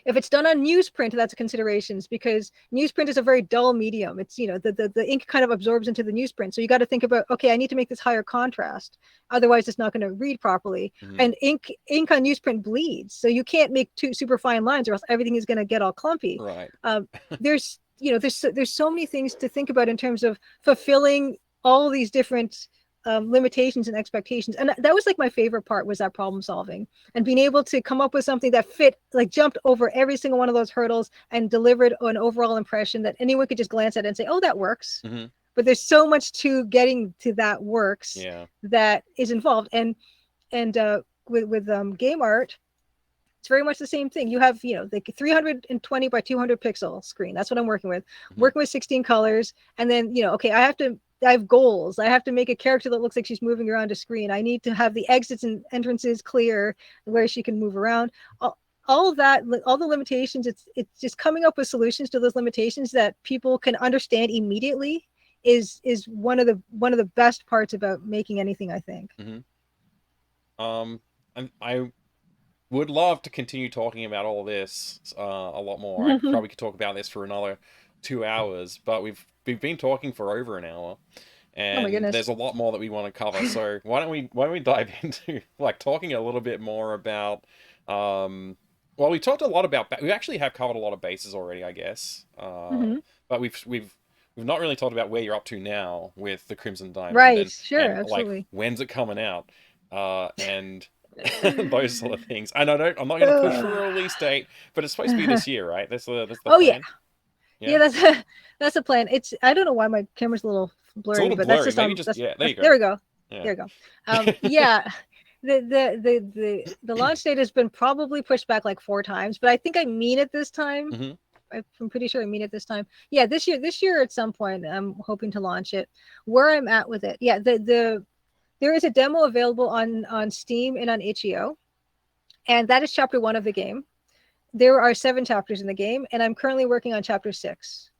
If it's done on newsprint, that's a consideration, because newsprint is a very dull medium. It's, the ink kind of absorbs into the newsprint. So you got to think about, okay, I need to make this higher contrast. Otherwise, it's not going to read properly. And ink on newsprint bleeds. So you can't make two super fine lines or else everything is going to get all clumpy. Right. There's so many things to think about in terms of fulfilling all these different limitations and expectations. And that was like my favorite part, was that problem solving and being able to come up with something that fit, like jumped over every single one of those hurdles and delivered an overall impression that anyone could just glance at and say, oh, that works. But there's so much to getting to that works that is involved. And with game art, it's very much the same thing. You have, the 320 by 200 pixel screen. That's what I'm working with. Working with 16 colors. And then, okay, I have goals. I have to make a character that looks like she's moving around a screen. I need to have the exits and entrances clear where she can move around. All of that, all the limitations, it's just coming up with solutions to those limitations that people can understand immediately is one of the best parts about making anything, I think. And I would love to continue talking about all this a lot more. I probably could talk about this for another 2 hours, but we've been talking for over an hour, and there's a lot more that we want to cover. So why don't we dive into like talking a little bit more about well, we talked a lot about, we actually have covered a lot of bases already, I guess. But we've not really talked about where you're up to now with the Crimson Diamond. Right, and, sure, and, absolutely. Like, when's it coming out? And those sort of things. And I'm not going to push for a release date, but it's supposed to be this year, right? That's the plan. Yeah, that's the plan. I don't know why my camera's a little blurry, it's a little but blurry. that's just There you go. There we go. Yeah. There we go. Yeah. The launch date has been probably pushed back like 4 times, but I think I mean it this time. I'm pretty sure I mean it this time. Yeah, this year at some point I'm hoping to launch it. Where I'm at with it, yeah, there is a demo available on Steam and on itch.io, and that is chapter 1 of the game. There are 7 chapters in the game, and I'm currently working on chapter 6.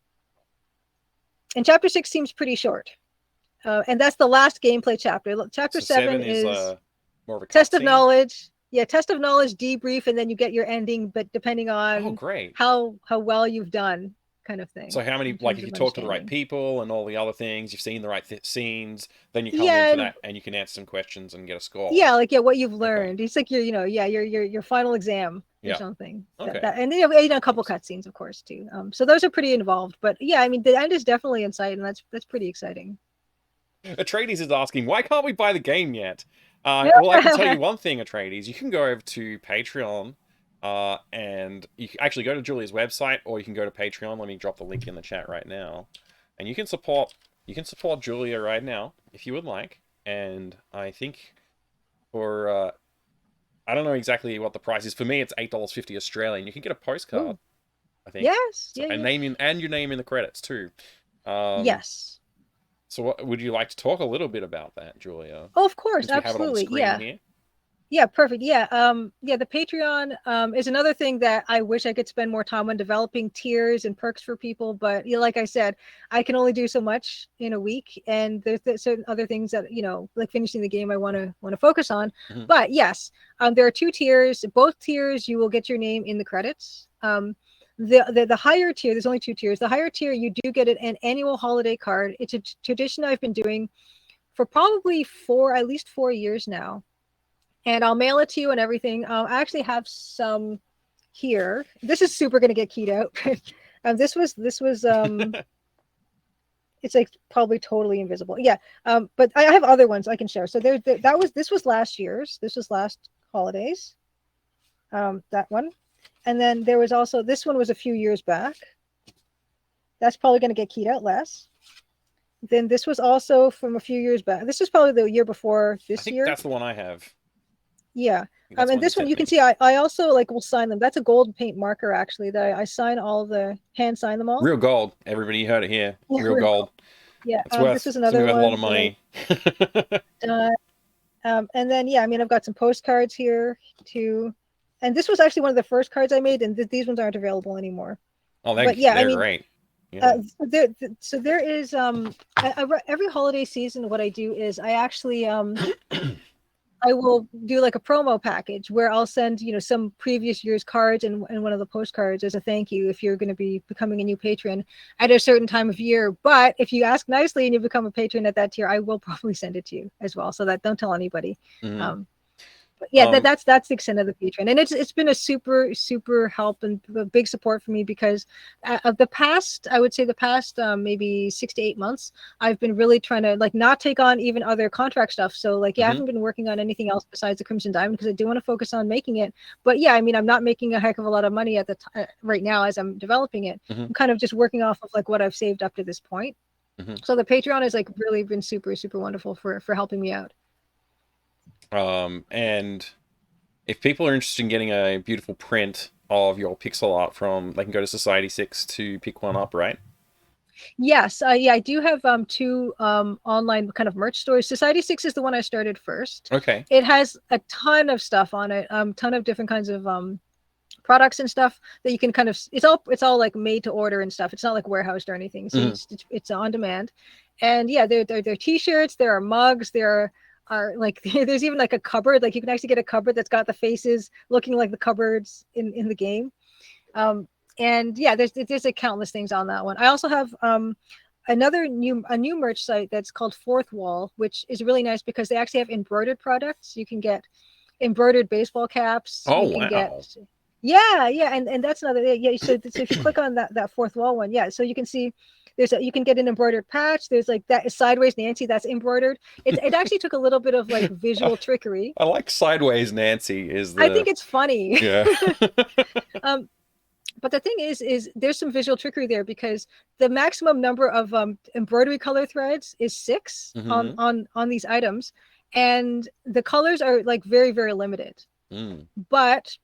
And chapter 6 seems pretty short, and that's the last gameplay chapter. Chapter 7 is more of a test of knowledge. Yeah, test of knowledge, debrief, and then you get your ending. But depending on how well you've done, kind of thing. So how many, like, if you talk to the right people and all the other things, you've seen the right scenes, then you come into that and you can answer some questions and get a score. Yeah, like what you've learned. It's like your final exam or something. Okay. And then a couple cutscenes, of course, too. So those are pretty involved. But yeah, I mean, the end is definitely in sight, and that's pretty exciting. Atreides is asking, why can't we buy the game yet? Well, I can tell you one thing, Atreides. You can go over to Patreon. And you can actually go to Julia's website, or you can go to Patreon. Let me drop the link in the chat right now, and you can support Julia right now if you would like. And I think for I don't know exactly what the price is. For me, it's $8.50 Australian. You can get a postcard. Ooh. I think. Yes. So, and your name in the credits too. Yes. So, what would you like to talk a little bit about that, Julia? Oh, of course, absolutely. Here? Yeah, perfect. Yeah, the Patreon is another thing that I wish I could spend more time on, developing tiers and perks for people. But like I said, I can only do so much in a week, and there's certain other things that like finishing the game, I want to focus on. But yes, there are 2 tiers. Both tiers, you will get your name in the credits. The higher tier, there's only 2 tiers. The higher tier, you do get an annual holiday card. It's a tradition I've been doing for probably at least 4 years now. And I'll mail it to you and everything. I actually have some here. This is super going to get keyed out. This was it's like probably totally invisible. Yeah. But I have other ones I can share. So this was last year's. This was last holidays. That one. And then there was also, this one was a few years back. That's probably going to get keyed out less. Then this was also from a few years back. This is probably the year before this year. That's the one I have. Yeah. That's And one you this one sent you can me. see I also like will sign them. That's a gold paint marker actually that I sign all the hand sign them all. Real gold. Everybody heard it here. Yeah, Real gold. yeah. It's This worth was it's gonna another be worth a lot of one that money. I done. And then yeah, I mean I've got some postcards here too. And this was actually one of the first cards I made, and these ones aren't available anymore. Oh, But yeah, I they're mean, great. Yeah. so there is every holiday season. What I do is I actually I will do like a promo package where I'll send, some previous year's cards and one of the postcards as a thank you if you're going to be becoming a new patron at a certain time of year. But if you ask nicely and you become a patron at that tier, I will probably send it to you as well. So that don't tell anybody. Mhm. But yeah, that's the extent of the patron, and it's been a super help and a big support for me because of the past, I would say the past maybe 6 to 8 months, I've been really trying to like not take on even other contract stuff. So like, yeah, I haven't been working on anything else besides the Crimson Diamond because I do want to focus on making it. But yeah, I mean, I'm not making a heck of a lot of money at the right now as I'm developing it. I'm kind of just working off of like what I've saved up to this point. So the Patreon has like really been super wonderful for helping me out. And if people are interested in getting a beautiful print of your pixel art from, they can go to Society 6 to pick one up, right? Yes, yeah, I do have two online kind of merch stores. Society 6 is the one I started first. Okay. It has a ton of stuff on it, ton of different kinds of products and stuff that you can kind of it's all like made to order and stuff. It's not like warehoused or anything. So it's on demand. And yeah, there are t-shirts, there are mugs, there are like there's even like a cupboard, like you can actually get a cupboard that's got the faces looking like the cupboards in the game. And yeah, there's like countless things on that one. I also have a new merch site that's called Fourth Wall, which is really nice because they actually have embroidered products. You can get embroidered baseball caps. Oh, You can wow. get yeah, and that's another So if you click on that Fourth Wall one, yeah, so you can see you can get an embroidered patch. There's like that Sideways Nancy that's embroidered. It actually took a little bit of like visual trickery. I like Sideways Nancy is I think it's funny. Yeah. But the thing is there's some visual trickery there because the maximum number of embroidery color threads is 6 on these items, and the colors are like very limited. But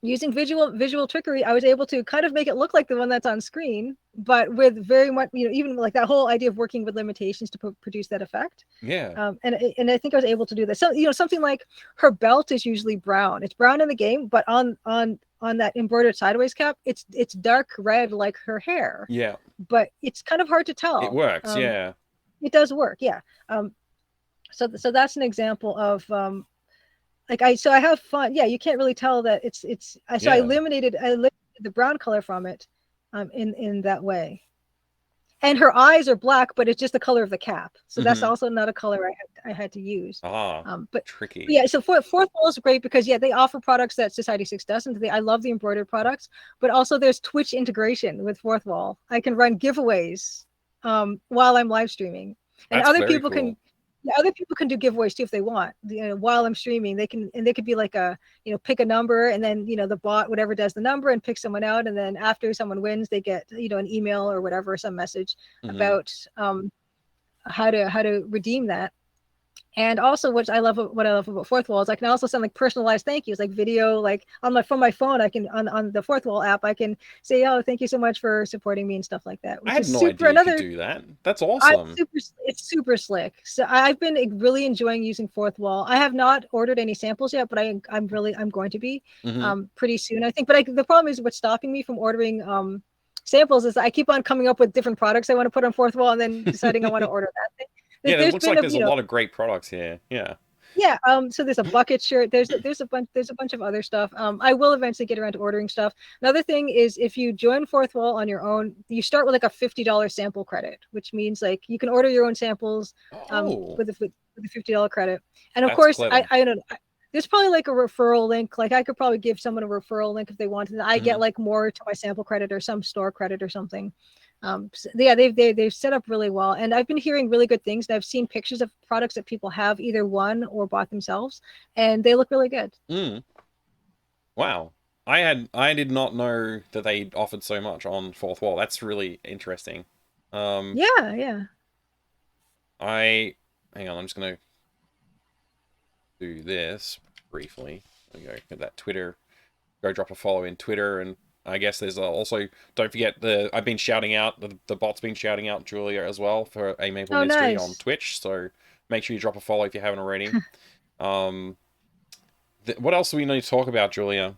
using visual trickery, I was able to kind of make it look like the one that's on screen, but with very much, even like that whole idea of working with limitations to produce that effect. Yeah. And I think I was able to do that. So, something like her belt is usually brown. It's brown in the game, but on that embroidered sideways cap, it's dark red like her hair. Yeah. But it's kind of hard to tell. It works, yeah. It does work, yeah. So that's an example of I have fun. Yeah, you can't really tell that I eliminated the brown color from it in that way. And her eyes are black, but it's just the color of the cap. So that's also not a color I had to use. But tricky. But yeah, so Fourth Wall is great because they offer products that Society 6 doesn't. I love the embroidered products, but also there's Twitch integration with Fourth Wall. I can run giveaways while I'm live streaming, and That's other very people cool. other people can do giveaways too if they want. While I'm streaming, they could be like pick a number, and then the bot whatever does the number and pick someone out, and then after someone wins, they get an email or whatever, some message about how to redeem that. And also, what I love about Fourth Wall is I can also send like personalized thank yous, like video, like from my phone. I can on the Fourth Wall app, I can say, "Oh, thank you so much for supporting me" and stuff like that. Which I had is no super. idea you could do that. That's awesome. It's super slick. So I've been really enjoying using Fourth Wall. I have not ordered any samples yet, but I'm going to be pretty soon, I think. But the problem is what's stopping me from ordering samples is I keep on coming up with different products I want to put on Fourth Wall and then deciding I want to order that thing. Yeah, it looks like there's a lot of great products here. Yeah. Yeah. So there's a bucket shirt. There's a bunch of other stuff. I will eventually get around to ordering stuff. Another thing is if you join Fourth Wall on your own, you start with like a $50 sample credit, which means like you can order your own samples with a $50 credit. And of course, I don't know. There's probably like a referral link. Like I could probably give someone a referral link if they wanted. I get like more to my sample credit or some store credit or something. So yeah, they've set up really well, and I've been hearing really good things. And I've seen pictures of products that people have either won or bought themselves, and they look really good. Wow, I did not know that they offered so much on Fourth Wall. That's really interesting. Yeah. Hang on, I'm just gonna do this. briefly. There you go. Get that Twitter. Go drop a follow in Twitter, and I guess there's also, don't forget, I've been shouting out, the bot's been shouting out Julia as well for A Maple Oh, Mystery on nice. Twitch, so make sure you drop a follow if you haven't already. What else do we need to talk about, Julia?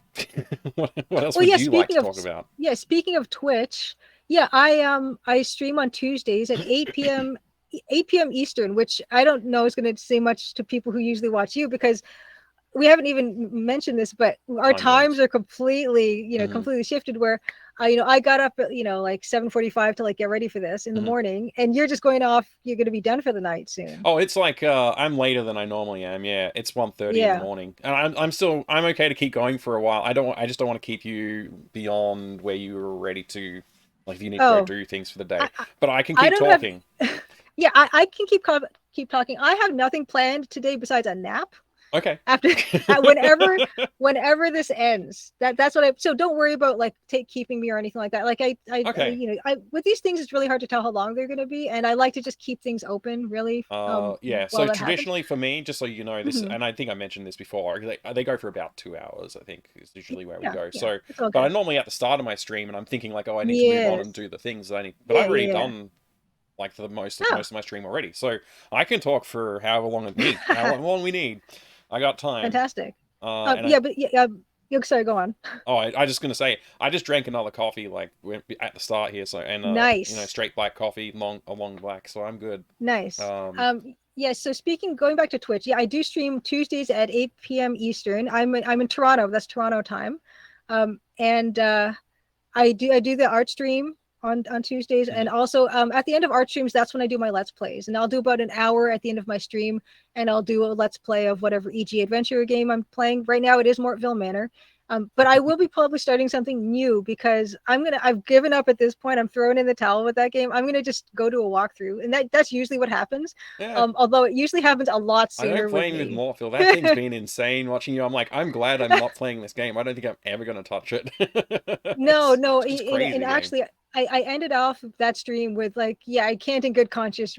What else Well, would yeah, you like to talk about? speaking of Twitch, yeah, I stream on Tuesdays at 8 p.m. 8 p.m. Eastern, which I don't know is going to say much to people who usually watch you, because we haven't even mentioned this, but our times are completely, completely shifted, where I got up at, like 7:45 to like get ready for this in the morning, and you're just going off, you're going to be done for the night soon. Oh, it's like I'm later than I normally am. Yeah, it's 1:30 in the morning, and I'm okay to keep going for a while. I just don't want to keep you beyond where you were ready to, like, if you need to go do things for the day. But I can keep talking. Yeah, I can keep talking. I have nothing planned today besides a nap. Okay. After whenever this ends, that's what so don't worry about like keeping me or anything like that. Like I with these things, it's really hard to tell how long they're going to be, and I like to just keep things open, really. Yeah. So traditionally for me, just so you know this, and I think I mentioned this before, they go for about 2 hours. I think is usually where we go. So, but I'm normally at the start of my stream, and I'm thinking like, oh, I need to move on and do the things that I need. But I've already done like for most of my stream already, so I can talk for however long it needs, how long we need. I got time. Fantastic. Sorry, go on. Oh, I just gonna say, I just drank another coffee like at the start here, so, and nice. Straight black coffee, long black, so I'm good. Nice. Yeah. So going back to Twitch, I do stream Tuesdays at 8 p.m. Eastern. I'm in Toronto. That's Toronto time, and I do the art stream on Tuesdays, and also at the end of art streams, that's when I do my let's plays, and I'll do about an hour at the end of my stream, and I'll do a let's play of whatever EG adventure game I'm playing. Right now it is Mortville Manor, but I will be probably starting something new, because I've given up at this point. I'm throwing in the towel with that game. I'm gonna just go to a walkthrough, and that's usually what happens. Although it usually happens a lot sooner. I know, playing with Mortville, that thing's been insane watching you. I'm like, I'm glad I'm not playing this game. I don't think I'm ever gonna touch it. No, and actually I ended off that stream with like, I can't in good conscience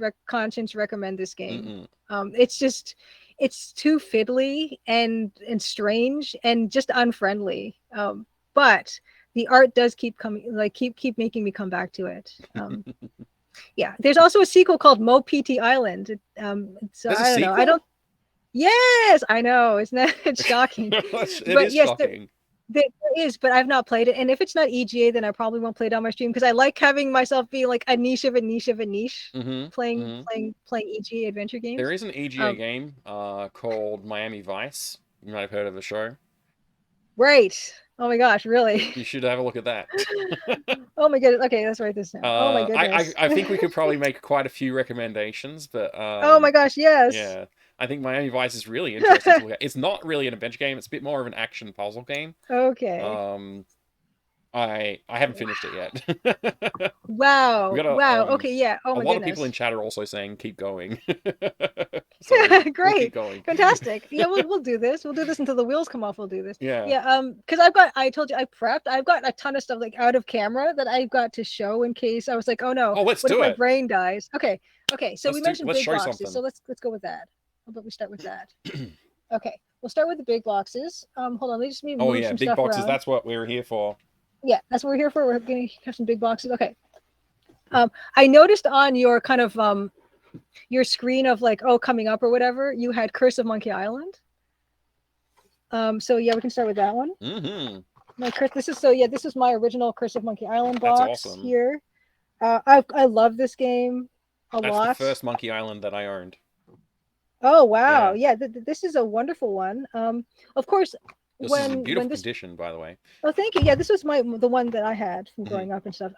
recommend this game. It's too fiddly and strange and just unfriendly. But the art does keep coming, like keep making me come back to it. Yeah, there's also a sequel called Mo PT Island. So I don't. Yes, I know. Isn't that shocking? It is shocking. There is, but I've not played it. And if it's not EGA, then I probably won't play it on my stream, because I like having myself be like a niche of a niche of a niche, playing EGA adventure games. There is an EGA game called Miami Vice. You might have heard of the show. Right. Oh my gosh, really? You should have a look at that. Oh my goodness. Okay, let's write this down. Oh my goodness. I think we could probably make quite a few recommendations, but oh my gosh, yes. Yeah. I think Miami Vice is really interesting to look at. It's not really an adventure game. It's a bit more of an action puzzle game. Okay. I haven't finished it yet. Wow. Wow. Okay. Yeah. Oh my goodness. A lot of people in chat are also saying keep going. So great. We'll keep going. Fantastic. Yeah, we'll do this. We'll do this until the wheels come off. We'll do this. Yeah. Yeah. Because I told you I prepped. I've got a ton of stuff like out of camera that I've got to show in case I was like, oh no. Oh, let's do it. What if my brain dies? Okay. So we mentioned big boxes. Something. So let's go with that. How about we start with that? Okay. We'll start with the big boxes. Hold on. Let me just move some big stuff boxes. around. That's what we're here for. Yeah, that's what we're here for. We're going to have some big boxes. Okay. I noticed on your kind of your screen of like, coming up or whatever, you had Curse of Monkey Island. So yeah, we can start with that one. This is my original Curse of Monkey Island box. That's awesome. Here. I love this game a lot. That's the first Monkey Island that I owned. Oh wow, yeah. This is a wonderful one. Of course. This is in beautiful condition, by the way. Oh, thank you. Yeah, this was the one that I had from growing up and stuff.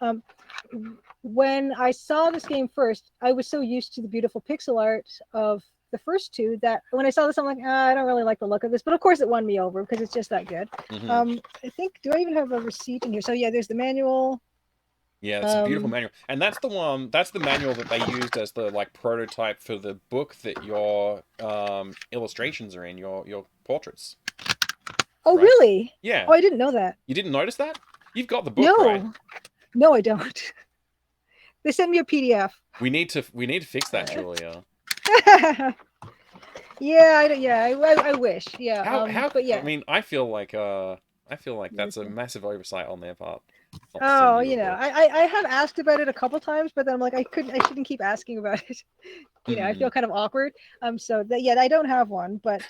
When I saw this game first, I was so used to the beautiful pixel art of the first two that when I saw this, I'm like, I don't really like the look of this. But of course, it won me over because it's just that good. I think, do I even have a receipt in here? So yeah, there's the manual. Yeah, it's a beautiful manual, and that's the manual that they used as the like prototype for the book that your illustrations are in, your portraits. Oh, right? Really? Yeah. Oh, I didn't know that. You didn't notice that? You've got the book, right? No, I don't. They sent me a PDF. We need to fix that, Julia. I wish. Yeah. How? But I yeah. mean, I feel like that's a massive oversight on their part. Not to send Oh, you a book. I have asked about it a couple times, but then I'm like, I shouldn't keep asking about it. I feel kind of awkward. So that, yeah, I don't have one, but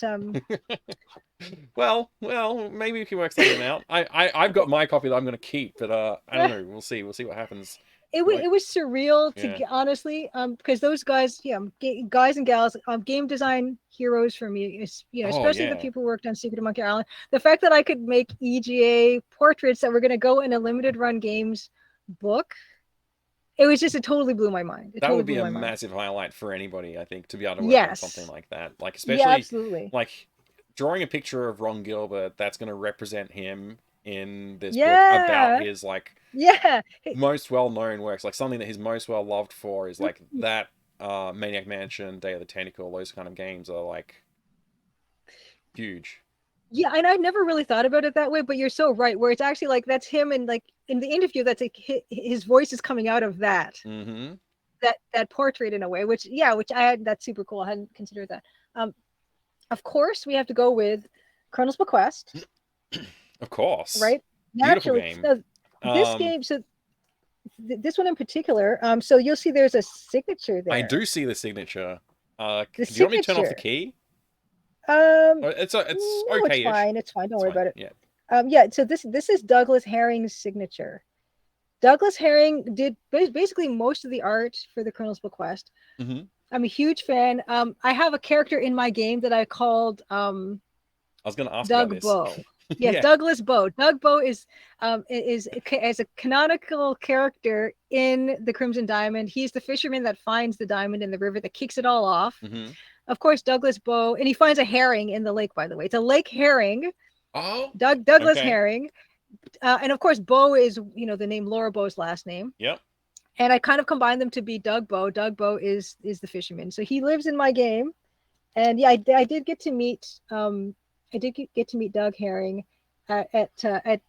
Well, maybe we can work something out. I've got my copy that I'm gonna keep, but I don't know. We'll see. We'll see what happens. it was surreal to Yeah. get, honestly, because those guys, guys and gals, game design heroes for me is, Oh, especially the yeah. people who worked on Secret of Monkey Island. The fact that I could make EGA portraits that were going to go in a limited run games book, it totally blew my mind. It That totally would be blew a my mind. massive highlight for anybody, I think, to be able to work on something Yes. like that. Like, Yeah, especially absolutely. like drawing a picture of Ron Gilbert that's going to represent him in this book about Yeah. his like Yeah. most well-known works, like something that he's most well loved for is like that Maniac Mansion, Day of the Tentacle, those kind of games are like huge. Yeah, and I've never really thought about it that way, but you're so right. Where it's actually like that's him, and like in the interview, that's like his voice is coming out of that Mm-hmm. that portrait in a way. Which that's super cool. I hadn't considered that. Of course, we have to go with Colonel's Bequest, Of course. right? Beautiful Naturally, game. this game. So this one in particular. So you'll see there's a signature there. I do see the signature. The do you want me to turn off the signature. key? It's No, okay. it's fine. It's fine. Don't worry about it. Yeah. So this is Douglas Herring's signature. Douglas Herring did basically most of the art for the Colonel's Bequest. Mm-hmm. I'm a huge fan. I have a character in my game that I called I was going to ask Doug about this. Bow. Yes, Yeah. Douglas Bow. Doug Bow is as a canonical character in the Crimson Diamond. He's the fisherman that finds the diamond in the river that kicks it all off. Mm-hmm. Of course, Douglas Bow, and he finds a herring in the lake. By the way, it's a lake herring. Oh, Douglas okay. Herring, and of course, Bow is the name Laura Bow's last name. Yep. And I kind of combined them to be Doug Bow. Doug Bow is the fisherman, so he lives in my game. And yeah, I did get to meet Doug Herring at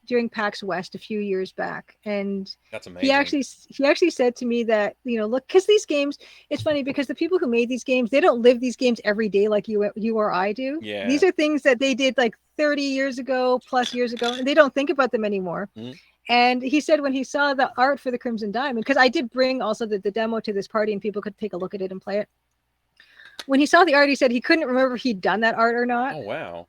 during PAX West a few years back, and that's amazing. He actually said to me that look, because these games, it's funny because the people who made these games, they don't live these games every day like you or I do. Yeah. These are things that they did like 30 years ago, plus years ago, and they don't think about them anymore. Mm-hmm. And he said when he saw the art for the Crimson Diamond, because I did bring also the demo to this party and people could take a look at it and play it. When he saw the art, he said he couldn't remember if he'd done that art or not. Oh wow.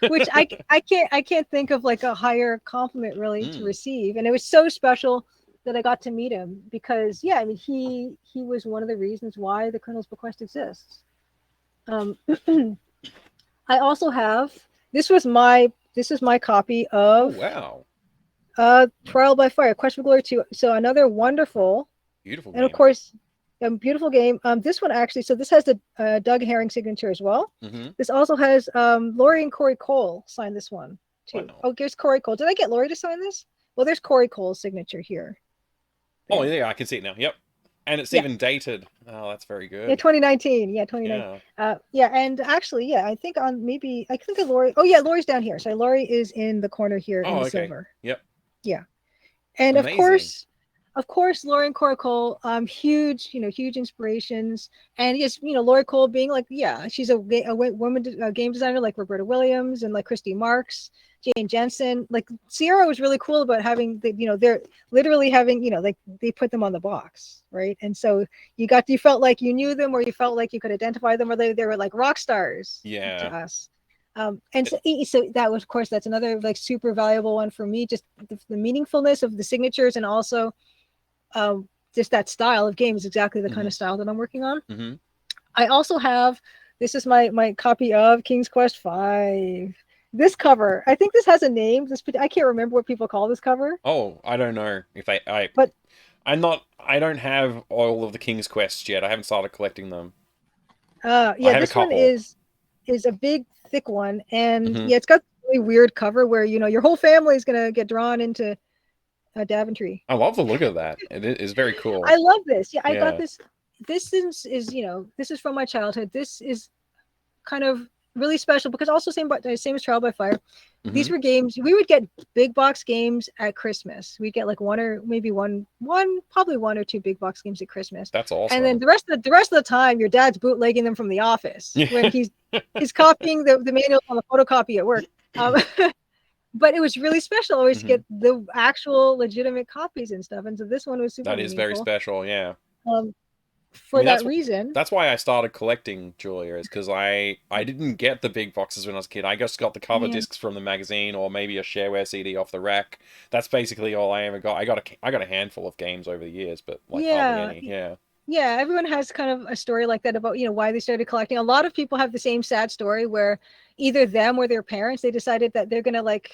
Which I can't think of like a higher compliment really to receive. And it was so special that I got to meet him because I mean he was one of the reasons why the Colonel's Bequest exists. I also have this is my copy of Trial by Fire, Quest for Glory 2. So another wonderful, beautiful game. And of course, a beautiful game. This one actually, so this has the Doug Herring signature as well. Mm-hmm. This also has Laurie and Corey Cole signed this one too. Wow. Oh, there's Corey Cole. Did I get Laurie to sign this? Well, there's Corey Cole's signature here. Oh yeah, I can see it now. Yep. And it's even dated. Oh, that's very good. Yeah, 2019. Yeah, 2019. Yeah, and actually, I think I think of Laurie. Oh yeah, Laurie's down here. So Laurie is in the corner here in the silver. Yep. Yeah. And amazing. Of course, Laurie and Corey Cole, huge inspirations. And yes, Laurie Cole being like, she's a woman game designer like Roberta Williams and like Christy Marks, Jane Jensen. Like Sierra was really cool about having they're literally having, like they put them on the box, right? And so you felt like you knew them, or you felt like you could identify them, or they were like rock stars to us. And so that was, of course, that's another like super valuable one for me, just the meaningfulness of the signatures, and also just that style of game is exactly the kind of style that I'm working on. Mm-hmm. I also have, this is my copy of King's Quest V. This cover, I think this has a name. I can't remember what people call this cover. Oh, I don't know if I don't have all of the King's Quests yet. I haven't started collecting them. This one is a big thick one, and it's got a really weird cover where your whole family is gonna get drawn into Daventry. I love the look of that. It is very cool. I love this. I got this. This is this is from my childhood. This is kind of really special because also same as Trial by Fire. These Mhm. were games we would get big box games at Christmas. We'd get like one or maybe probably one or two big box games at Christmas. That's And then awesome. the rest of the time your dad's bootlegging them from the office when he's copying the manual on the photocopy at work. Um, but it was really special always to Mhm. get the actual legitimate copies and stuff. And so this one was super That is very meaningful. special, yeah. I For mean, that reason. that's why I started collecting, Julia, is because I didn't get the big boxes when I was a kid. I just got the cover Yeah. discs from the magazine or maybe a shareware CD off the rack. That's basically all I ever got. I got a handful of games over the years, but like hardly Yeah. any. Yeah. Yeah, everyone has kind of a story like that about, why they started collecting. A lot of people have the same sad story where either them or their parents, they decided that they're gonna maybe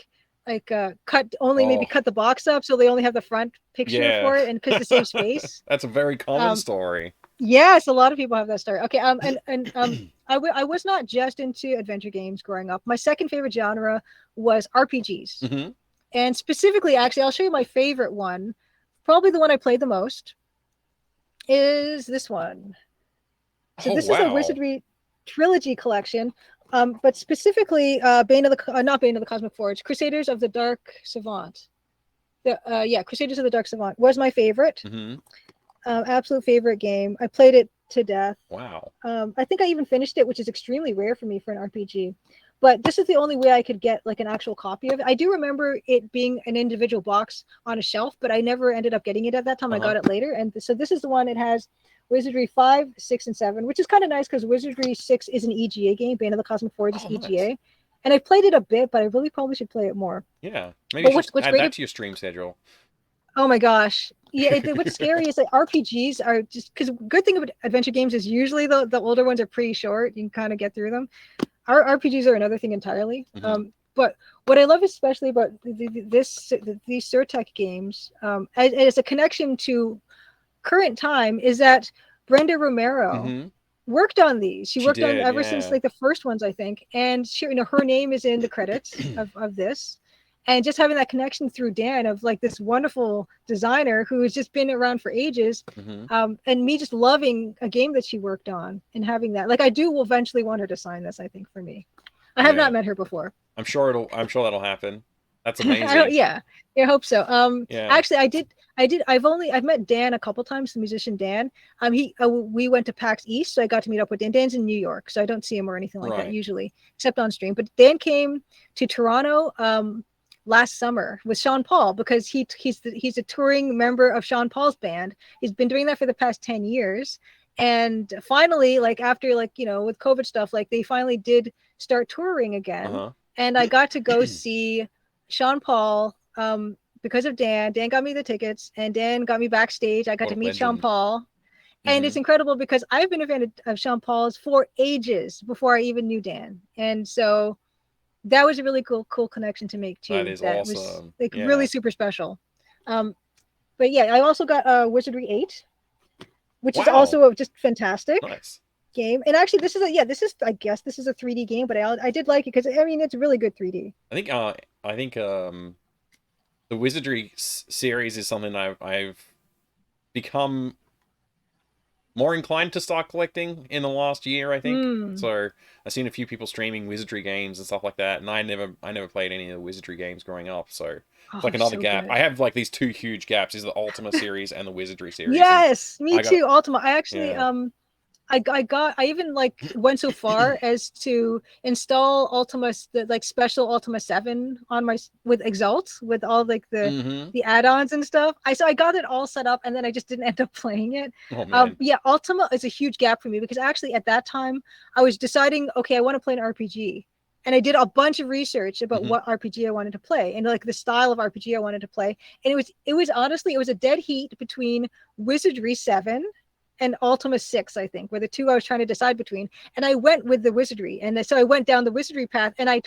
Oh, cut the box up so they only have the front picture yeah. for it and because to save space. That's a very common Um, story. yes, a lot of people have that story. Okay, I was not just into adventure games growing up. My second favorite genre was RPGs. Hmm. And specifically, actually, I'll show you my favorite one. Probably the one I played the most is this one. So Oh, this is a wow. Wizardry trilogy collection, but specifically not Bane of the Cosmic Forge, Crusaders of the Dark Savant. Crusaders of the Dark Savant was my favorite, Hmm. absolute favorite game. I played it to death. Wow. I think I even finished it, which is extremely rare for me for an RPG. But this is the only way I could get like an actual copy of it. I do remember it being an individual box on a shelf, but I never ended up getting it at that time. I Uh-huh. got it later. And so this is the one. It has Wizardry 5, 6, and 7, which is kind of nice because Wizardry 6 is an EGA game. Bane of the Cosmic Forge is Oh, nice. EGA. And I played it a bit, but I really probably should play it more. Yeah. Maybe you But should what's add great? that to your stream schedule. Oh my gosh. Yeah, what's scary is that RPGs are just because good thing about adventure games is usually the older ones are pretty short. You can kind of get through them. Our RPGs are another thing entirely. Hmm. But what I love especially about these Surtech games, as a connection to current time, is that Brenda Romero Hmm. worked on these. She She worked on did, ever since yeah. like the first ones, I think. And she, her name is in the credits of this. And just having that connection through Dan of like this wonderful designer who has just been around for ages, Hmm. and me just loving a game that she worked on and having that, like I do will eventually want her to sign this. I think for me, I have Yeah. not met her before. I'm sure that'll happen. That's I don't, amazing. yeah, I hope so. Yeah. Actually, I've met Dan a couple times, the musician Dan. We went to PAX East, so I got to meet up with Dan. Dan's in New York, so I don't see him or anything like that Right. usually, except on stream. But Dan came to Toronto last summer with Sean Paul because he's a touring member of Sean Paul's band. He's been doing that for the past 10 years. And finally, like after like, with COVID stuff, like they finally did start touring again. Uh-huh. And I got to go see Sean Paul because of Dan. Dan got me the tickets and Dan got me backstage. I got What to a meet Sean legend. Paul. And Hmm. it's incredible because I've been a fan of Sean Paul's for ages before I even knew Dan. And so that was a really cool connection to make That too. is That was awesome. like really Yeah. super special. Um, but yeah, I also got Wizardry 8, which is Wow. also a just fantastic Nice. game. And actually, I guess this is a 3D game, but I did like it because I mean it's really good 3D. I think the Wizardry series is something I've become more inclined to start collecting in the last year, I think. Mm. So I've seen a few people streaming Wizardry games and stuff like that, and I never played any of the Wizardry games growing up, so Oh, it's like they're another so gap. I good. have like these two huge gaps. Is the Ultima series and the Wizardry series, and Yes, me I got too. Ultima. I actually yeah. I even like went so far as to install Ultima, the like special Ultima 7 on my with Exalt with all like Mm-hmm. the add-ons and stuff. I got it all set up and then I just didn't end up playing it. Oh man. Yeah, Ultima is a huge gap for me because actually at that time I was deciding, okay, I want to play an RPG. And I did a bunch of research about Mm-hmm. what RPG I wanted to play and like the style of RPG I wanted to play. And it was honestly it was a dead heat between Wizardry 7 and Ultima 6, I think, were the two I was trying to decide between. And I went with the Wizardry. And so I went down the Wizardry path and I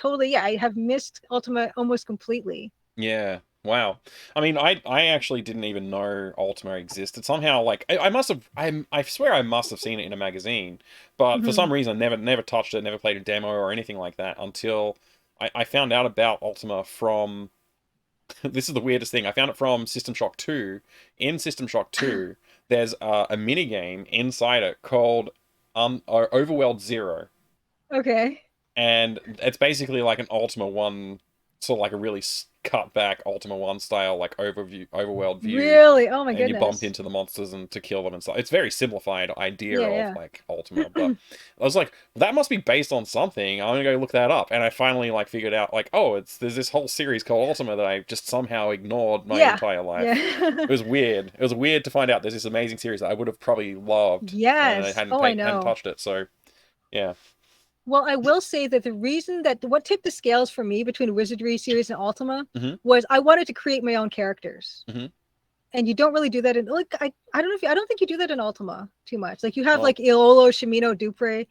have missed Ultima almost completely. Yeah. Wow. I mean, I actually didn't even know Ultima existed. Somehow, like, I must have, I swear I must have seen it in a magazine, but for Mm-hmm. some reason, never touched it, never played a demo or anything like that until I found out about Ultima from, this is the weirdest thing, I found it from System Shock 2. In System Shock 2, there's a mini game inside it called Overworld Zero. Okay. and it's basically like an Ultima 1, sort of like a really cut back Ultima 1 style, like overworld view. Really? Oh my And you bump goodness. into the monsters and to kill them and stuff. It's very simplified idea Yeah, of yeah. like Ultima, but I was like, that must be based on something. I'm gonna go look that up, and I finally like figured out like, oh, there's this whole series called Ultima that I just somehow ignored my Yeah. entire life. Yeah. It was weird. It was weird to find out there's this amazing series that I would have probably loved, and I Yes. Oh, I hadn't know. touched it. So, yeah. Well, I will say that the reason that what tipped the scales for me between Wizardry series and Ultima Mm-hmm. was I wanted to create my own characters. Mm-hmm. And you don't really do that in like I don't know if I don't think you do that in Ultima too much. Like you have Oh. like Iolo, Shimino, Dupre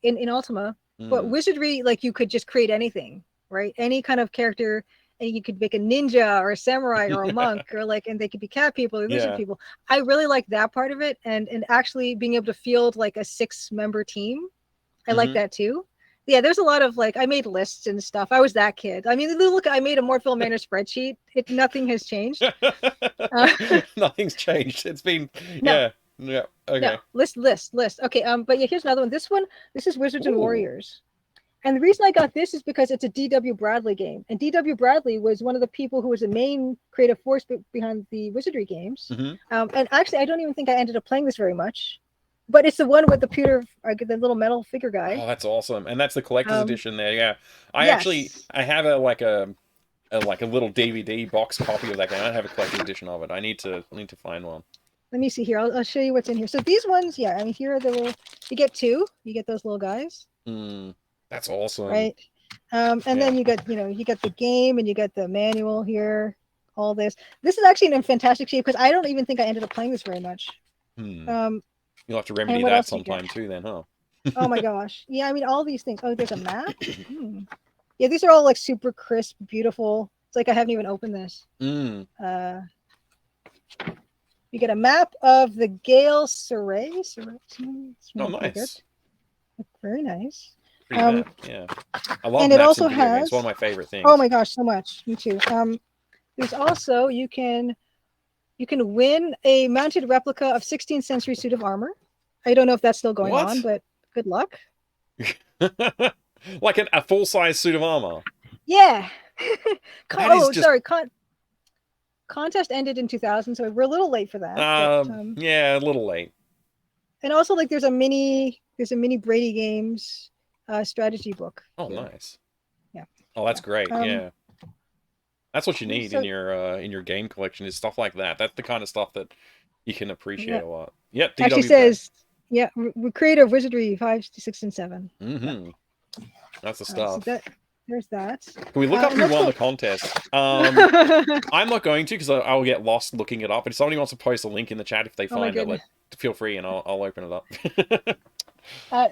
in Ultima, but Mm. Wizardry, like you could just create anything, right? Any kind of character, and you could make a ninja or a samurai or a monk or like, and they could be cat people or lizard Yeah. people. I really like that part of it, and actually being able to field like a 6-member team. I like that too. Yeah, there's a lot of like I made lists and stuff. I was that kid. I mean, look, I made a Morphil Manor spreadsheet. Nothing has changed. Nothing's changed. It's been No. yeah. Okay. No, list. Okay, but yeah, here's another one. This is Wizards and Ooh. Warriors. And the reason I got this is because it's a D.W. Bradley game. And D.W. Bradley was one of the people who was the main creative force behind the Wizardry games. Mm-hmm. And actually, I don't even think I ended up playing this very much. But it's the one with the pewter, the little metal figure guy. Oh, that's awesome. And that's the collector's edition there, yeah. Yes. I have a little DVD box copy of that game. I don't have a collector's edition of it. I need to find one. Let me see here. I'll show you what's in here. So these ones, yeah, I mean, here are the little, you get two. You get those little guys. That's awesome. Right. And then you get, you get the game and you get the manual here, all this. This is actually in fantastic shape because I don't even think I ended up playing this very much. You'll have to remedy that sometime too then, huh? Oh my gosh. Yeah, I mean, all these things. Oh, there's a map. Yeah, these are all like super crisp, beautiful. It's like I haven't even opened this. You get a map of the Gale Surrey. Oh, nice. Very nice. Yeah. I love and maps it also in video games. has It's one of my favorite things. Oh my gosh, so much. Me too. There's also you can win a mounted replica of 16th century suit of armor. I don't know if that's still going on, but good luck. Like a full-size suit of armor. Yeah. Just... sorry. Contest ended in 2000, so we're a little late for that. Yeah, a little late. And also, like, there's a mini Brady Games strategy book. Oh, nice. Yeah. Oh, that's great. Yeah. That's what you need in your game collection is stuff like that. That's the kind of stuff that you can appreciate a lot. Yep. Actually says, yeah, creator of Wizardry 5, 6, and 7. Mm-hmm. That's the stuff. So there's that. Can we look up who won the contest? I'm not going to because I'll get lost looking it up. But if somebody wants to post a link in the chat if they find it, feel free and I'll open it up.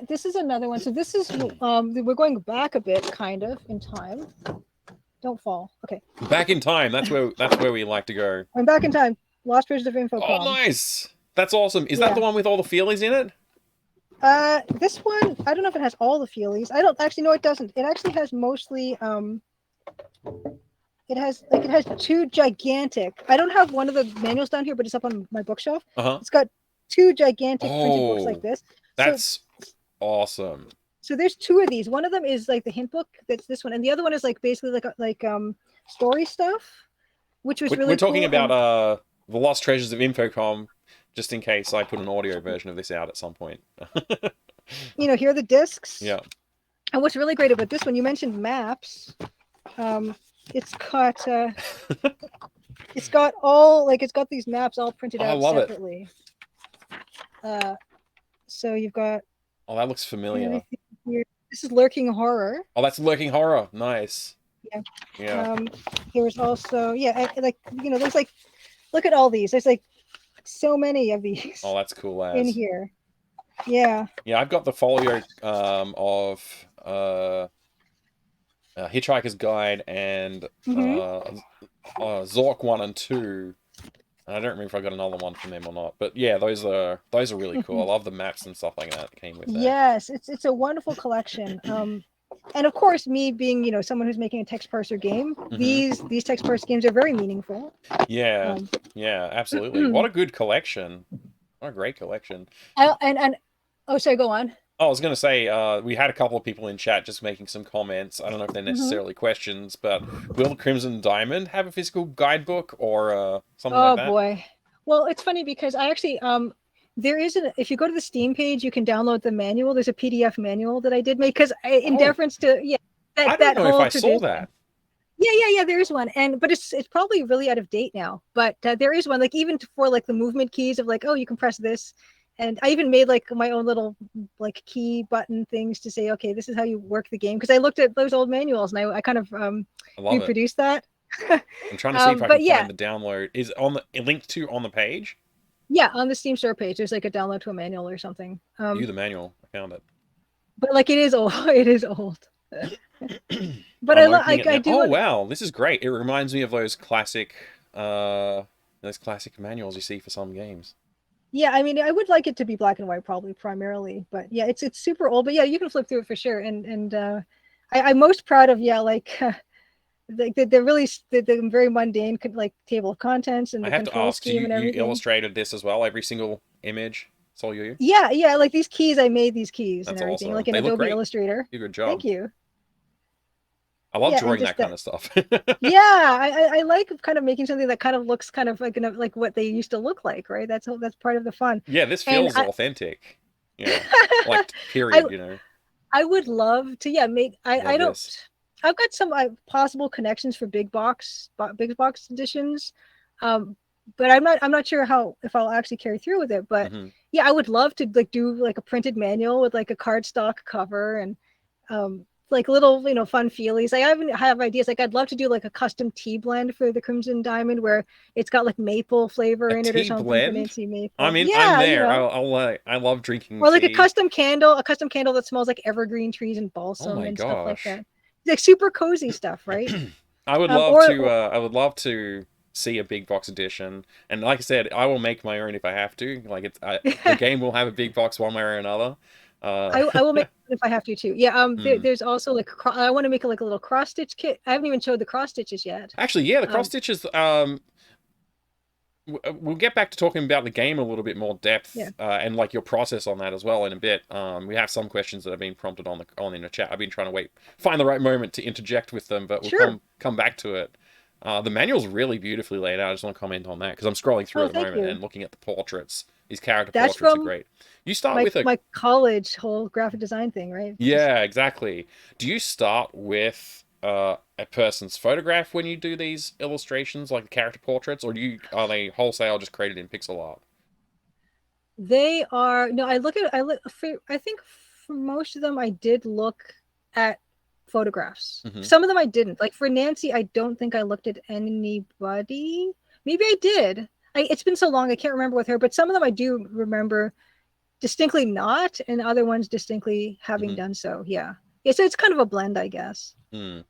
This is another one. So this is we're going back a bit, kind of in time. Don't fall. Okay. Back in time. That's where we like to go. I'm back in time. Lost Treasures of Infocom. Oh, nice. That's awesome. Is that the one with all the feelies in it? This one, I don't know if it has all the feelies. I don't actually know. It doesn't. It actually has mostly. It has two gigantic. I don't have one of the manuals down here, but it's up on my bookshelf. It's got two gigantic printed books like this. That's awesome. So there's two of these. One of them is like the hint book. That's this one, and the other one is like basically like story stuff, which was really. We're talking about the Lost Treasures of Infocom. Just in case I put an audio version of this out at some point. Here are the discs. Yeah. And what's really great about this one, you mentioned maps. It's got it's got these maps all printed out separately. So you've got. Oh, that looks familiar. This is Lurking Horror. Oh, that's Lurking Horror. Nice. Yeah. Yeah. There's also there's like, look at all these. There's like so many of these. Oh, that's cool. In here. Yeah. Yeah, I've got the folio of Hitchhiker's Guide and Zork 1 and 2. I don't remember if I got another one from them or not. But yeah, those are really cool. I love the maps and stuff like that came with that. Yes, it's a wonderful collection. And of course, me being, someone who's making a text parser game, these text parser games are very meaningful. Yeah, yeah, absolutely. What a good collection. What a great collection. And oh, sorry, go on. I was going to say, we had a couple of people in chat just making some comments. I don't know if they're Hmm. necessarily questions, but will Crimson Diamond have a physical guidebook or something like Oh that? boy. Well, it's funny because I actually there is an if you go to the Steam page, you can download the manual. There's a PDF manual that I did make because in Oh, deference to I don't that know if whole I saw tradition. that. Yeah. There is one, but it's probably really out of date now. But there is one, like even for like the movement keys of like, oh, you can press this, and I even made like my own little like key button things to say, okay, this is how you work the game. Because I looked at those old manuals and I kind of I love it. reproduced that. I'm trying to see if I can But yeah, find the download. Is on the linked to on the page? yeah, on the Steam store page, there's like a download to a manual or something. View the manual. I found it. But like it is old. It is old. But I'm opening it I now. do Oh want. wow, this is great. It reminds me of those classic manuals you see for some games. Yeah, I mean, I would like it to be black and white, probably primarily. But yeah, it's super old. But yeah, you can flip through it for sure. I'm most proud of like the really the very mundane like table of contents and I the have to control ask, do scheme and you everything. illustrated this as well? Every single image? It's all you? Yeah, like these keys, I made these keys and That's everything, awesome. like in They look Adobe great. Illustrator. You did a good Thank job. you. I love Yeah, and drawing just that kind that. of stuff. Yeah, I like kind of making something that kind of looks kind of like what they used to look like, right? That's part of the fun. Yeah, this And feels authentic. Yeah. Like I period, you know. I would love to, yeah, make I Love don't this. I've got some possible connections for big box editions. Um but I'm not sure how if I'll actually carry through with it, but Hmm. yeah, I would love to like do like a printed manual with like a cardstock cover and like little fun feelies. I even have ideas like I'd love to do like a custom tea blend for the Crimson Diamond where it's got like maple A flavor in it or tea something for blend? Nancy I Maple. mean, I'm Yeah, there. I love drinking or like tea. a custom candle that smells like evergreen trees and Oh balsam my and stuff like gosh. that. Like super cozy stuff, right? Or I would love to see a big box edition. And like I said, I will make my own if I have to. Like the game will have a big box one way or another. I will make it if I have to too. Yeah. Hmm. There's also like I want to make like a little cross stitch kit. I haven't even showed the cross stitches yet. Actually, yeah, the cross Um, stitches. We'll get back to talking about the game a little bit more yeah. depth and like your process on that as well in a bit. We have some questions that have been prompted on in the chat. I've been trying to find the right moment to interject with them, but we'll Sure. come back to it. The manual's really beautifully laid out. I just want to comment on that because I'm scrolling through Oh, at the thank moment you. and looking at the portraits. These character That's portraits are from great. You start with a my college whole graphic design thing, right? Just Yeah, exactly. Do you start with a person's photograph when you do these illustrations, like the character portraits, or are they wholesale just created in pixel art? they are no. I look. I think for most of them, I did look at photographs. Hmm. Some of them I didn't. Like for Nancy, I don't think I looked at anybody. Maybe I did. It's been so long, I can't remember with her. But some of them I do remember distinctly not, and other ones distinctly having Hmm. done so. Yeah. It's kind of a blend, I guess. Hmm.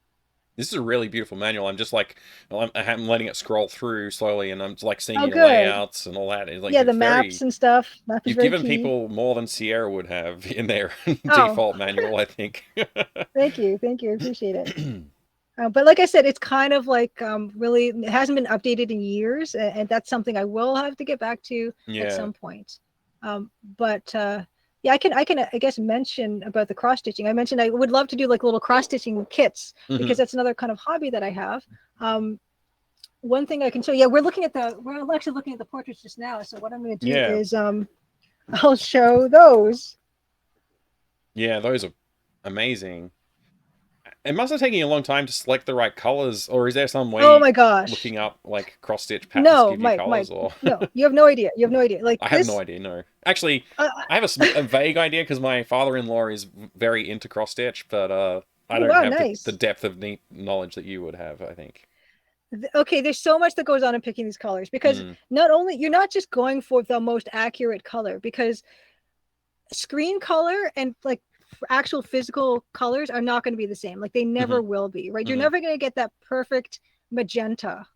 This is a really beautiful manual. I'm just like, well, I'm letting it scroll through slowly, and I'm just like seeing Oh, your good. layouts and all that. It's like Yeah, the maps and stuff. Map is you've very given key. people more than Sierra would have in their Oh, default manual, I think. thank you. I appreciate it. But like I said, it's kind of like really it hasn't been updated in years, and that's something I will have to get back to at Yeah. some point. But yeah, I can I guess mention about the cross stitching. I mentioned I would love to do like little cross stitching kits Hmm. because that's another kind of hobby that I have. One thing I can show, yeah, we're actually looking at the portraits just now. So what I'm going to do Yeah. is I'll show those. Yeah, those are amazing. It must have taken you a long time to select the right colors, or is there some Oh way my gosh. looking up like cross stitch patterns to No, give you colors? Mike, Or no, you have no idea. You have no idea. Like I have no this. idea. No, actually, Uh, I have a vague idea because my father-in-law is very into cross stitch, but I oh don't wow, have the nice. depth of neat knowledge that you would have. I think. Okay, there's so much that goes on in picking these colors because Mm, not only you're not just going for the most accurate color because screen color and like actual physical colors are not going to be the same. Like they hmm. never will be, right? You're Hmm. never going to get that perfect magenta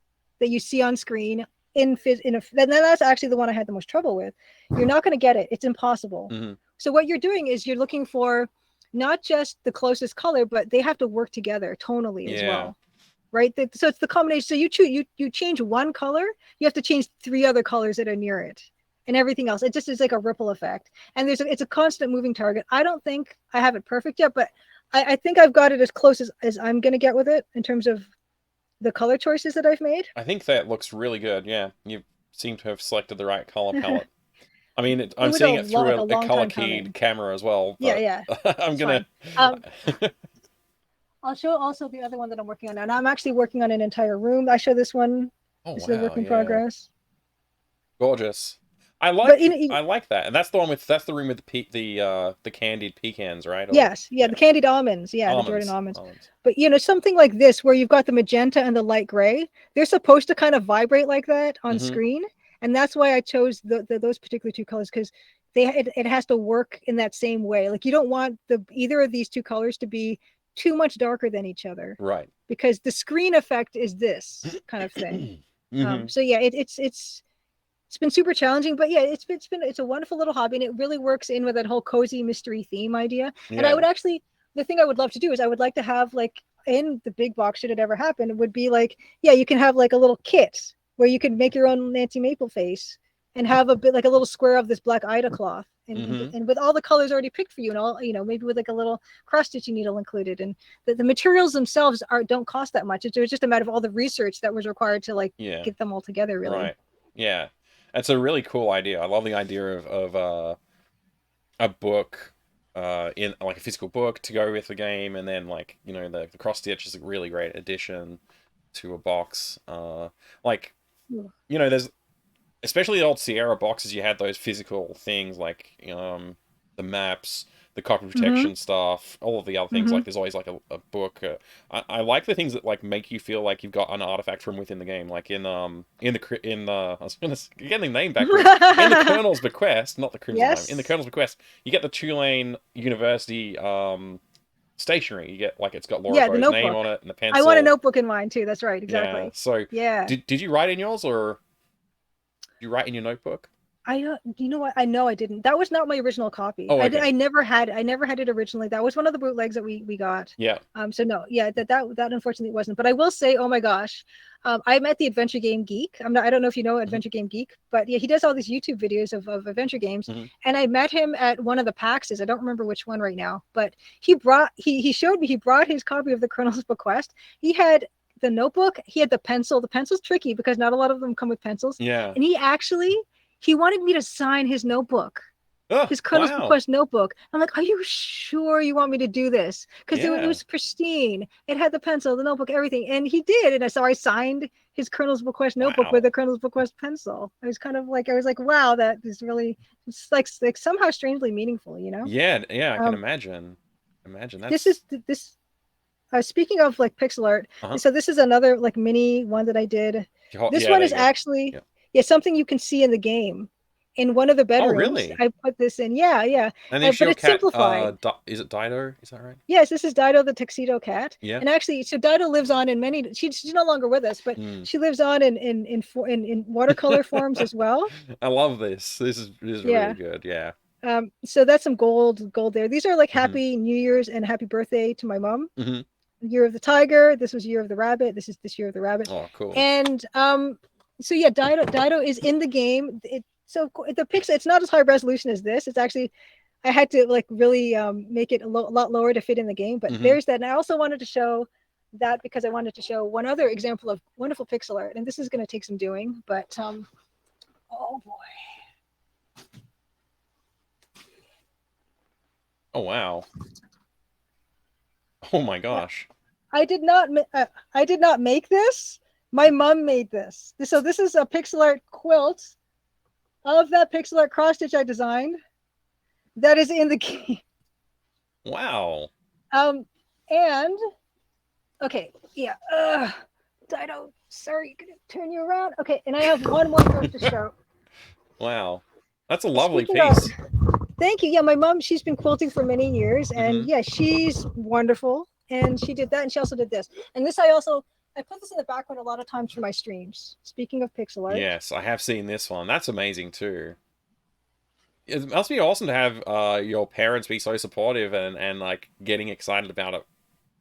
that you see on screen in a then that's actually the one I had the most trouble with. You're not going to get it. It's impossible. Hmm. So what you're doing is you're looking for not just the closest color, but they have to work together tonally as Yeah. well. Right. So it's the combination. So you change one color, you have to change three other colors that are near it. and everything else. It just is like a ripple effect. And it's a constant moving target. I don't think I have it perfect yet, but I think I've got it as close as I'm going to get with it in terms of the color choices that I've made. I think that looks really good. Yeah, you seem to have selected the right color palette. I mean, I'm was seeing it through like a long color time coming. keyed camera as well. Yeah, But yeah. I'm gonna. I'll show also the other one that I'm working on, and I'm actually working on an entire room. I show this one. Oh This wow! is a work in Yeah. progress. Gorgeous. I like that, and that's the one with the room with the candied pecans, right? Or, yes, yeah, the candied almonds, yeah, almonds. the Jordan almonds. But something like this where you've got the magenta and the light gray, they're supposed to kind of vibrate like that on screen, and that's why I chose those particular two colors, because it has to work in that same way. Like you don't want either of these two colors to be too much darker than each other, right? Because the screen effect is this kind of thing. So yeah, it's been super challenging, but yeah, it's a wonderful little hobby, and it really works in with that whole cozy mystery theme idea. Yeah. And I would actually, the thing I would love to do is I would like to have, like, in the big box, should it ever happen, it would be like, yeah, you can have like a little kit where you can make your own Nancy Maple face and have a bit like a little square of this black Ida cloth, and with all the colors already picked for you, and all, maybe with like a little cross stitching needle included, and the materials themselves don't cost that much. It was just a matter of all the research that was required to get them all together, really. Right. Yeah. That's a really cool idea. I love the idea of a book, in like a physical book to go with the game, and then the cross stitch is a really great addition to a box. There's especially the old Sierra boxes. You had those physical things like the maps, the copy protection stuff, all of the other things. Like there's always like a book. I like the things that like make you feel like you've got an artifact from within the game. Like in I was gonna get the name backwards. In the Colonel's Bequest, not the Crimson Diamond. In the Colonel's Bequest, you get the Tulane University stationery. You get, like, it's got Laura Bo's name on it and the pencil. I want a notebook in mine too. That's right, exactly. Yeah. So yeah. Did you write in yours, or did you write in your notebook? You know what? I know I didn't. That was not my original copy. Oh, okay. I never had it originally. That was one of the bootlegs that we got. Yeah. So no, yeah, that unfortunately wasn't. But I will say, oh my gosh, I met the Adventure Game Geek. I don't know if you know Adventure Game Geek, but yeah, he does all these YouTube videos of adventure games. And I met him at one of the PAXs. I don't remember which one right now, but he showed me, he brought his copy of the Colonel's Bequest. He had the notebook, he had the pencil. The pencil's tricky because not a lot of them come with pencils. Yeah. And he wanted me to sign his notebook, his Colonel's Bequest notebook. I'm like, are you sure you want me to do this? Because it was pristine. It had the pencil, the notebook, everything. And he did. And so I signed his Colonel's Bequest notebook with the Colonel's Bequest pencil. I was like, wow, that is really, it's like somehow strangely meaningful, Yeah, yeah, I can imagine. That. This speaking of like pixel art, so this is another like mini one that I did. This one is actually something you can see in the game. In one of the bedrooms, really? I put this in. Yeah. And then but it's simplified. Is it Dido? Is that right? Yes, this is Dido, the tuxedo cat. Yeah. And actually, so Dido lives on in many. She's no longer with us, but she lives on in watercolor forms as well. I love this. This is really good. Yeah. So that's some gold there. These are like Happy New Year's and Happy Birthday to my mom. Year of the Tiger. This was Year of the Rabbit. This is this Year of the Rabbit. Oh, cool. And so yeah, Dido is in the game. So the pixel, it's not as high resolution as this. It's actually, I had to like really make it a lot lower to fit in the game. But there's that. And I also wanted to show that because I wanted to show one other example of wonderful pixel art. And this is going to take some doing, but oh boy. Oh wow. Oh my gosh. I did not make this. My mom made this. So this is a pixel art quilt of that pixel art cross stitch I designed that is in the game. Wow. And okay, yeah. Dido, sorry, gonna turn you around. Okay, and I have one more thing to show. Wow. That's a lovely piece. Thank you. Yeah, my mom, she's been quilting for many years, and yeah, she's wonderful. And she did that, and she also did this. And this I put this in the background a lot of times for my streams. Speaking of pixel art. Yes, I have seen this one. That's amazing too. It must be awesome to have your parents be so supportive and like getting excited about it,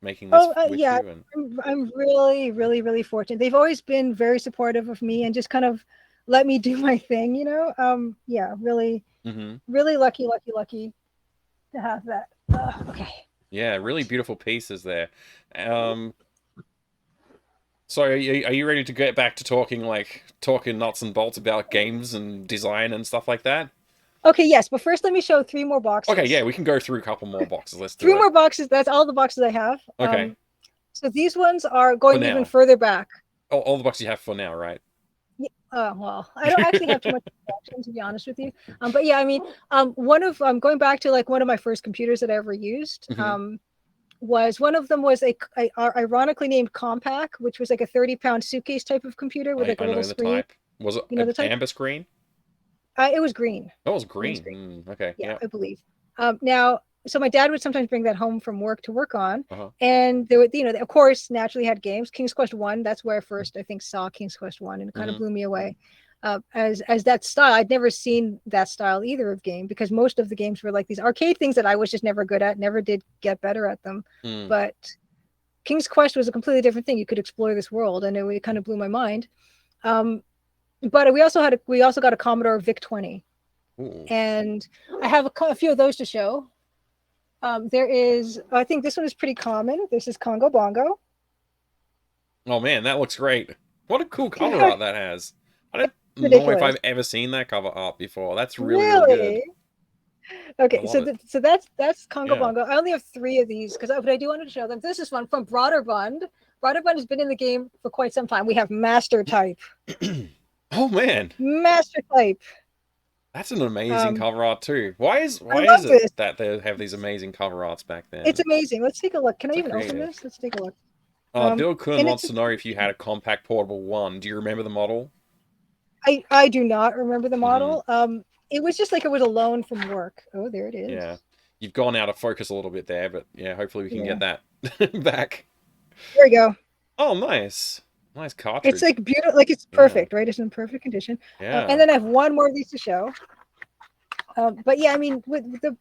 making this with you. And... I'm really, really, really fortunate. They've always been very supportive of me and just kind of let me do my thing, you know. Yeah, really, really lucky to have that. Okay. Yeah, really beautiful pieces there. So are you ready to get back to talking nuts and bolts about games and design and stuff like that? Okay, yes, but first let me show three more Okay, yeah, boxes. we can go through a couple more boxes. Let's Three do it. more boxes. That's all the boxes I have. Okay. So these ones are For going even now. further back. All the boxes you have for now, right? Yeah, well, I don't actually have too much collection, to be honest with you. But yeah, I mean, one of going back to like one of my first computers that I ever used. Was one of them was a ironically named Compaq, which was like a 30-pound suitcase type of computer with like a I little know the screen. type. Was it You know the type? amber screen? It was green. Oh, it was It was green. Okay, Yeah, yeah. I believe. Now, so my dad would sometimes bring that home from work to work on, Uh-huh. and there would, you know, of course, naturally had games. King's Quest One. That's where I first, I think, saw King's Quest One, and it kind of blew me away. As that style, I'd never seen that style either of game, because most of the games were like these arcade things that I was just never good at, never did get better at them. But King's Quest was a completely different thing. You could explore this world, and it kind of blew my mind. But we also got a Commodore VIC-20. Ooh. And I have a few of those to show. There is, I think this one is pretty common. This is Congo Bongo. Oh man, that looks great. What a cool cover art that has. I don't know Ridiculous. if I've ever seen that cover art before. That's really good. Okay, so that's Congo Yeah. Bongo. I only have 3 of these but I do want to show them. This is one from Broderbund. Broderbund has been in the game for quite some time. We have Master Type. Oh man. Master Type. That's an amazing cover art too. Why is this. that they have these amazing cover arts back then? It's amazing. Let's take a look. Can I So even creative. open this? Let's take a look. Bill Kuhn wants to know if you had a Compaq Portable 1. Do you remember the model? I do not remember the model. It was just like it was a loan from work. Oh, there it is. Yeah. You've gone out of focus a little bit there, but yeah, hopefully we can get that back. There we go. Oh, nice. Nice cartridge. It's like beautiful, like it's perfect, right? It's in perfect condition. Yeah. And then I have one more of these to show. But yeah, I mean, with the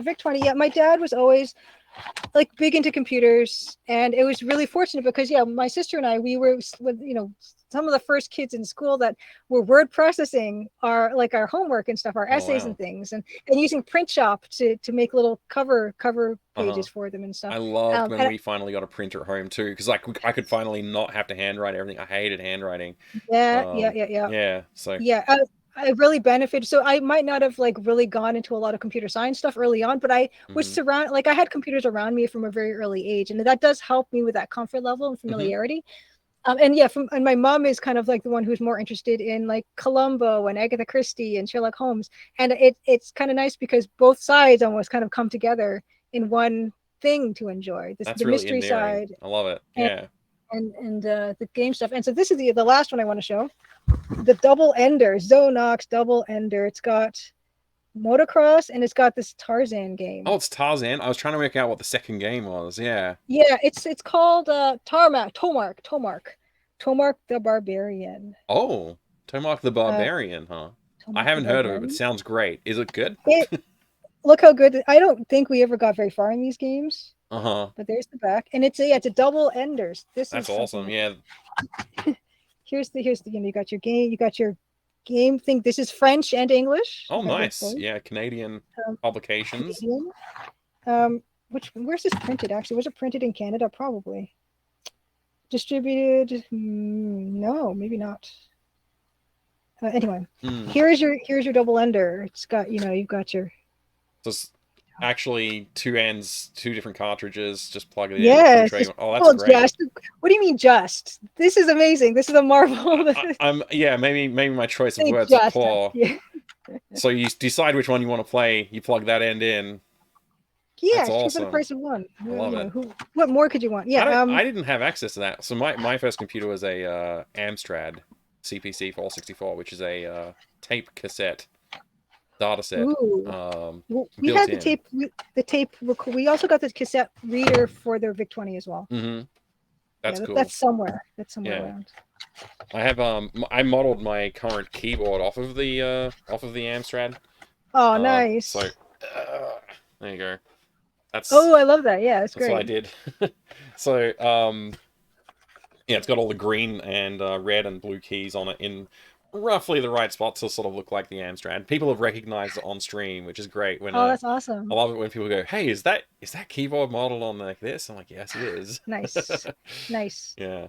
VIC-20, yeah, my dad was always like big into computers, and it was really fortunate because my sister and I, we were with some of the first kids in school that were word processing our homework and stuff, our essays and things, and using print shop to make little cover pages for them and stuff. I loved when we finally got a printer at home too, because like I could finally not have to handwrite everything. I hated handwriting. Yeah. So yeah. I really benefited. So I might not have like really gone into a lot of computer science stuff early on, but I was I had computers around me from a very early age, and that does help me with that comfort level and familiarity. And my mom is kind of like the one who's more interested in like Columbo and Agatha Christie and Sherlock Holmes, and it's kind of nice because both sides almost kind of come together in one thing to enjoy. That's the really mystery endearing. side. I love it. Yeah. And the game stuff. And so this is the last one I want to show. The Double Ender, Zonox Double Ender. It's got motocross and it's got this Tarzan game. Oh, it's Tarzan. I was trying to work out what the second game was. Yeah. Yeah, it's called Tomark the Barbarian. Oh, Tomark the Barbarian, huh? I haven't heard of it, but it sounds great. Is it good? Look how good. I don't think we ever got very far in these games. But there's the back, and it's a double enders. That's awesome. Yeah. Here's the you got your game. You got your game thing. This is French and English. Oh, nice. Yeah, Canadian publications. Canadian. Where's this printed? Actually, was it printed in Canada? Probably. Distributed? No, maybe not. Anyway, here's your double ender. It's got you've got your. Just actually two ends, 2 different cartridges. Just plug it in. Yes. Oh, that's great. What do you mean just? This is amazing. This is a marvel. Maybe my choice of words are poor. Yeah. So you decide which one you want to play. You plug that end in. Yeah, that's awesome. For the price of one. I love it. What more could you want? Yeah. I didn't have access to that. So my first computer was a Amstrad CPC 464, which is a tape cassette data set. We had the tape. We also got the cassette reader for their VIC-20 as well. That's cool. That's somewhere around. I have I modeled my current keyboard off of the Amstrad. Oh, nice. So there you go. I love that. Yeah, that's great. That's what I did. So it's got all the green and red and blue keys on it in roughly the right spot to sort of look like the Amstrad. People have recognized it on stream, which is great. When Oh, that's I awesome. love it when people go, "Hey, is that keyboard modeled on like this?" I'm like, "Yes, it is." Nice, nice. Yeah.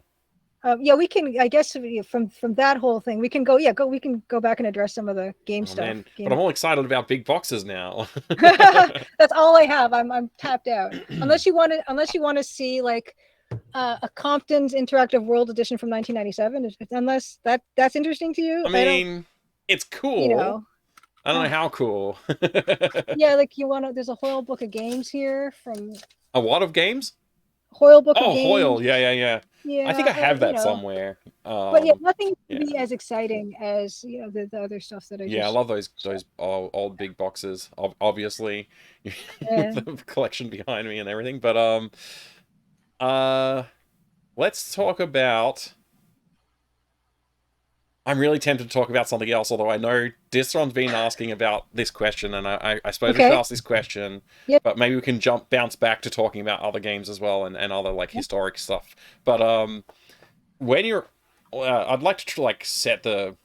Yeah, we can. I guess from that whole thing, we can go. Yeah, go. We can go back and address some of the game Oh stuff. man, but I'm all excited about big boxes now. That's all I have. I'm tapped out. Unless you want to see like a Compton's Interactive World Edition from 1997. Unless that's interesting to you. I I don't. mean, it's You cool. know. I don't know how cool. Yeah, like you want to. There's a Hoyle book of games here from A what of games? Hoyle book of Oh, Hoyle. games. Yeah. I think I Yeah, have that somewhere. but yeah, nothing to Yeah. be as exciting as the other stuff that I Yeah, I just. love those old big boxes. Obviously, with Yeah. the collection behind me and everything. But uh, let's talk about. I'm really tempted to talk about something else, although I know Distron's been asking about this question, and I suppose we should Okay. ask this question, Yep. but maybe we can bounce back to talking about other games as well and other like Yep. historic stuff. But when you're, I'd like to like set the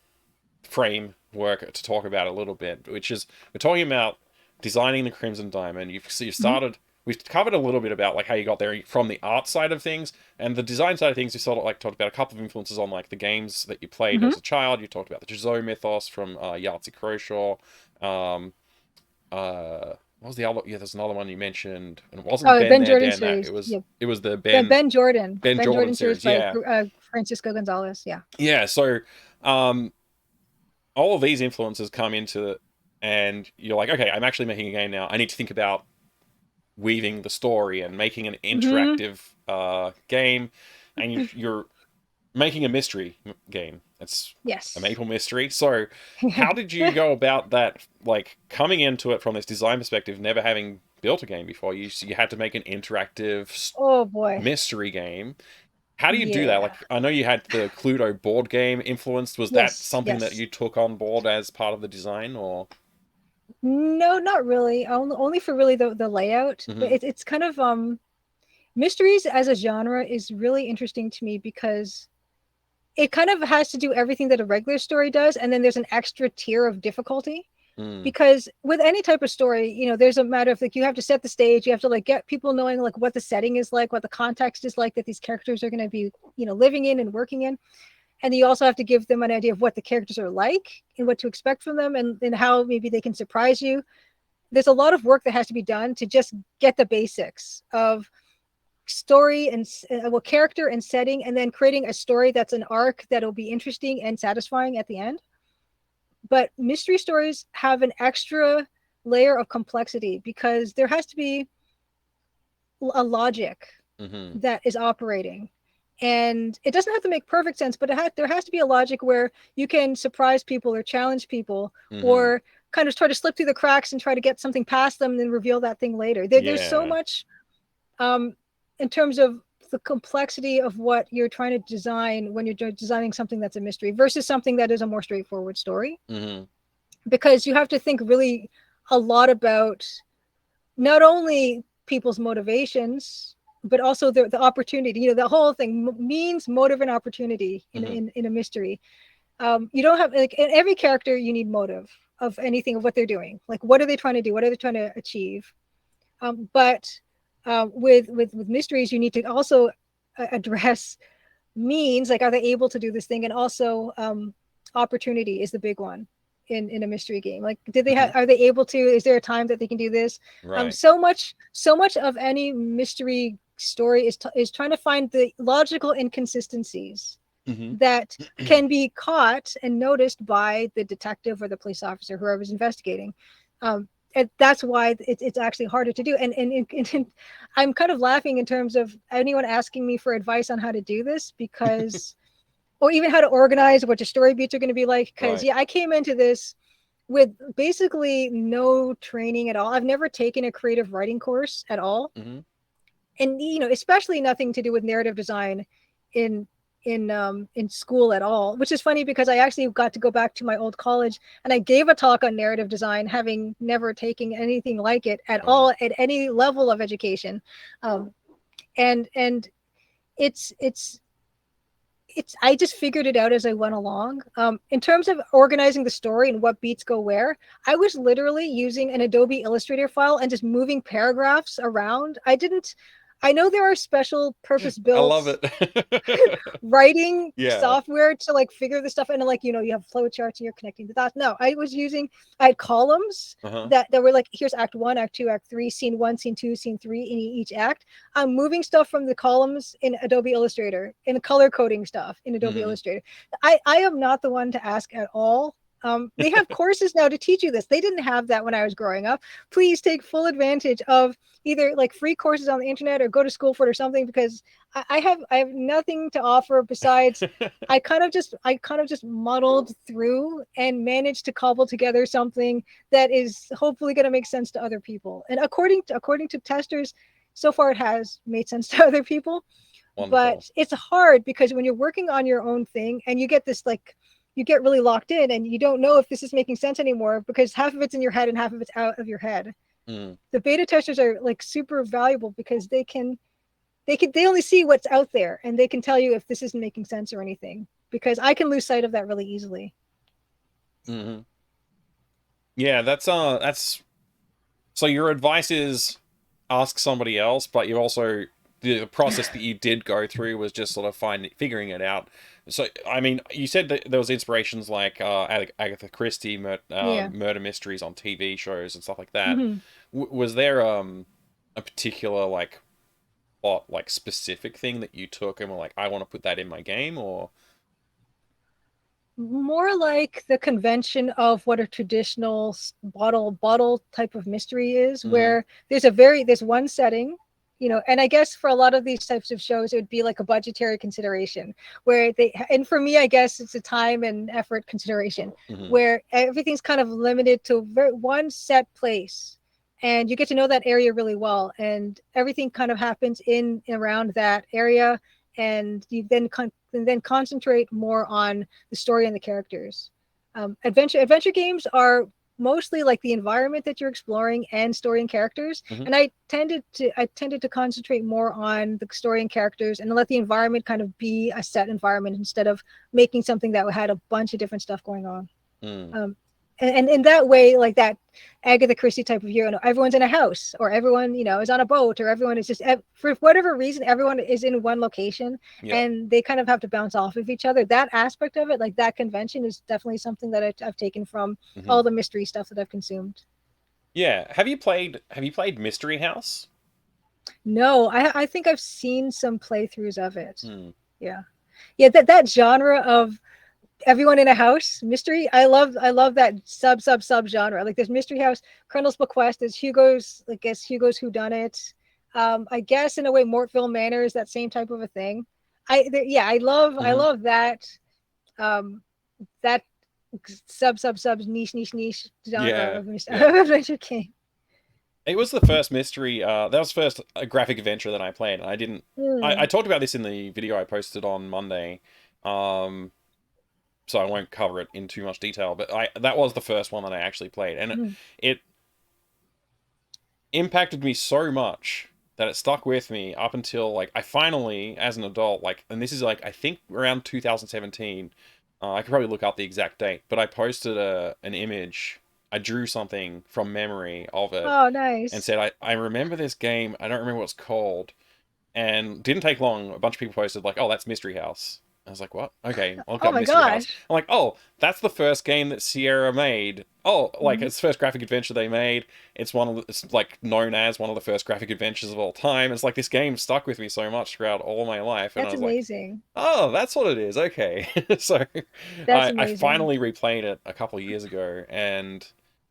framework to talk about a little bit, which is we're talking about designing the Crimson Diamond. You've started. We've covered a little bit about like how you got there from the art side of things and the design side of things. You sort of like talked about a couple of influences on like the games that you played Mm-hmm. as a child. You talked about the Jizou mythos from Yahtzee Croshaw. What was the other? Yeah, there's another one you mentioned, and it wasn't Oh, Ben Ben there, Jordan Dan. That series. Yep. it was the Ben Jordan. Ben Ben Jordan Jordan series series. by Yeah, Francisco Gonzalez. Yeah. yeah. So, um, all of these influences come into it, and you're like, okay, I'm actually making a game now. I need to think about weaving the story and making an interactive game, and you're making a mystery game. It's Yes. a maple mystery. So, how did you go about that? Like coming into it from this design perspective, never having built a game before, you had to make an interactive Oh boy. mystery game. How do you do that? Yeah. Like, I know you had the Cluedo board game influenced. Was that Yes. something that Yes. you took on board as part of the design, or? No, not really. Only for really the layout. But Mhm. it's kind of mysteries as a genre is really interesting to me because it kind of has to do everything that a regular story does, and then there's an extra tier of difficulty. Mm. Because with any type of story, there's a matter of like you have to set the stage, you have to like get people knowing like what the setting is like, what the context is like that these characters are going to be, living in and working in. And you also have to give them an idea of what the characters are like and what to expect from them and how maybe they can surprise you. There's a lot of work that has to be done to just get the basics of story and character and setting, and then creating a story that's an arc that'll be interesting and satisfying at the end. But mystery stories have an extra layer of complexity because there has to be a logic Mm-hmm. that is operating, and it doesn't have to make perfect sense, but there has to be a logic where you can surprise people or challenge people, Mm-hmm. or kind of try to slip through the cracks and try to get something past them and then reveal that thing later. There's so Yeah. much in terms of the complexity of what you're trying to design when you're designing something that's a mystery versus something that is a more straightforward story. Mm-hmm. Because you have to think really a lot about not only people's motivations, but also the opportunity. The whole thing means, motive, and opportunity in a mystery. You don't have like in every character you need motive of anything of what they're doing. Like what are they trying to do? What are they trying to achieve? But with mysteries, you need to also address means, like are they able to do this thing, and also opportunity is the big one in a mystery game. Like did they have, are they able to, is there a time that they can do this? Right. So much of any mystery story is trying to find the logical inconsistencies that can be caught and noticed by the detective or the police officer, whoever's investigating. And that's why it's actually harder to do. And I'm kind of laughing in terms of anyone asking me for advice on how to do this, because or even how to organize what your story beats are going to be like. Because Right. I came into this with basically no training at all. I've never taken a creative writing course at all. Mm-hmm. And especially nothing to do with narrative design in school at all, which is funny because I actually got to go back to my old college and I gave a talk on narrative design, having never taken anything like it at all at any level of education. And it's I just figured it out as I went along. In terms of organizing the story and what beats go where, I was literally using an Adobe Illustrator file and just moving paragraphs around. I know there are special purpose I love built it. writing Yeah. software to like figure this stuff, and like, you have flow charts and you're connecting the dots. No, I had columns Uh-huh. that were like, here's act 1, act 2, act 3, scene 1, scene 2, scene 3 in each act. I'm moving stuff from the columns in Adobe Illustrator, in the color coding stuff in Adobe Illustrator. I am not the one to ask at all. They have courses now to teach you this. They didn't have that when I was growing up. Please take full advantage of either like free courses on the internet or go to school for it or something, because I have nothing to offer besides I kind of just muddled through and managed to cobble together something that is hopefully going to make sense to other people. And according to testers, so far it has made sense to other people. Wonderful. But it's hard because when you're working on your own thing and you get this like, you get really locked in and you don't know if this is making sense anymore because half of it's in your head and half of it's out of your head. The beta testers are like super valuable because they only see what's out there and they can tell you if this isn't making sense or anything, because I can lose sight of that really easily. Yeah, that's so your advice is ask somebody else, but you also, the process that you did go through was just sort of figuring it out. So, I mean, you said that there was inspirations like Agatha Christie Yeah. murder mysteries on TV shows and stuff like that. Mm-hmm. Was there a particular like plot, like specific thing that you took and were like, I want to put that in my game, or? More like the convention of what a traditional bottle type of mystery is, where there's one setting, and I guess for a lot of these types of shows, it would be like a budgetary consideration where and for me, I guess it's a time and effort consideration where everything's kind of limited to one set place. And you get to know that area really well, and everything kind of happens in and around that area, and you then concentrate more on the story and the characters. Adventure games are mostly like the environment that you're exploring and story and characters. And I tended to concentrate more on the story and characters and let the environment kind of be a set environment instead of making something that had a bunch of different stuff going on. And in that way, like that Agatha Christie type of hero, everyone's in a house, or everyone, is on a boat, or everyone is just, for whatever reason, everyone is in one location, and they kind of have to bounce off of each other. That aspect of it, like that convention, is definitely something that I've taken from all the mystery stuff that I've consumed. Yeah. Have you played Mystery House? No, I think I've seen some playthroughs of it. Yeah. That genre of everyone in a house mystery, I love that sub genre. Like there's Mystery House, Colonel's Bequest, there's Hugo's Whodunit. I guess in a way Mortville Manor is that same type of a thing. I love that that sub niche genre Yeah, of yeah. adventure game. It was the first mystery. That was the first graphic adventure that I played. And I didn't. I talked about this in the video I posted on Monday. Um, so I won't cover it in too much detail. But that was the first one that I actually played, and it impacted me so much that it stuck with me up until like I finally, as an adult, like, and this is like I think around 2017. I could probably look up the exact date, but I posted an image. I drew something from memory of it Oh, and nice. said, I remember this game. I don't remember what it's called. And didn't take long. A bunch of people posted like, oh, that's Mystery House. I was like, what? Okay, I'll look Oh up my Mystery House. gosh. I'm like, oh, that's the first game that Sierra made. Oh, like Mhm. it's the first graphic adventure they made. It's like known as one of the first graphic adventures of all time. It's like this game stuck with me so much throughout all my life, and I That's was like, amazing. oh, that's what it is. Okay, so That's I amazing. finally replayed it a couple of years ago, and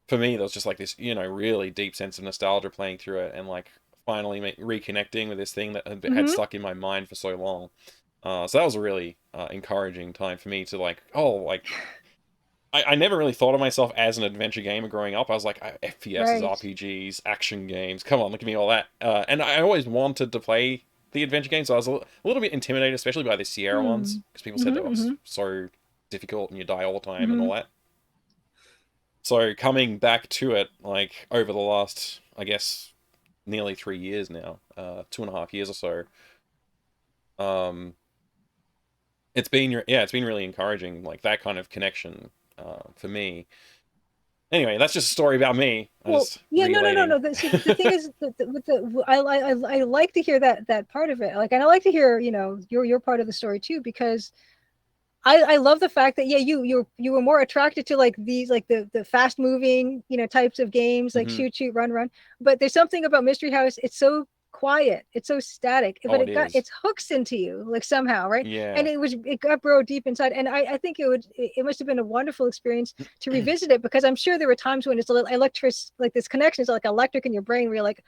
for me, there was just like this, really deep sense of nostalgia playing through it, and like finally reconnecting with this thing that had Hmm. stuck in my mind for so long. So that was a really encouraging time for me to like, oh, like I never really thought of myself as an adventure gamer growing up. I was like, FPSs, Right. RPGs, action games. Come on, look at me, all that. And I always wanted to play the adventure games. So I was a little bit intimidated, especially by the Sierra ones, Hmm. because people said they were Hmm. so difficult and you die all the time and Hmm. all that. So coming back to it, like over the last, I guess, nearly 3 years now, 2.5 years or so, um, it's been really encouraging, like that kind of connection for me. Anyway, that's just a story about me. I Well, just yeah, no, no, no, relating. no. So the thing is, with I like to hear that part of it. Like, and I like to hear, your part of the story too, because I love the fact that yeah, you were more attracted to like these like the fast moving types of games like Hmm. shoot run run. But there's something about Mystery House. It's so quiet. It's so static, Oh, but it is. it hooks into you like somehow, right? And Yeah. it got burrowed deep inside. And I think it must have been a wonderful experience to revisit it, because I'm sure there were times when it's a little electric, like this connection is like electric in your brain where you're like,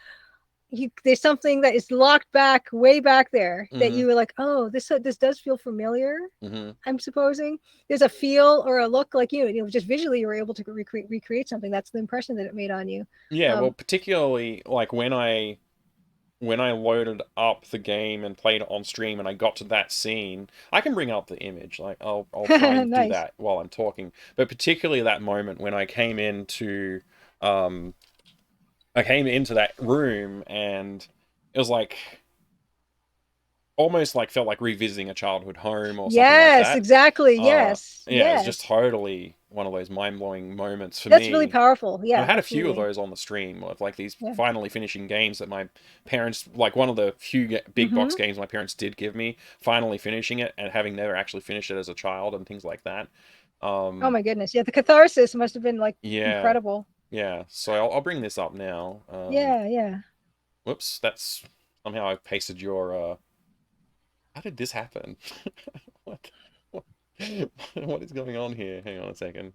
there's something that is locked back way back there that Hmm. you were like, oh, this does feel familiar. Hmm. I'm supposing there's a feel or a look like just visually you were able to recreate something. That's the impression that it made on you. Yeah, well, um particularly like when I loaded up the game and played it on stream and I got to that scene, I can bring up the image. Like I'll try and do Nice. that while I'm talking. But particularly that moment when um I came into that room and it was like almost like felt like revisiting a childhood home or something like Yes, that. exactly. Yes, Yeah, it was just yes. totally one of those mind-blowing moments for That's really me. powerful. And Yeah, I've had a few of absolutely. those on the stream of like these Yeah. finally finishing games that my parents, like one of the few big box Mm-hmm. games my parents did give me, finally finishing it and having never actually finished it as a child and things like that. Oh Um, my goodness. Yeah, the catharsis must have been like yeah, incredible. yeah. So I'll bring this up now. Yeah, yeah. Whoops, that's somehow I've pasted your. How did this happen? what? What? What is going on here? Hang on a second.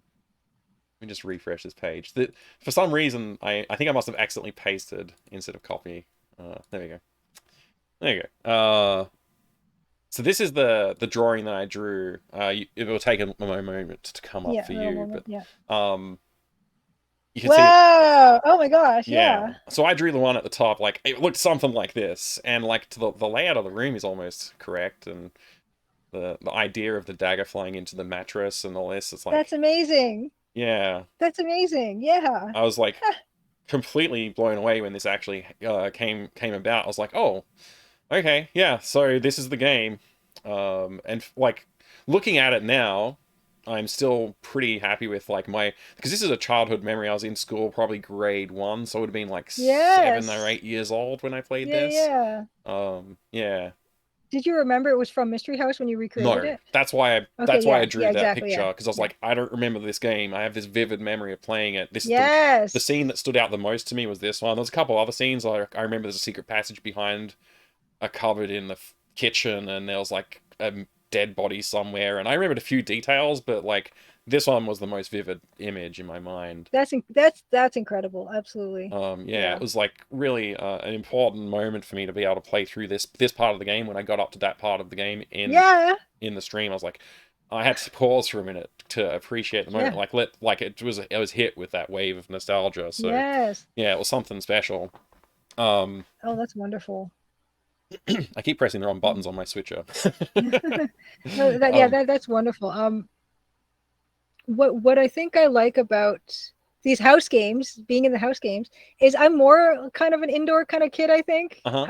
Let me just refresh this page. For some reason, I think I must have accidentally pasted instead of copy. There we go. There you go. So this is the drawing that I drew. It will take a moment to come up Yeah, for a little you, moment. Yeah. but you can see, Wow. Oh my gosh. yeah. Yeah. So I drew the one at the top, like it looked something like this, and like to the layout of the room is almost correct, and the idea of the dagger flying into the mattress and all this, it's That's like, amazing. yeah. That's amazing. Yeah. I was like completely blown away when this actually came about. I was like, oh, okay, yeah. So this is the game, and like looking at it now, I'm still pretty happy with like my because this is a childhood memory. I was in school, probably grade one, so I would have been like 7 or 8 Yes. years old when I played Yeah, this. yeah. Yeah. Did you remember it was from Mystery House when you recreated No, it? Okay, that's why I yeah. Yeah, drew that exactly. picture Yeah. because I was Yeah. like, I don't remember this game. I have this vivid memory of playing it. This is the Yes. scene that stood out the most to me was this one. There's a couple other scenes. I remember there's a secret passage behind a cupboard in the kitchen, and there was like a dead body somewhere. And I remembered a few details, but like this one was the most vivid image in my mind. That's incredible. Absolutely. Yeah, it Yeah. was like really an important moment for me to be able to play through this part of the game. When I got up to that part of the game Yeah. in the stream, I was like, I had to pause for a minute to appreciate the moment. Yeah. Like it was hit with that wave of nostalgia. So Yes. yeah, it was something special. Um, Oh, that's wonderful. I keep pressing the wrong Mm. buttons on my switcher. No, um, that's wonderful. What I think I like about these house games, being in the house games, is I'm more kind of an indoor kind of kid, I think. uh-huh.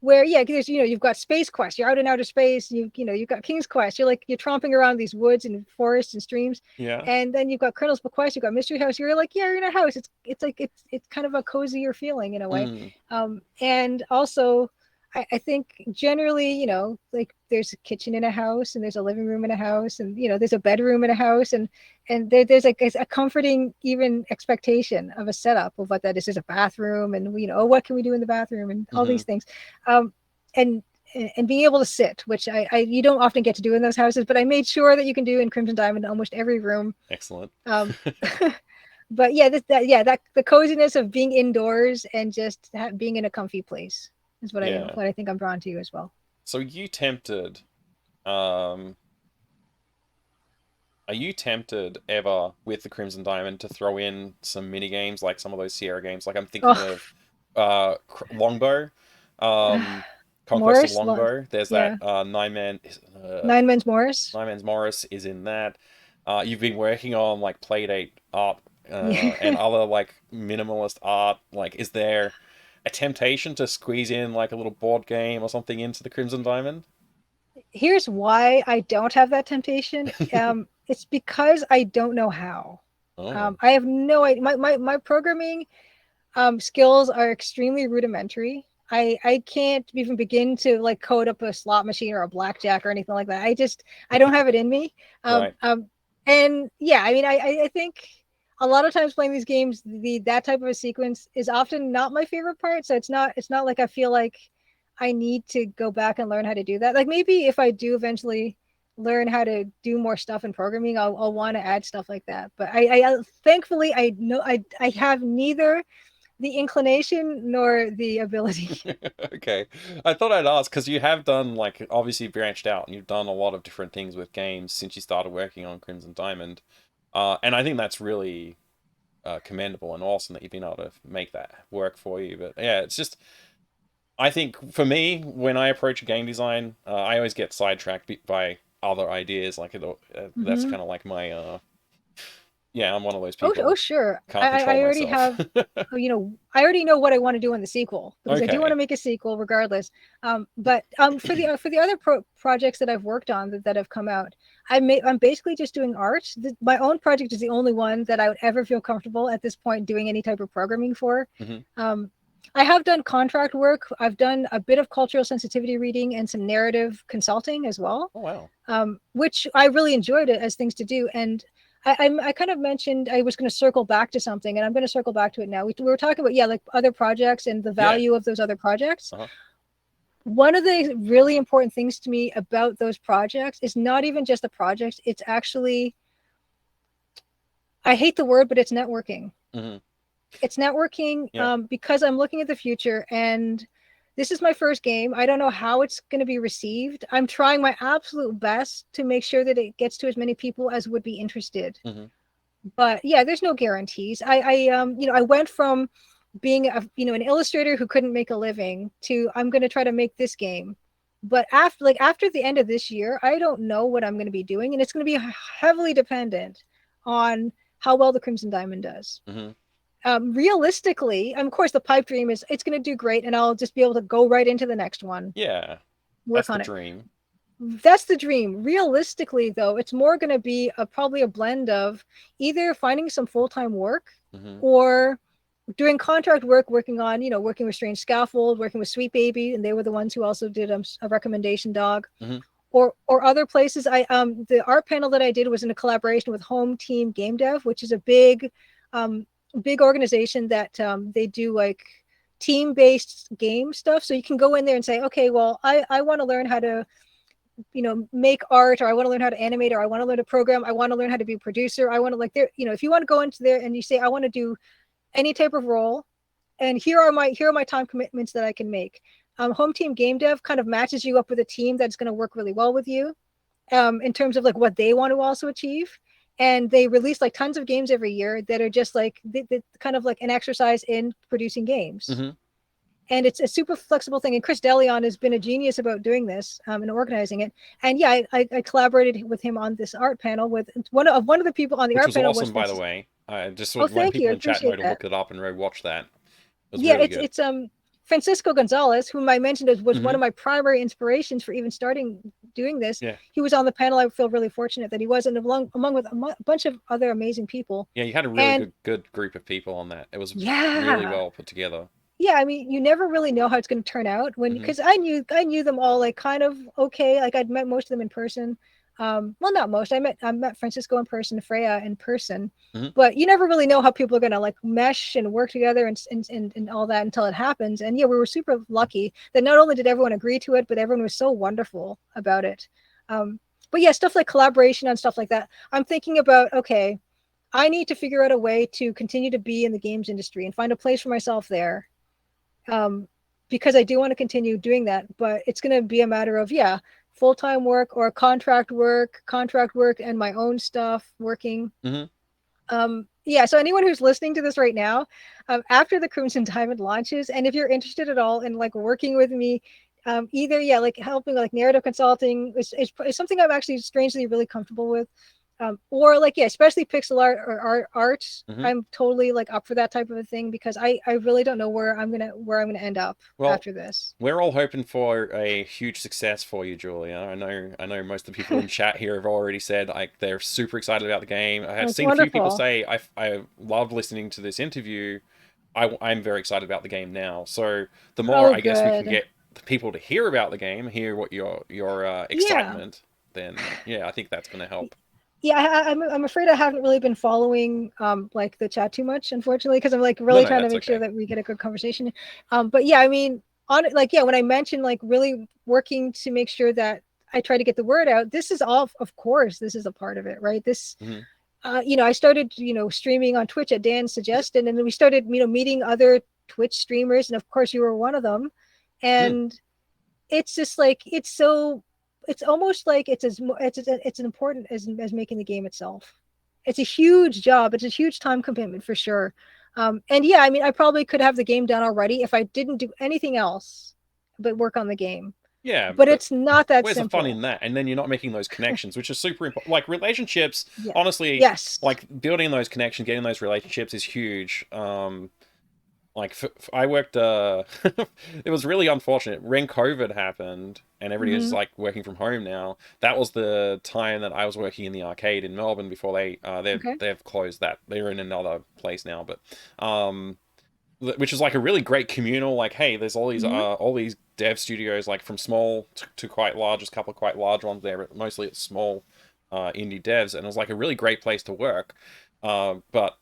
Where yeah, there's you've got Space Quest, you're out in outer space, you've got King's Quest, you're tromping around these woods and forests and streams, Yeah. and then you've got Colonel's Bequest, you've got Mystery House, you're like, yeah, you're in a house. It's like it's kind of a cozier feeling in a way. Mm. And also I think generally, like there's a kitchen in a house and there's a living room in a house and there's a bedroom in a house and there's like a comforting even expectation of a setup of what that is. There's a bathroom and oh, what can we do in the bathroom and all Hmm. these things. Um, and and being able to sit, which I you don't often get to do in those houses, but I made sure that you can do in Crimson Diamond in almost every room. Excellent. Um, but yeah, that the coziness of being indoors and just being in a comfy place is Yeah. what I think I'm drawn to as well. So um, are you tempted ever with the Crimson Diamond to throw in some mini games like some of those Sierra games? Like I'm thinking Oh, of Longbow, um, Conquest of Morris, Longbow. There's yeah, that Nine Men's Morris. Nine Man's Morris is in that. You've been working on like Playdate art and Yeah. other like minimalist art. Like, is there a temptation to squeeze in like a little board game or something into the Crimson Diamond? Here's why I don't have that temptation. It's because I don't know how. Oh, I have no idea. My programming skills are extremely rudimentary. I can't even begin to like code up a slot machine or a blackjack or anything like that. I don't have it in me. right. And yeah, I mean, I think a lot of times playing these games, that type of a sequence is often not my favorite part. So it's not like I feel like I need to go back and learn how to do that. Like maybe if I do eventually learn how to do more stuff in programming, I'll want to add stuff like that. But I thankfully I know I have neither the inclination nor the ability. Okay. I thought I'd ask because you have done like obviously branched out and you've done a lot of different things with games since you started working on Crimson Diamond. And I think that's really commendable and awesome that you've been able to make that work for you. But yeah, it's just I think for me when I approach game design, I always get sidetracked by other ideas. Like that's Mm-hmm. kind of like my yeah, I'm one of those Oh, people. sure. Can't control I already myself. have, I already know what I want to do in the sequel because I do want to Okay. make a sequel regardless. But for the other projects that I've worked on that have come out, I'm basically just doing art. My own project is the only one that I would ever feel comfortable at this point doing any type of programming for. Hmm. Um, I have done contract work. I've done a bit of cultural sensitivity reading and some narrative consulting as well, Oh wow. which I really enjoyed it as things to do. And I kind of mentioned I was going to circle back to something, and I'm going to circle back to it now. We were talking about like other projects and the Yeah. value of those other projects. Uh-huh. One of the really important things to me about those projects is not even just the projects. It's actually, I hate the word, but it's networking. Hmm. It's networking Yeah. because I'm looking at the future, and this is my first game. I don't know how it's going to be received. I'm trying my absolute best to make sure that it gets to as many people as would be interested. Hmm. But yeah, there's no guarantees. I went from being an illustrator who couldn't make a living to I'm going to try to make this game. But after the end of this year, I don't know what I'm going to be doing, and it's going to be heavily dependent on how well the Crimson Diamond does. Hmm. Realistically, of course, the pipe dream is it's going to do great, and I'll just be able to go right into the next one, Yeah. That's work the on it. dream. That's the dream. Realistically, though, it's more going to be probably a blend of either finding some full-time work Hmm. or doing contract work, working with Strange Scaffold, working with Sweet Baby, and they were the ones who also did a recommendation dog, Hmm. or other places. The art panel that I did was in a collaboration with Home Team Game Dev, which is a big organization that they do like team-based game stuff. So you can go in there and say, okay, well, I want to learn how to make art, or I want to learn how to animate, or I want to learn to program, I want to learn how to be a producer, I want to like there, if you want to go into there and you say I want to do any type of role, and here are my time commitments that I can make. Home Team Game Dev kind of matches you up with a team that's going to work really well with you, in terms of like what they want to also achieve. And they release like tons of games every year that are just like kind of like an exercise in producing games. Hmm. And it's a super flexible thing. And Chris Delion has been a genius about doing this, and organizing it. And yeah, I collaborated with him on this art panel. With one of the people on the Which art was panel was awesome, by the Francis. way. I just Oh, would want thank you. people I in chat know appreciate to that. look it up and watch that. It was Yeah, really it's good. it's Francisco Gonzalez, whom I mentioned was one Hmm. of my primary inspirations for even starting doing this. Yeah. He was on the panel. I feel really fortunate that he was, and along with a bunch of other amazing people. Yeah, you had a really And good group of people on that. It was really yeah, well put together. yeah, I mean, you never really know how it's going to turn out Hmm. because I knew them all like kind of okay. Like I'd met most of them in person. Well, not most. I met Francisco in person, Freya in person, Hmm. but you never really know how people are going to like mesh and work together and all that until it happens. And yeah, we were super lucky that not only did everyone agree to it, but everyone was so wonderful about it. But yeah, stuff like collaboration and stuff like that. I'm thinking about, okay, I need to figure out a way to continue to be in the games industry and find a place for myself there, um, because I do want to continue doing that. But it's going to be a matter of, yeah, full time work or contract work, and my own stuff working. Hmm. Yeah. So anyone who's listening to this right now, after the Crimson Diamond launches, and if you're interested at all in like working with me, either like helping like narrative consulting is something I'm actually strangely really comfortable with. Or like, yeah, especially pixel art or art. Hmm. I'm totally like up for that type of a thing because I really don't know where I'm gonna end up Well, after this. we're all hoping for a huge success for you, Julia. I know most of the people in chat here have already said like they're super excited about the game. I have That's seen a few people wonderful. say I love listening to this interview. I'm very excited about the game now. So the more Oh, I guess we can good. get the people to hear about the game, hear what your Yeah. excitement, then yeah, I think that's going to help. Yeah, I'm afraid I haven't really been following like the chat too much, unfortunately, because I'm like No, really no, trying to that's make sure okay. that we get a good conversation. But yeah, I mean, on like yeah, when I mentioned like really working to make sure that I try to get the word out, this is all of course this is a part of it, right? This Hmm. I started, streaming on Twitch at Dan's suggestion, and then we started, meeting other Twitch streamers, and of course you were one of them. Hmm. And it's just like it's almost like it's as important as making the game itself. It's a huge job. It's a huge time commitment for sure. And yeah, I mean, I probably could have the game done already if I didn't do anything else but work on the game. Yeah, But but it's not that where's the fun simple. in that? And then you're not making those connections, which is super important. Like relationships, Yeah. honestly, Yes. like building those connections, getting those relationships is huge. Like I worked. It was really unfortunate when COVID happened and everybody is Mm-hmm. like working from home now. That was the time that I was working in the arcade in Melbourne before Okay. they've closed that. They're in another place now, but um which is like a really great communal, like, hey, there's Mm-hmm. all these dev studios, like from small to quite large. There's a couple of quite large ones there, but mostly it's small indie devs, and it was like a really great place to work. But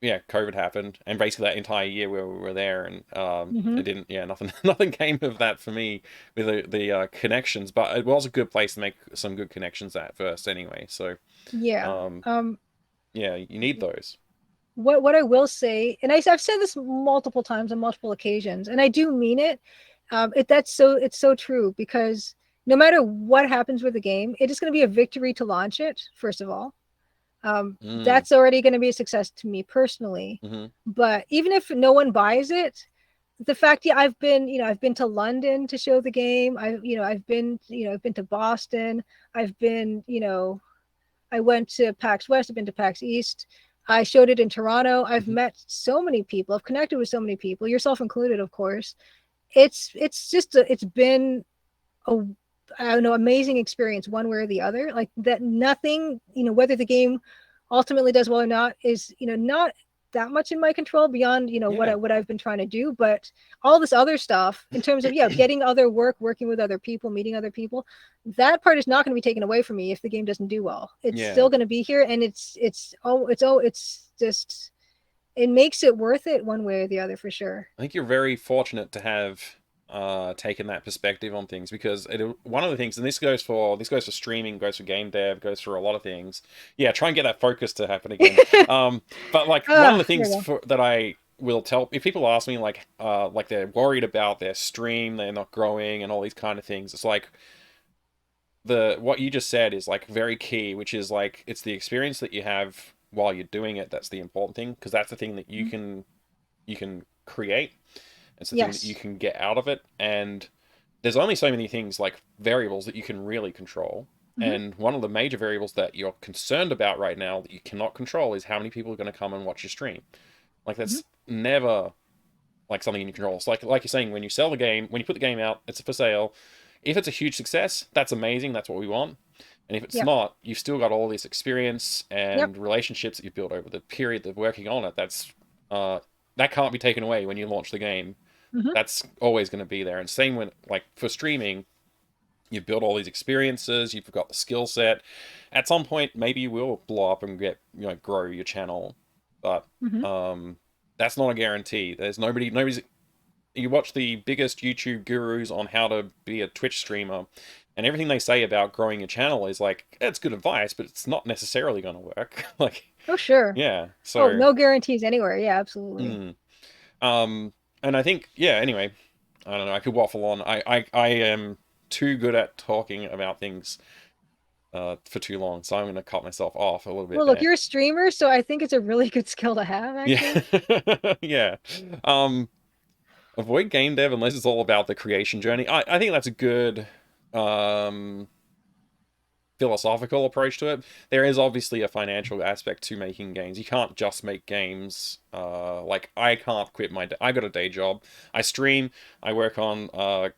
yeah, COVID happened, and basically that entire year we were there, and Mm-hmm. it didn't. Yeah, nothing nothing came of that for me with the connections. But it was a good place to make some good connections at first, anyway. So Yeah. um, yeah, you need those. What I will say, and I've said this multiple times on multiple occasions, and I do mean it. It's so true because no matter what happens with the game, it is going to be a victory to launch it. First of all, Mm, that's already going to be a success to me personally. mm-hmm, But even if no one buys it, the fact, yeah, I've been to London to show the game. I've been to Boston. I've been, I went to PAX West, I've been to PAX East. I showed it in Toronto. I've mm-hmm. met so many people. I've connected with so many people, yourself included, of course. It's been a I don't know, amazing experience one way or the other. Like that nothing, whether the game ultimately does well or not is, not that much in my control beyond, Yeah. what I've been trying to do. But all this other stuff in terms of, yeah, getting other work, working with other people, meeting other people, that part is not going to be taken away from me if the game doesn't do well. It's Yeah. still going to be here, and it's just it makes it worth it one way or the other for sure. I think you're very fortunate to have taken that perspective on things because one of the things, and this goes for streaming, goes for game dev, goes for a lot of things. Yeah, try and get that focus to happen again. But like one of the There things you that I will tell if people ask me like they're worried about their stream, they're not growing, and all these kind of things. It's like the what you just said is like very key, which is like it's the experience that you have while you're doing it that's the important thing because that's the thing that go. you can create. It's the thing that you Yes. can get out of it. And there's only so many things like variables that you can really control. Hmm. And one of the major variables that you're concerned about right now that you cannot control is how many people are going to come and watch your stream. Like Hmm. that's never like something in your control. It's like you're saying when you sell the game, when you put the game out, it's for sale. If it's a huge success, that's amazing. That's what we want. And if it's Yep. not, you've still got all this experience Yep. and relationships that you've built over the period of working on it. Uh, that can't be taken away when you launch the game. Hmm. That's always going to be there. And same when like for streaming, you've built all these experiences, you've got the skill set. At some point, maybe you will blow up and get grow your channel, but Hmm. um, that's not a guarantee. There's nobody's. You watch the biggest YouTube gurus on how to be a Twitch streamer, and everything they say about growing a channel is like it's good advice, but it's not necessarily going to work. Like, Oh, sure. yeah, Oh, so. no guarantees anywhere. Yeah, absolutely. Mm. Um, and I think, yeah, anyway, I don't know, I could waffle on. I am too good at talking about things for too long, so I'm going to cut myself off a little bit Well, look, there. you're a streamer, so I think it's a really good skill to have, Yeah. actually. Yeah. Um, avoid game dev unless it's all about the creation journey. I think that's a good um philosophical approach to it. There is obviously a financial aspect to making games. You can't just make games. Like I can't quit I got a day job. I stream. I work on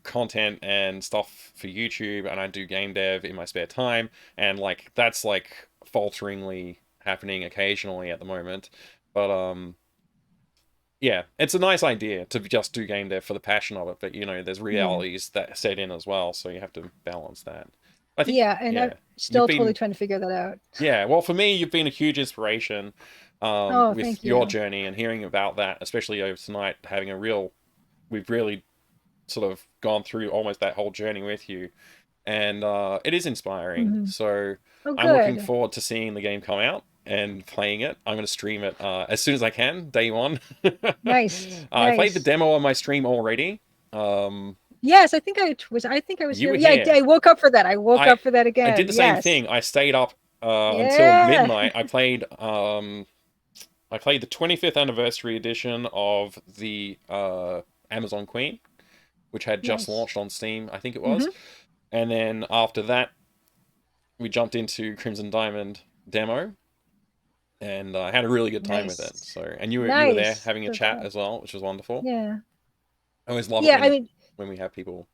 content and stuff for YouTube, and I do game dev in my spare time. And like that's like falteringly happening occasionally at the moment. But yeah, it's a nice idea to just do game dev for the passion of it, but you know, there's Yeah. realities that set in as well, so you have to balance that. I think, Yeah, and yeah, I'm still totally trying to figure that out. yeah. Well, for me, you've been a huge inspiration, Oh, with thank your you. journey and hearing about that, especially over tonight, we've really sort of gone through almost that whole journey with you, and it is inspiring. Hmm. So Oh, I'm looking good. forward to seeing the game come out and playing it. I'm going to stream it as soon as I can, day one. Nice, I played the nice. demo on my stream already. Um, Yes, I think I was. I think I was you here. were Yeah, here. I woke up for that. I woke I up for that I did again. the same Yes. thing. I stayed up until Yeah. midnight. I played the 25th anniversary edition of the Amazon Queen, which had just Nice. launched on Steam, I think it was. Hmm. And then after that, we jumped into Crimson Diamond demo, and I had a really good time with it. Nice. So, and you were there Nice. having a So chat cool. as well, which was wonderful. Yeah. I always love it Yeah. I mean, when we have people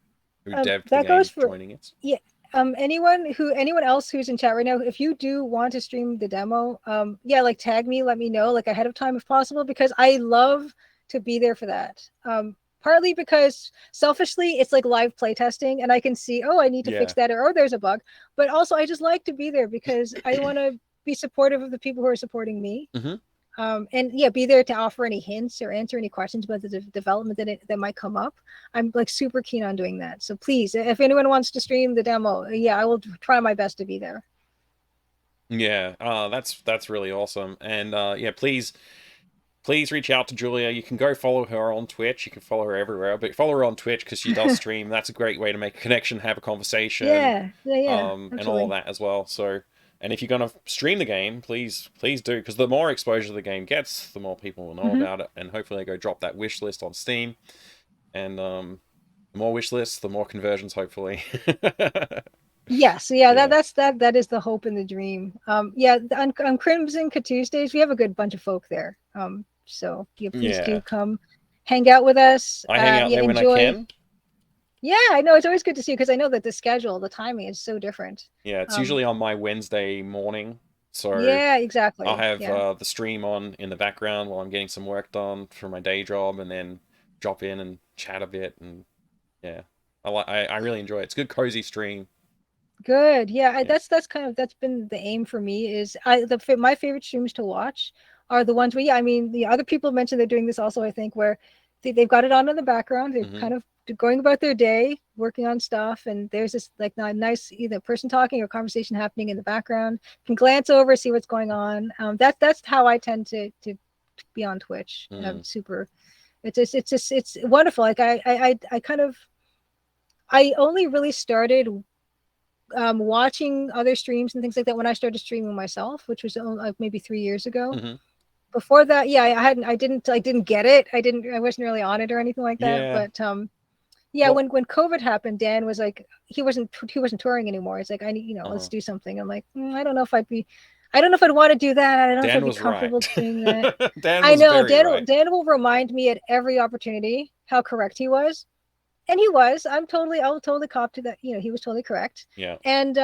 who devved the that goes game for joining us. yeah. Anyone else who's in chat right now, if you do want to stream the demo, yeah, like tag me, let me know like ahead of time if possible, because I love to be there for that. Partly because selfishly it's like live playtesting and I can see, oh, I need to Yeah. fix that, or oh, there's a bug. But also I just like to be there because I want to be supportive of the people who are supporting me. Hmm. And yeah, be there to offer any hints or answer any questions about the development that might come up. I'm like super keen on doing that. So please, if anyone wants to stream the demo, yeah, I will try my best to be there. Yeah, that's really awesome. And yeah, please reach out to Julia. You can go follow her on Twitch. You can follow her everywhere, but follow her on Twitch because she does stream. That's a great way to make a connection, have a conversation, Yeah, yeah, yeah, and all of absolutely. that as well. So, and if you're gonna stream the game, please do, because the more exposure the game gets, the more people will know Hmm. about it, and hopefully they go drop that wish list on Steam, and the more wish lists, the more conversions, hopefully. Yeah, so yeah, Yeah, that is the hope and the dream. Yeah, on Crimson Tuesdays, we have a good bunch of folk there. So yeah, please do yeah. come hang out with us. I hang out Yeah, there when I enjoy. can. Yeah, I know it's always good to see you because I know that the schedule, the timing is so different. Yeah, it's Um, usually on my Wednesday morning, so yeah, I'll exactly. have Yeah. the stream on in the background while I'm getting some work done for my day job, and then drop in and chat a bit. And yeah, I really enjoy it. It's a good cozy stream. Good. Yeah, Yeah, that's kind of that's been the aim for me is my favorite streams to watch are the ones where yeah, I mean the other people mentioned they're doing this also, I think, where they've got it on in the background, they're hmm kind of going about their day, working on stuff, and there's this like nice either person talking or conversation happening in the background. You can glance over, see what's going on. That's how I tend to be on Twitch. mm. Super. It's wonderful. Like I kind of I only really started watching other streams and things like that when I started streaming myself, which was like maybe 3 years ago. hmm Before that, yeah, I didn't get it. I wasn't really on it or anything like that. Yeah. But yeah, Well, when COVID happened, Dan was like, he wasn't touring anymore. It's like I need, let's uh, do something. I'm like, I don't know if I'd want to do that. I don't know if Dan I'd be was right. comfortable doing that. Dan I was know very Dan. right. Dan will remind me at every opportunity how correct he was, and he was. I'll totally cop to that. He was totally correct. Yeah. And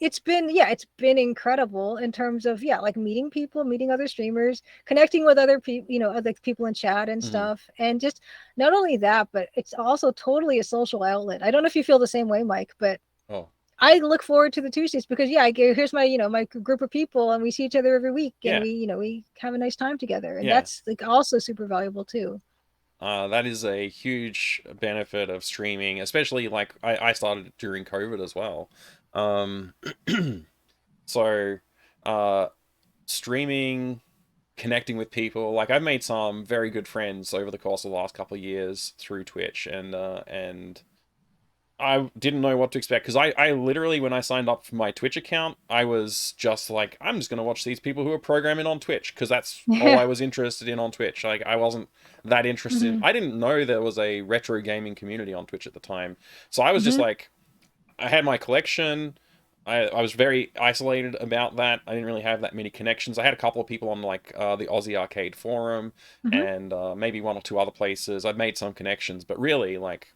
it's been incredible in terms of like meeting people, meeting other streamers, connecting with other people, other people in chat and hmm stuff. And just not only that, but it's also totally a social outlet. I don't know if you feel the same way, Mike, but Oh, I look forward to the Tuesdays because here's my my group of people, and we see each other every week, and yeah, we have a nice time together, and yeah. that's like also super valuable too. That is a huge benefit of streaming, especially like I started during COVID as well. Um, so, uh, streaming, connecting with people, like I've made some very good friends over the course of the last couple of years through Twitch, and I didn't know what to expect because I literally, when I signed up for my Twitch account, I was just like, I'm just gonna watch these people who are programming on Twitch because that's all I Yeah. was interested in on Twitch. Like I wasn't that interested. Hmm. I didn't know there was a retro gaming community on Twitch at the time, so I was just Hmm. like, I had my collection. I was very isolated about that. I didn't really have that many connections. I had a couple of people on like the Aussie Arcade forum Hmm. and maybe one or two other places. I've made some connections, but really, like,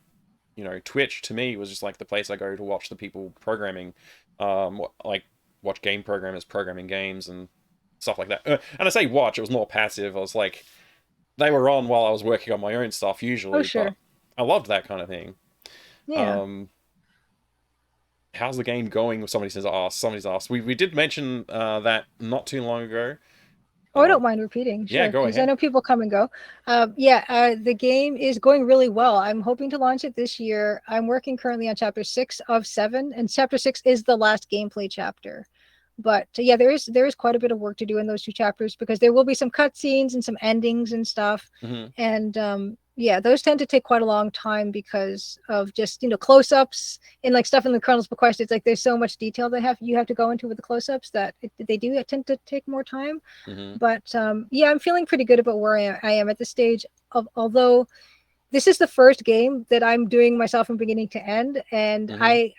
Twitch to me was just like the place I go to watch the people programming, like watch game programmers programming games and stuff like that. And I say watch, it was more passive. I was like, they were on while I was working on my own stuff Oh, usually, but sure. I loved that kind of thing. Yeah. Um, how's the game going? Somebody's asked. We did mention that not too long ago. Oh, I Uh, don't mind repeating, yeah, sure, go because I ahead. know people come and go. The game is going really well. I'm hoping to launch it this year. I'm working currently on chapter 6 of 7, and chapter 6 is the last gameplay chapter. But yeah, there is quite a bit of work to do in those 2 chapters because there will be some cutscenes and some endings and stuff, Hmm. and yeah, those tend to take quite a long time because of just close-ups and like stuff in the Colonel's Bequest. It's like there's so much detail you have to go into with the close-ups that they do tend to take more time. Hmm. But yeah, I'm feeling pretty good about where I am at this stage. Although this is the first game that I'm doing myself from beginning to end, and Hmm. I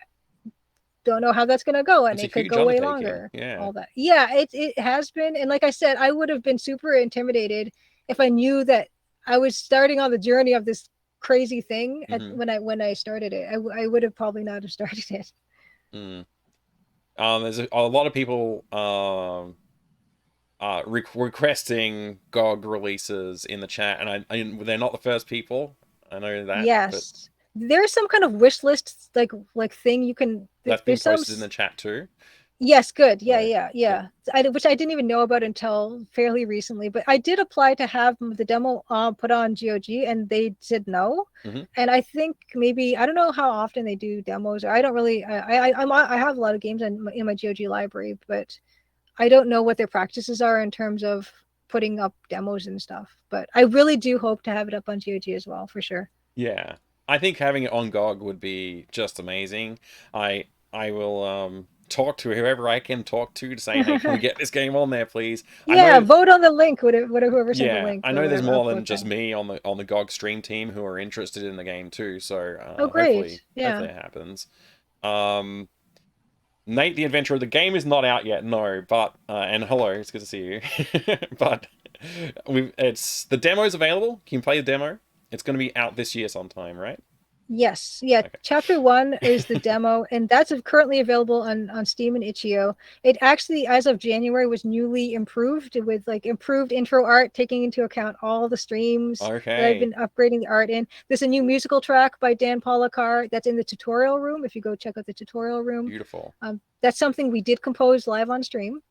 don't know how that's gonna go, and It's a it could huge go way undertaking. longer. Yeah. All that, yeah, it has been, and like I said, I would have been super intimidated if I knew that I was starting on the journey of this crazy thing Hmm. when I started it. I would have probably not have started it. Mm. There's a lot of people requesting GOG releases in the chat, and they're not the first people. I know that, but Yes, there's some kind of wish list like thing you can. that's been There's some. posted in the chat too. Yes, good. Yeah, So yeah, good. yeah. Which I didn't even know about until fairly recently. But I did apply to have the demo put on GOG, and they said no. Hmm. And I think maybe I don't know how often they do demos, or I don't really. I have a lot of games in my GOG library, but I don't know what their practices are in terms of putting up demos and stuff. But I really do hope to have it up on GOG as well, for sure. Yeah, I think having it on GOG would be just amazing. I will talk to whoever I can talk to say, hey, can we get this game on there, please? I Yeah, know. vote on the link. Whatever, whoever sent the Yeah, link I or know there's whatever. I'll more than vote just them. me on the GOG stream team who are interested in the game too. So Oh, hopefully, great. Yeah. it happens. Um, Nate, the adventurer, the game is not out yet, no. But and hello, it's good to see you. But the demo's available. You can play the demo. It's going to be out this year sometime, right? Yes, yeah. Okay. Chapter 1 is the demo, and that's currently available on Steam and itch.io. It actually, as of January, was newly improved with like improved intro art, taking into account all the streams that I've Okay. been upgrading the art in. There's a new musical track by Dan Polakar that's in the tutorial room. If you go check out the tutorial room, Beautiful. that's something we did compose live on stream.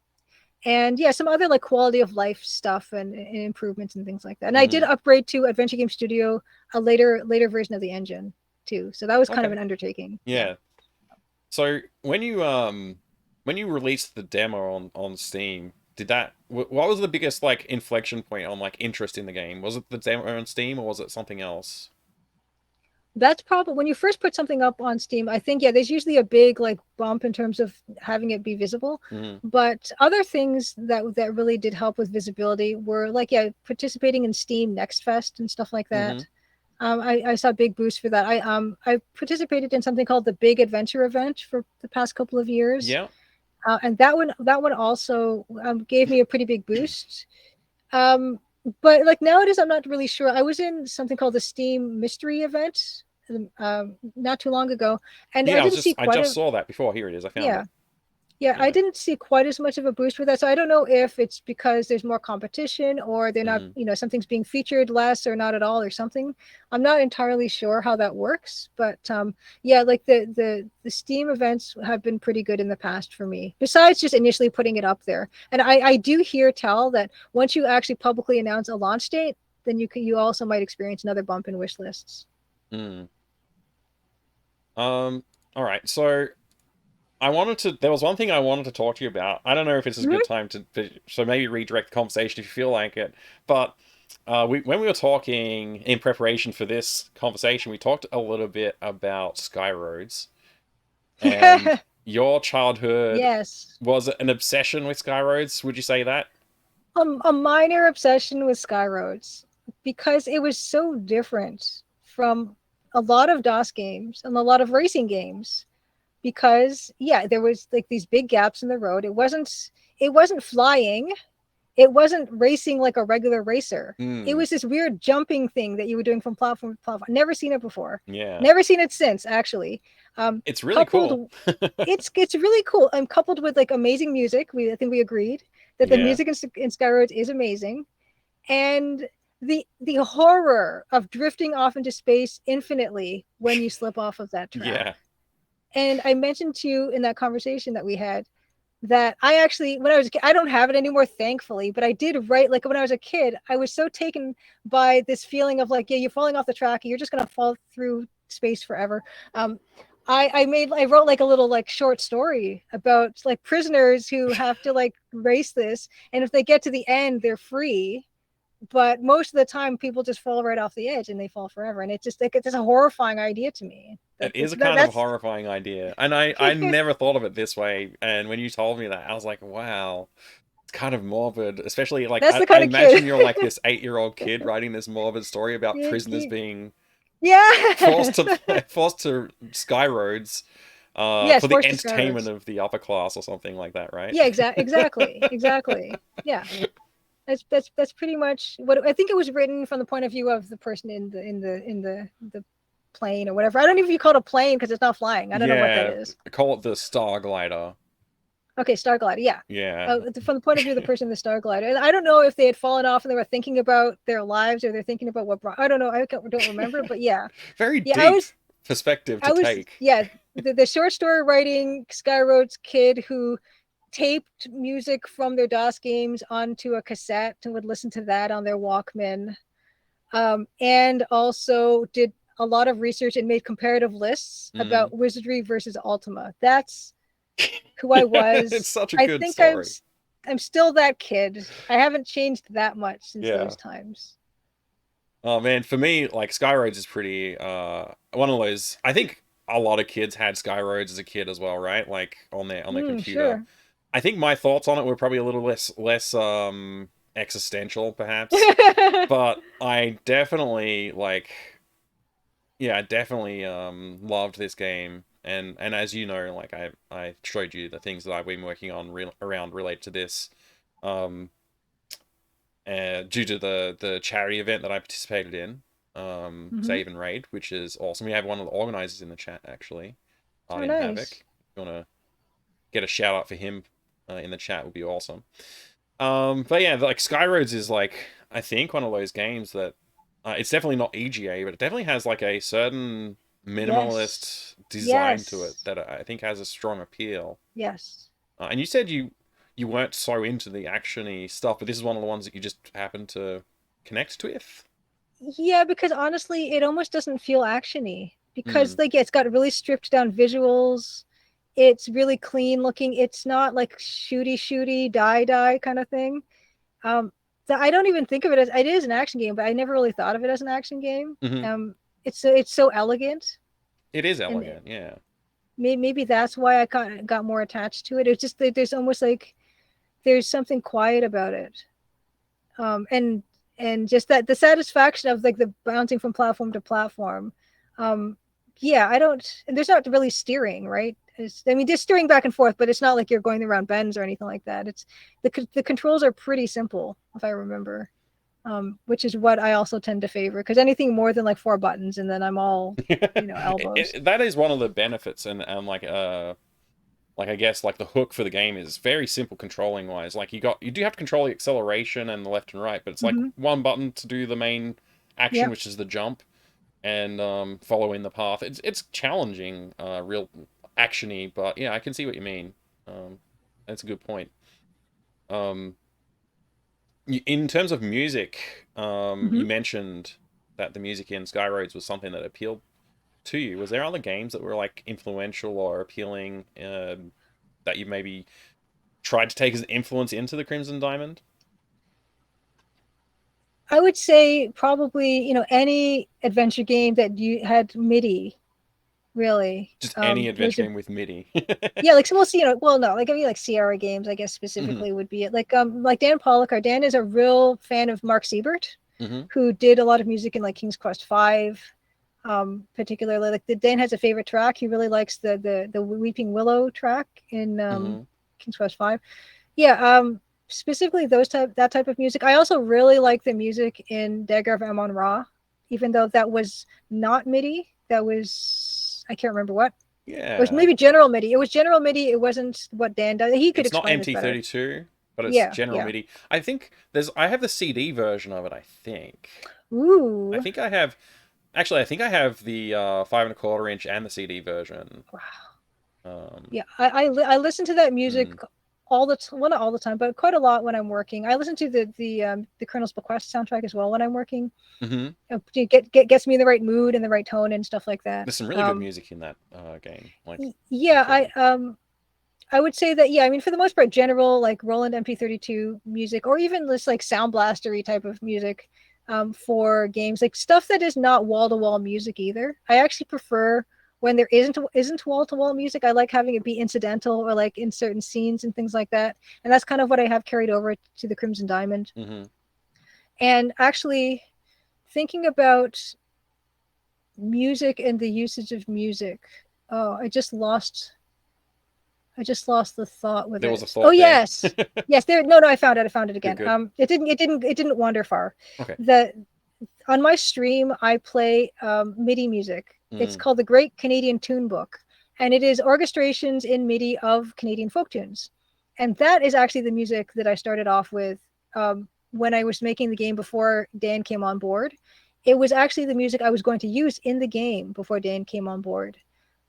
And yeah, some other like quality of life stuff and improvements and things like that. And I did Hmm. upgrade to Adventure Game Studio, a later version of the engine too. So that was kind of Okay. an undertaking. Yeah. Yeah. So when you released the demo on Steam, what was the biggest like inflection point on like interest in the game? Was it the demo on Steam or was it something else? That's probably when you first put something up on Steam, I think, yeah, there's usually a big like bump in terms of having it be visible. Hmm. But other things that really did help with visibility were like, yeah, participating in Steam Next Fest and stuff like Hmm. that. I saw a big boost for that. I participated in something called the Big Adventure event for the past couple of years, Yeah. and that one also gave me a pretty big boost. Um, but like nowadays, I'm not really sure. I was in something called the Steam Mystery event not too long ago, and I Yeah, didn't see I quite just a saw that before. Here it is. I found yeah. it. Yeah, I Yeah. didn't see quite as much of a boost with that. So I don't know if it's because there's more competition or they're not, Hmm. something's being featured less or not at all or something. I'm not entirely sure how that works, but yeah, like the Steam events have been pretty good in the past for me. Besides just initially putting it up there. And I do hear tell that once you actually publicly announce a launch date, then you also might experience another bump in wish lists. Hmm. All right. So there was one thing I wanted to talk to you about. I don't know if this is a good Mhm. time so maybe redirect the conversation if you feel like it. But when we were talking in preparation for this conversation, we talked a little bit about Skyroads and your childhood. Yes. Was it an obsession with Skyroads? Would you say that? A minor obsession with Skyroads because it was so different from a lot of DOS games and a lot of racing games. because there was like these big gaps in the road. It wasn't flying. It wasn't racing like a regular racer. It was this weird jumping thing that you were doing from platform to platform. Never seen it before. Yeah. Never seen it since, actually. It's really cool. it's really cool. Coupled with like amazing music. I think we agreed that the music in Skyroads is amazing. And the horror of drifting off into space infinitely when you slip off of that track. Yeah. And I mentioned to you in that conversation that we had that I actually, when I was a kid, I don't have it anymore, thankfully, but I did write, like when I was a kid, I was so taken by this feeling of like, you're falling off the track, you're just going to fall through space forever. I wrote like a little like short story about like prisoners who have to like race this. And if they get to the end, they're free. But most of the time people just fall right off the edge and they fall forever. And it's just like, it's just a horrifying idea to me. It is a kind of horrifying idea. And I never thought of it this way. And when you told me that, I was like, wow, it's kind of morbid. Especially like, I imagine you're like this 8-year-old kid writing this morbid story about prisoners being forced to sky roads for the entertainment of the upper class or something like that, right? Yeah, exactly. Yeah. That's pretty much what I think. It was written from the point of view of the person in the plane or whatever. I don't even know if you call it a plane because it's not flying. I don't know what that is. Call it the Star Glider. Okay, Star Glider. Yeah. Yeah. From the point of view of the person in the Star Glider, and I don't know if they had fallen off and they were thinking about their lives or they're thinking about what brought. I don't know. I don't remember. But yeah. Very deep perspective to take. Yeah. The short story writing Skyroads kid who taped music from their DOS games onto a cassette and would listen to that on their Walkman, and also did a lot of research and made comparative lists about Wizardry versus Ultima. That's who I was. It's such a good story. I'm still that kid. I haven't changed that much since those times. Oh man, for me, like Skyroads is pretty one of those. I think a lot of kids had Skyroads as a kid as well, right? Like on their computer. Sure. I think my thoughts on it were probably a little less existential, perhaps. But I definitely loved this game. And as you know, like I showed you the things that I've been working on around related to this, due to the charity event that I participated in, Save and Raid, which is awesome. We have one of the organizers in the chat actually, Nice. Havoc. If you wanna get a shout out for him in the chat, would be awesome. But yeah, like Skyroads is like, I think one of those games that it's definitely not EGA, but it definitely has like a certain minimalist design to it that I think has a strong appeal. Yes. And you said you weren't so into the action-y stuff, but this is one of the ones that you just happened to connect with. Yeah, because honestly, it almost doesn't feel action-y because it's got really stripped down visuals. It's really clean looking. It's not like shooty, die kind of thing. I don't even think of it as, it is an action game, but I never really thought of it as an action game. It's so elegant. It is elegant, yeah. Maybe that's why I got more attached to it. It's just that there's almost like there's something quiet about it, and just that the satisfaction of like the bouncing from platform to platform. I don't. And there's not really steering, right? There's steering back and forth, but it's not like you're going around bends or anything like that. It's the controls are pretty simple, if I remember. Which is what I also tend to favor, because anything more than like 4 buttons and then I'm all elbows. That is one of the benefits, and like I guess like the hook for the game is very simple controlling wise. Like you do have to control the acceleration and the left and right, but it's like one button to do the main action, which is the jump, and following the path. It's challenging, real actiony, but yeah, I can see what you mean. That's a good point. In terms of music, you mentioned that the music in Skyroads was something that appealed to you. Was there other games that were like influential or appealing that you maybe tried to take as an influence into the Crimson Diamond? I would say probably, any adventure game that you had MIDI, really. Just any adventure game with MIDI. Yeah, like, so we'll see, like Sierra games, I guess specifically would be it. Like Dan Pollock, Dan is a real fan of Mark Siebert, who did a lot of music in like King's Quest V. particularly. Like Dan has a favorite track. He really likes the Weeping Willow track in King's Quest V. Yeah, specifically that type of music. I also really like the music in Dagger of Amon-Ra, even though that was not MIDI. That was, I can't remember what. Yeah. It was maybe general MIDI. It was general MIDI. It wasn't what Dan does. He could It's not explain this better. MT32, but it's Yeah, general yeah. MIDI. I think I have the CD version of it, I think. Ooh. I think I have the 5 1/4 inch and the CD version. Wow. Yeah, I listen to that music all the well, not all the time, but quite a lot when I'm working. I listen to the Colonel's Bequest soundtrack as well when I'm working. It gets me in the right mood and the right tone and stuff like that. There's some really good music in that game. Like, yeah, I would say that, yeah, I mean, for the most part, general like Roland MP32 music, or even this like Sound Blastery type of music for games, like stuff that is not wall-to-wall music either. I actually prefer when there isn't wall-to-wall music. I like having it be incidental or like in certain scenes and things like that. And that's kind of what I have carried over to the Crimson Diamond. And actually thinking about music and the usage of music, I just lost the thought with there it. was a thought. Oh yes. Yes, there. No, I found it again. Good. It didn't wander far. Okay. On my stream I play MIDI music. It's called the Great Canadian Tune Book, and it is orchestrations in MIDI of Canadian folk tunes. And that is actually the music that I started off with when I was making the game before Dan came on board. It was actually the music I was going to use in the game before Dan came on board.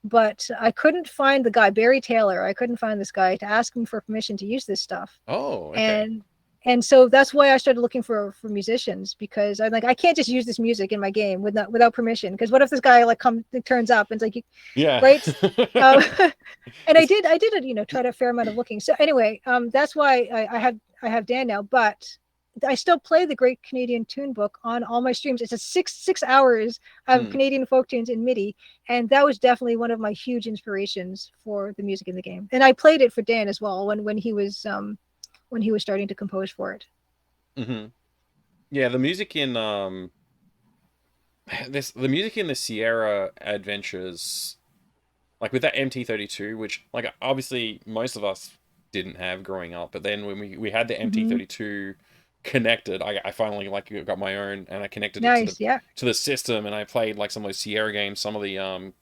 But I couldn't find the guy, Barry Taylor. I couldn't find this guy to ask him for permission to use this stuff. Oh, okay. And so that's why I started looking for musicians, because I'm like, I can't just use this music in my game without permission. Because what if this guy like turns up and it's like, yeah, right? And I did try to a fair amount of looking. So anyway, that's why I have Dan now, but I still play the Great Canadian Tune Book on all my streams. It's a six hours of Canadian folk tunes in MIDI, and that was definitely one of my huge inspirations for the music in the game. And I played it for Dan as well when he was starting to compose for it. Yeah, the music in the music in the Sierra Adventures, like with that MT32, which like obviously most of us didn't have growing up, but then when we had the MT32 connected, I finally like got my own, and I connected it to the system, and I played like some of those Sierra games, some of the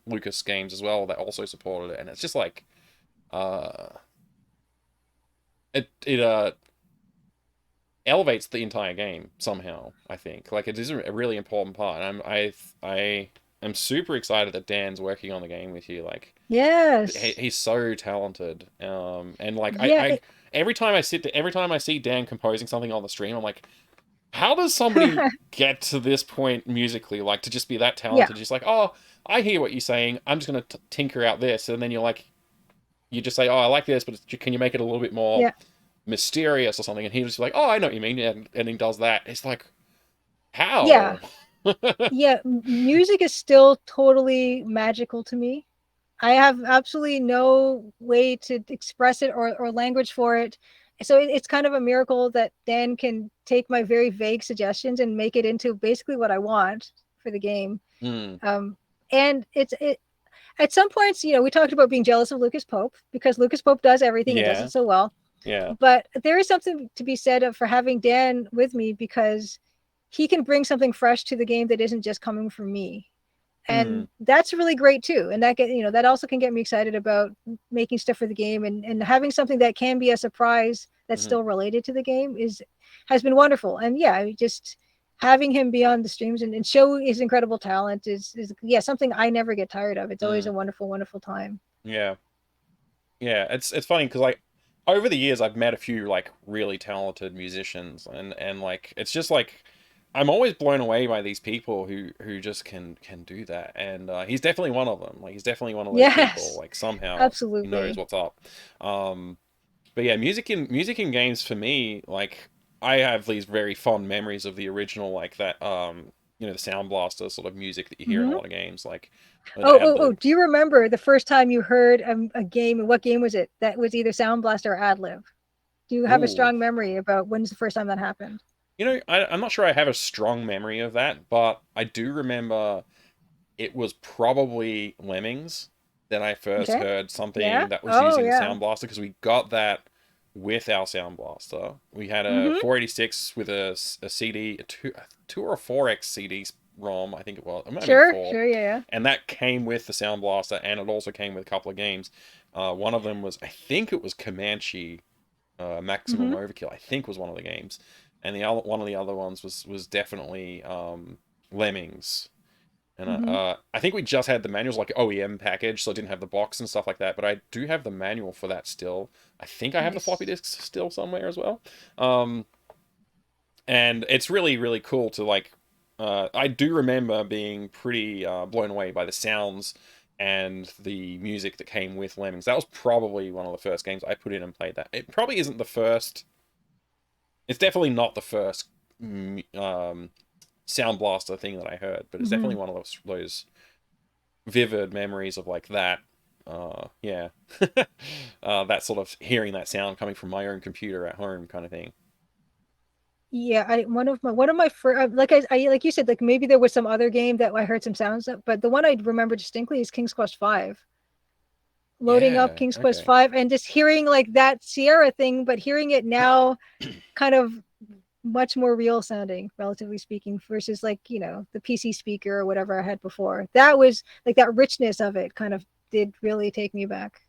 Lucas games as well that also supported it, and it's just like it elevates the entire game somehow. I think like it is a really important part, and I am super excited that Dan's working on the game with you. Like, yes, he's so talented, and like every time I see Dan composing something on the stream, I'm like, how does somebody get to this point musically, like to just be that talented? Just like, oh, I hear what you're saying, I'm just gonna tinker out this, and then you're like, you just say, oh, I like this, but can you make it a little bit more mysterious or something? And he's just like, oh, I know what you mean, and he does that. It's like, how? Yeah, music is still totally magical to me. I have absolutely no way to express it or language for it. So it's kind of a miracle that Dan can take my very vague suggestions and make it into basically what I want for the game. And it's at some points, we talked about being jealous of Lucas Pope, because Lucas Pope does everything and does it so well. But there is something to be said for having Dan with me, because he can bring something fresh to the game that isn't just coming from me. And that's really great too. And that also can get me excited about making stuff for the game, and having something that can be a surprise that's still related to the game has been wonderful. And just having him be on the streams and show his incredible talent is something I never get tired of. It's always a wonderful, wonderful time. Yeah. It's funny because like over the years I've met a few like really talented musicians, and like it's just like I'm always blown away by these people who just can do that, and he's definitely one of them. Like he's definitely one of those people. Like somehow absolutely he knows what's up. But yeah, music in games for me, like I have these very fond memories of the original, like that the Sound Blaster sort of music that you hear in a lot of games. Like do you remember the first time you heard a game? What game was it? That was either Sound Blaster or Ad Lib. Do you have a strong memory about when's the first time that happened? I'm not sure I have a strong memory of that, but I do remember it was probably Lemmings that I first Okay. heard something Yeah. that was Oh using the yeah. Sound Blaster, because we got that with our Sound Blaster. We had a Mm-hmm. 486 with a CD, a two or a 4X CD ROM, I think it was. It might have been Sure. four. Sure. Yeah. Yeah. And that came with the Sound Blaster, and it also came with a couple of games. One of them was, I think it was Comanche, Maximum Mm-hmm. Overkill, I think was one of the games. And the other one of the other ones was definitely Lemmings. And Mm-hmm. I think we just had the manuals, like OEM package, so it didn't have the box and stuff like that. But I do have the manual for that still. I think I have the floppy Nice. disks still somewhere as well. Um, and it's really, really cool to like. I do remember being pretty blown away by the sounds and the music that came with Lemmings. That was probably one of the first games I put in and played that. It probably isn't the first. It's definitely not the first Sound Blaster thing that I heard, but it's Mm-hmm. definitely one of those vivid memories of like that. Yeah, that sort of hearing that sound coming from my own computer at home, kind of thing. Yeah, I one of my first, like like you said, like maybe there was some other game that I heard some sounds of, but the one I remember distinctly is King's Quest V. Loading up Yeah. King's Quest Okay. V and just hearing like that Sierra thing, but hearing it now kind of much more real sounding, relatively speaking, versus like, the PC speaker or whatever I had before. That was like that richness of it kind of did really take me back.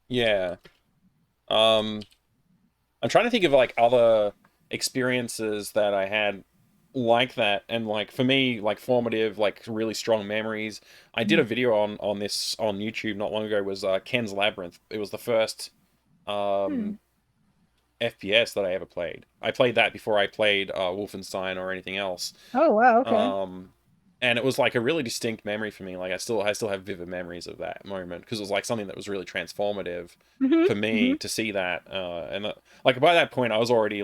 Yeah. Um, I'm trying to think of like other experiences that I had like that, and like for me, like formative, like really strong memories. I did a video on this on YouTube not long ago. Was Ken's Labyrinth. It was the first Hmm. um FPS that I ever played. I played that before I played Wolfenstein or anything else. Oh wow, okay. Um, and it was like a really distinct memory for me. Like I still have vivid memories of that moment, because it was like something that was really transformative Mm-hmm. for me Mm-hmm. to see that. Like by that point, I was already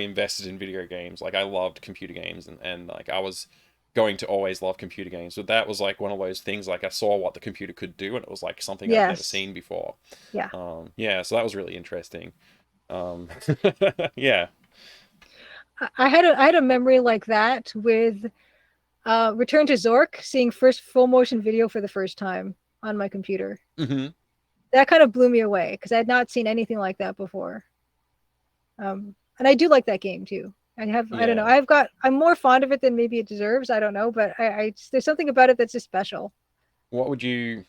invested in video games. Like I loved computer games, and like I was going to always love computer games. But that was like one of those things. Like I saw what the computer could do, and it was like something I'd never Yes. seen before. Yeah. Yeah, so that was really interesting. Um, yeah. I had a memory like that with Return to Zork, seeing first full motion video for the first time on my computer. Hmm. That kind of blew me away because I had not seen anything like that before. And I do like that game too. I don't know, Yeah. I'm more fond of it than maybe it deserves. I don't know, but there's something about it that's just special. What would you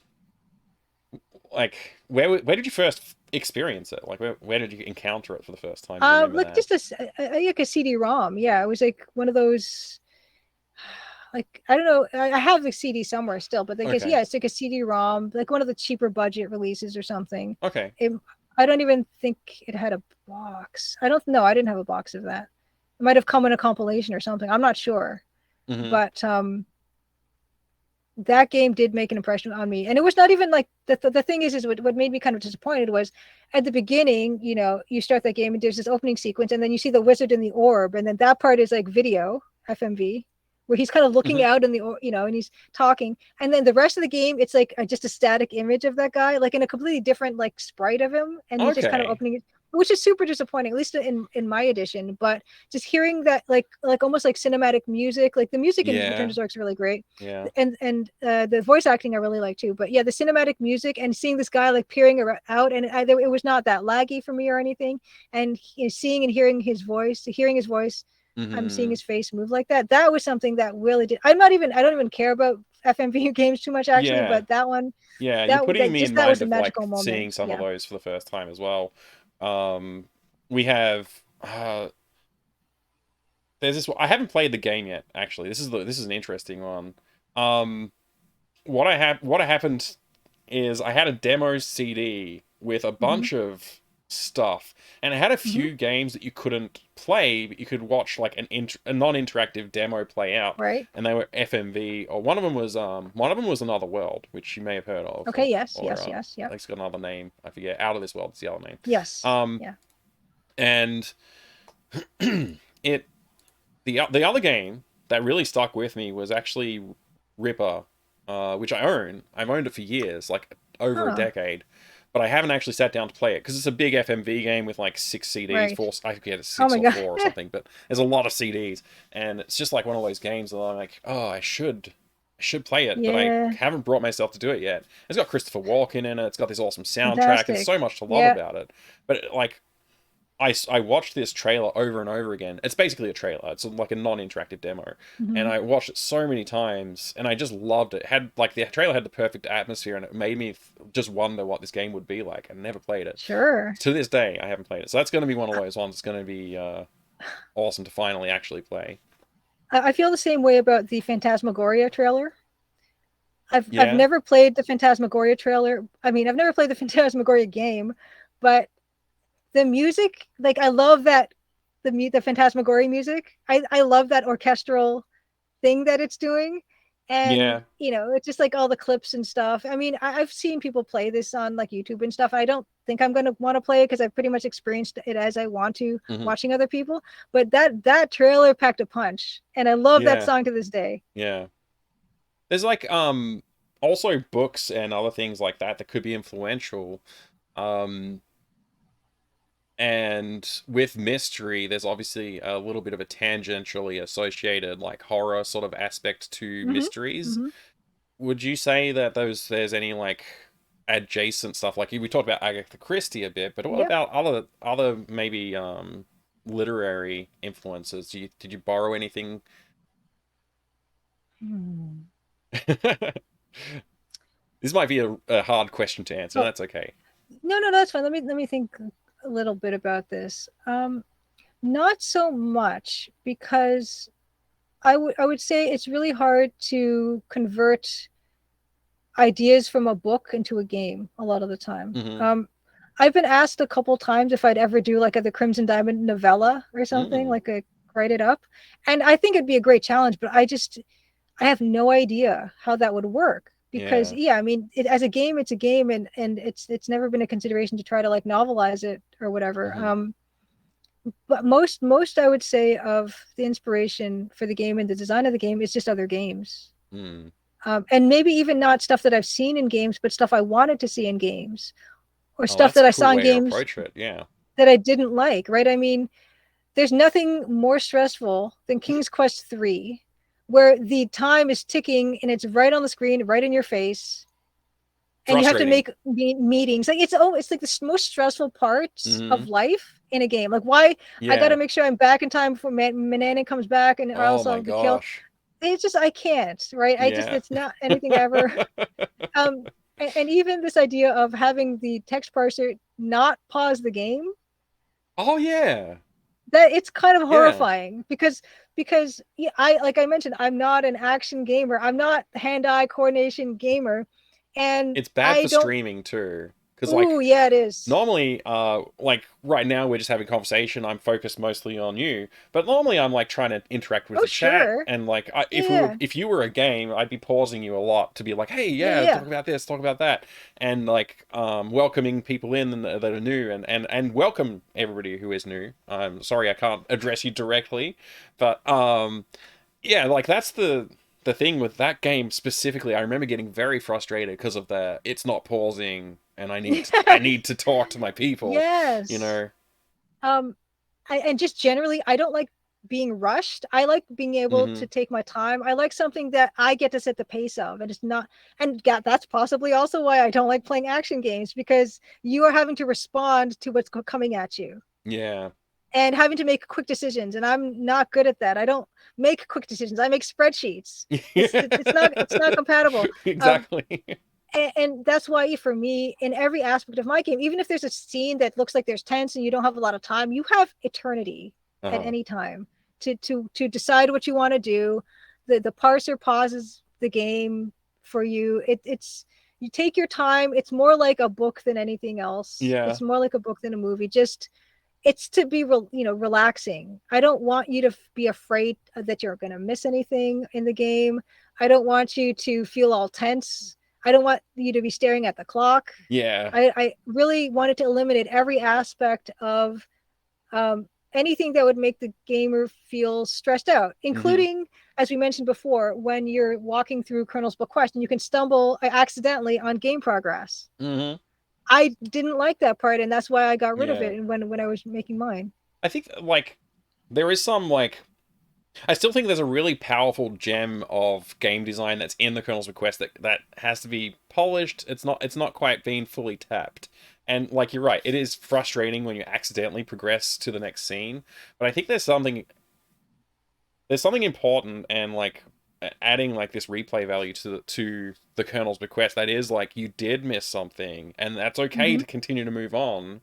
like? Where did you first experience it? Like where did you encounter it for the first time? Do you remember Like that? just like a CD-ROM. Yeah, it was like one of those. Like I don't know, I have the CD somewhere still, but I guess Okay. yeah, it's like a CD-ROM, like one of the cheaper budget releases or something. Okay. It, I don't even think it had a box. I don't know. I didn't have a box of that. It might have come in a compilation or something. I'm not sure, Hmm. but that game did make an impression on me. And it was not even like the thing is what made me kind of disappointed was at the beginning, you start that game and there's this opening sequence and then you see the wizard in the orb. And then that part is like video, FMV, where he's kind of looking Hmm. out in and he's talking. And then the rest of the game, it's like just a static image of that guy, like in a completely different like sprite of him. And he's just kind of Okay. opening it, which is super disappointing, at least in my edition. But just hearing that like almost like cinematic music, like the music in Return Yeah. to Zork is really great, Yeah. and the voice acting I really like too. But yeah, the cinematic music and seeing this guy like peering out, and it was not that laggy for me or anything. And seeing and hearing his voice, I'm seeing Hmm. his face move like that. That was something that really did. I don't even care about FMV games too much actually, Yeah. but that one, Yeah. You're putting me in that was mind a of like magical seeing moment. some of Yeah. those for the first time as well. We have there's this. I haven't played the game yet. Actually, this is an interesting one. Um, what happened is I had a demo CD with a Hmm. bunch of stuff, and it had a Hmm. few games that you couldn't play, but you could watch like a non-interactive demo play out, Right. and they were FMV. Or one of them was Another World, which you may have heard of, Okay. Yes. or Yes. Yes. I Yep. think it's got another name. I forget. Out of This World is the other name. Yes. Um, Yeah. and it the other game that really stuck with me was actually Ripper, which I own. I've owned it for years, like over a Huh. decade, but I haven't actually sat down to play it because it's a big FMV game with like six CDs, Right. four. I forget it's Oh six my or god. four or something, but there's a lot of CDs, and it's just like one of those games that I'm like, oh, I should should play it, but I Yeah, haven't brought myself to do it yet. It's got Christopher Walken in it. It's got this awesome soundtrack. There's fantastic. so much to love Yeah. about it. But like, I watched this trailer over and over again. It's basically a trailer. It's like a non-interactive demo, and Hmm. I watched it so many times, and I just loved it. Had like the trailer had the perfect atmosphere, and it made me just wonder what this game would be like. I never played it. Sure. To this day, I haven't played it. So that's going to be one of those ones. It's going to be awesome to finally actually play. I feel the same way about the Phantasmagoria trailer. I've Yeah, never played the Phantasmagoria trailer. I mean, I've never played the Phantasmagoria game, but the music, like I love that the Phantasmagoria music. I love that orchestral thing that it's doing. And yeah. it's just like all the clips and stuff. I mean, I've seen people play this on like YouTube and stuff. I don't think I'm going to want to play it because I've pretty much experienced it as I want to Hmm. watching other people. But that trailer packed a punch, and I love that Yeah, song to this day. yeah. There's like also books and other things like that that could be influential. Um and with mystery, there's obviously a little bit of a tangentially associated like horror sort of aspect to Hmm. mysteries. Hmm. Would you say that there's any like adjacent stuff like we talked about Agatha Christie a bit, but what Yep. about other maybe literary influences? Did you borrow anything? Hmm. This might be a hard question to answer. Oh, That's okay. no, that's fine. Let me think a little bit about this. Not so much because I would say it's really hard to convert ideas from a book into a game a lot of the time. Mm-hmm. I've been asked a couple times if I'd ever do like the Crimson Diamond novella or something, Mm. like write it up. And I think it'd be a great challenge, but I have no idea how that would work because Yeah. yeah, I mean, as a game, it's a game, and it's never been a consideration to try to like novelize it or whatever. Mm-hmm. But most I would say of the inspiration for the game and the design of the game is just other games. Mm. And maybe even not stuff that I've seen in games, but stuff I wanted to see in games, or Oh, stuff that's that a I cool saw in way to games approach it. Yeah. that I didn't like, right? I mean, there's nothing more stressful than King's Quest 3, where the time is ticking and it's right on the screen, right in your face, and you have to Frustrating. make meetings. Like it's like the most stressful parts Mm-hmm. of life in a game. Like why I got to Yeah. make sure I'm back in time before Manana comes back, and or Oh else my I'll be killed. gosh. It's just I can't, right? I just Yeah. it's not anything I ever. And even this idea of having the text parser not pause the game, Oh yeah. that it's kind of Yeah. horrifying because yeah, I like I mentioned, I'm not an action gamer. I'm not hand-eye coordination gamer, and It's bad I for don't. streaming too. Because Ooh, like yeah, it is. normally like right now we're just having a conversation, I'm focused mostly on you, but normally I'm like trying to interact with Oh, the chat, sure. and like Yeah, if you were a game, I'd be pausing you a lot to be like, hey, yeah, yeah, yeah. talk about this, talk about that, and like welcoming people in that are new, and welcome everybody who is new. I'm sorry I can't address you directly, but yeah, like that's the thing with that game specifically. I remember getting very frustrated because of the it's not pausing, and I need to talk to my people, you Yes. know. Um, and just generally, I don't like being rushed. I like being able Hmm. to take my time. I like something that I get to set the pace of, and it's not. And yeah, that's possibly also why I don't like playing action games, because you are having to respond to what's coming at you Yeah. and having to make quick decisions. And I'm not good at that. I don't make quick decisions. I make spreadsheets. It's not compatible. Um, Exactly. and that's why for me, in every aspect of my game, even if there's a scene that looks like there's tense and you don't have a lot of time, you have eternity at Uh-huh. any time to decide what you want to do. The parser pauses the game for you. It's you take your time. It's more like a book than anything else. Yeah. It's more like a book than a movie. Just it's to be relaxing. I don't want you to be afraid that you're going to miss anything in the game. I don't want you to feel all tense. I don't want you to be staring at the clock. Yeah. I really wanted to eliminate every aspect of anything that would make the gamer feel stressed out, Hmm. including, as we mentioned before, when you're walking through Colonel's Bequest and you can stumble accidentally on game progress. Hmm. I didn't like that part, and that's why I got rid of Yeah. it. And when I was making mine, I think like there is some like I still think there's a really powerful gem of game design that's in the Colonel's Bequest that has to be polished. It's not quite being fully tapped. And like you're right, it is frustrating when you accidentally progress to the next scene. But I think there's something important and like adding like this replay value to the Colonel's Bequest that is like you did miss something and that's okay Hmm. to continue to move on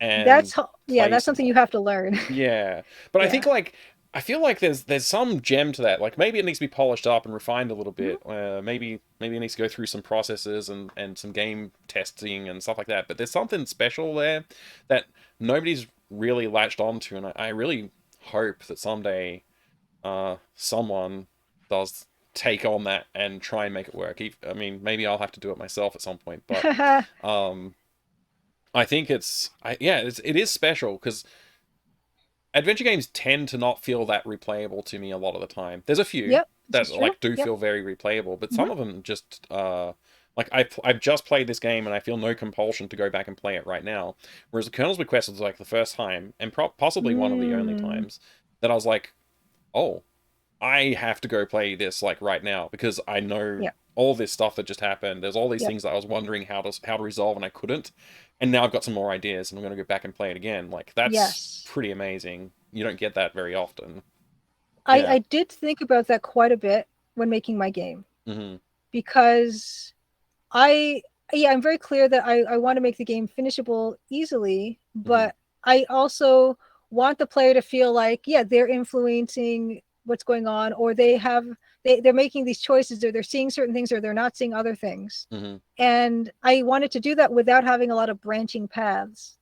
and Yeah, play that's some something you more. have to learn. Yeah, but I Yeah. think like I feel like there's some gem to that. Like maybe it needs to be polished up and refined a little Mhm. bit. Maybe it needs to go through some processes and some game testing and stuff like that. But there's something special there that nobody's really latched onto, and I really hope that someday someone does take on that and try and make it work. I mean, maybe I'll have to do it myself at some point, but um, I think it is special because adventure games tend to not feel that replayable to me a lot of the time. There's a few Yep, this that is true. like do Yep. feel very replayable, but Hmm. some of them just like I've just played this game and I feel no compulsion to go back and play it right now. Whereas the Colonel's Bequest was like the first time and possibly one of the only Mm. times that I was like, oh, I have to go play this like right now because I know Yeah. all this stuff that just happened. There's all these Yep. things that I was wondering how to resolve and I couldn't. And now I've got some more ideas and I'm going to go back and play it again. Like that's Yes. pretty amazing. You don't get that very often. I Yeah. I did think about that quite a bit when making my game Mhm. because I yeah, I'm very clear that I want to make the game finishable easily, Mhm. but I also want the player to feel like, yeah, they're influencing what's going on, or they're making these choices, or they're seeing certain things, or they're not seeing other things. Mhm. And I wanted to do that without having a lot of branching paths.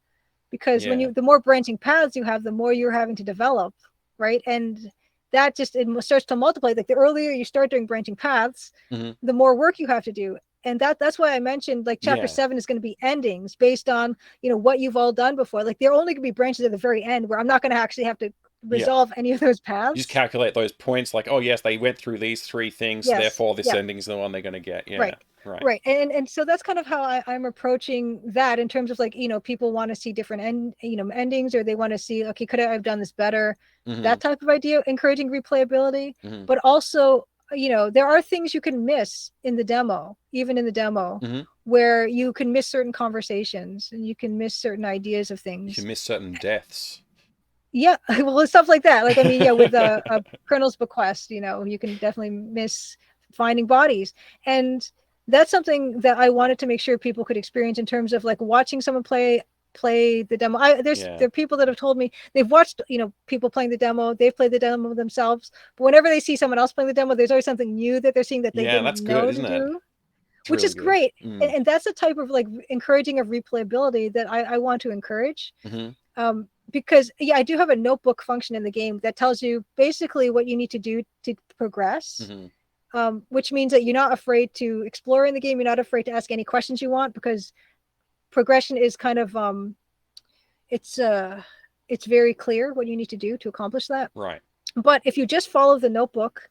Because Yeah. the more branching paths you have, the more you're having to develop, right? And that just it starts to multiply. Like the earlier you start doing branching paths, Mhm. the more work you have to do. And that's why I mentioned like chapter Yeah. 7 is going to be endings based on what you've all done before. Like they're only going to be branches at the very end where I'm not going to actually have to Yeah. resolve any of those You just paths. calculate those points like, oh yes, they went through these three things, Yes, therefore this yeah. ending's the one they're going to get. Yeah. Right. Right. Right. And so that's kind of how I'm approaching that in terms of like, people want to see different endings, or they want to see, okay, could I have done this better? That Mhm. type of idea, encouraging replayability. Mhm. But also, there are things you can miss in the demo, even in the demo, Mhm. where you can miss certain conversations and you can miss certain ideas of You can things. miss certain deaths. Yeah, well, it's stuff like that. Like, I mean, yeah, with a Colonel's Bequest, you can definitely miss finding bodies. And that's something that I wanted to make sure people could experience in terms of like watching someone play the demo. Yeah. There are people that have told me they've watched, people playing the demo, they've played the demo themselves, but whenever they see someone else playing the demo, there's always something new that they're seeing that they Yeah, didn't that's good, know to isn't it? do, It's which really is good. great. Mm. And that's the type of like encouraging of replayability that I want to encourage. Mhm. Because yeah, I do have a notebook function in the game that tells you basically what you need to do to progress. Mhm. Which means that you're not afraid to explore in the game. You're not afraid to ask any questions you want, because progression is kind of it's uh it's very clear what you need to do to accomplish that. Right. But if you just follow the notebook,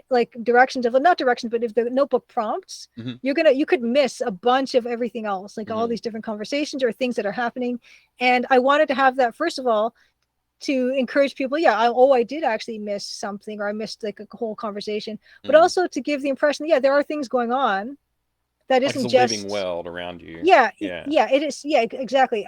like directions of not directions, but if the notebook prompts, Mhm. you could miss a bunch of everything else, like all Mhm. these different conversations or things that are happening. And I wanted to have that, first of all, to encourage people, yeah, I did actually miss something, or I missed like a whole conversation, but Mm. also to give the impression that, yeah, there are things going on that Like it's isn't a living just, world around you. yeah, Yeah. yeah, it is, yeah, exactly.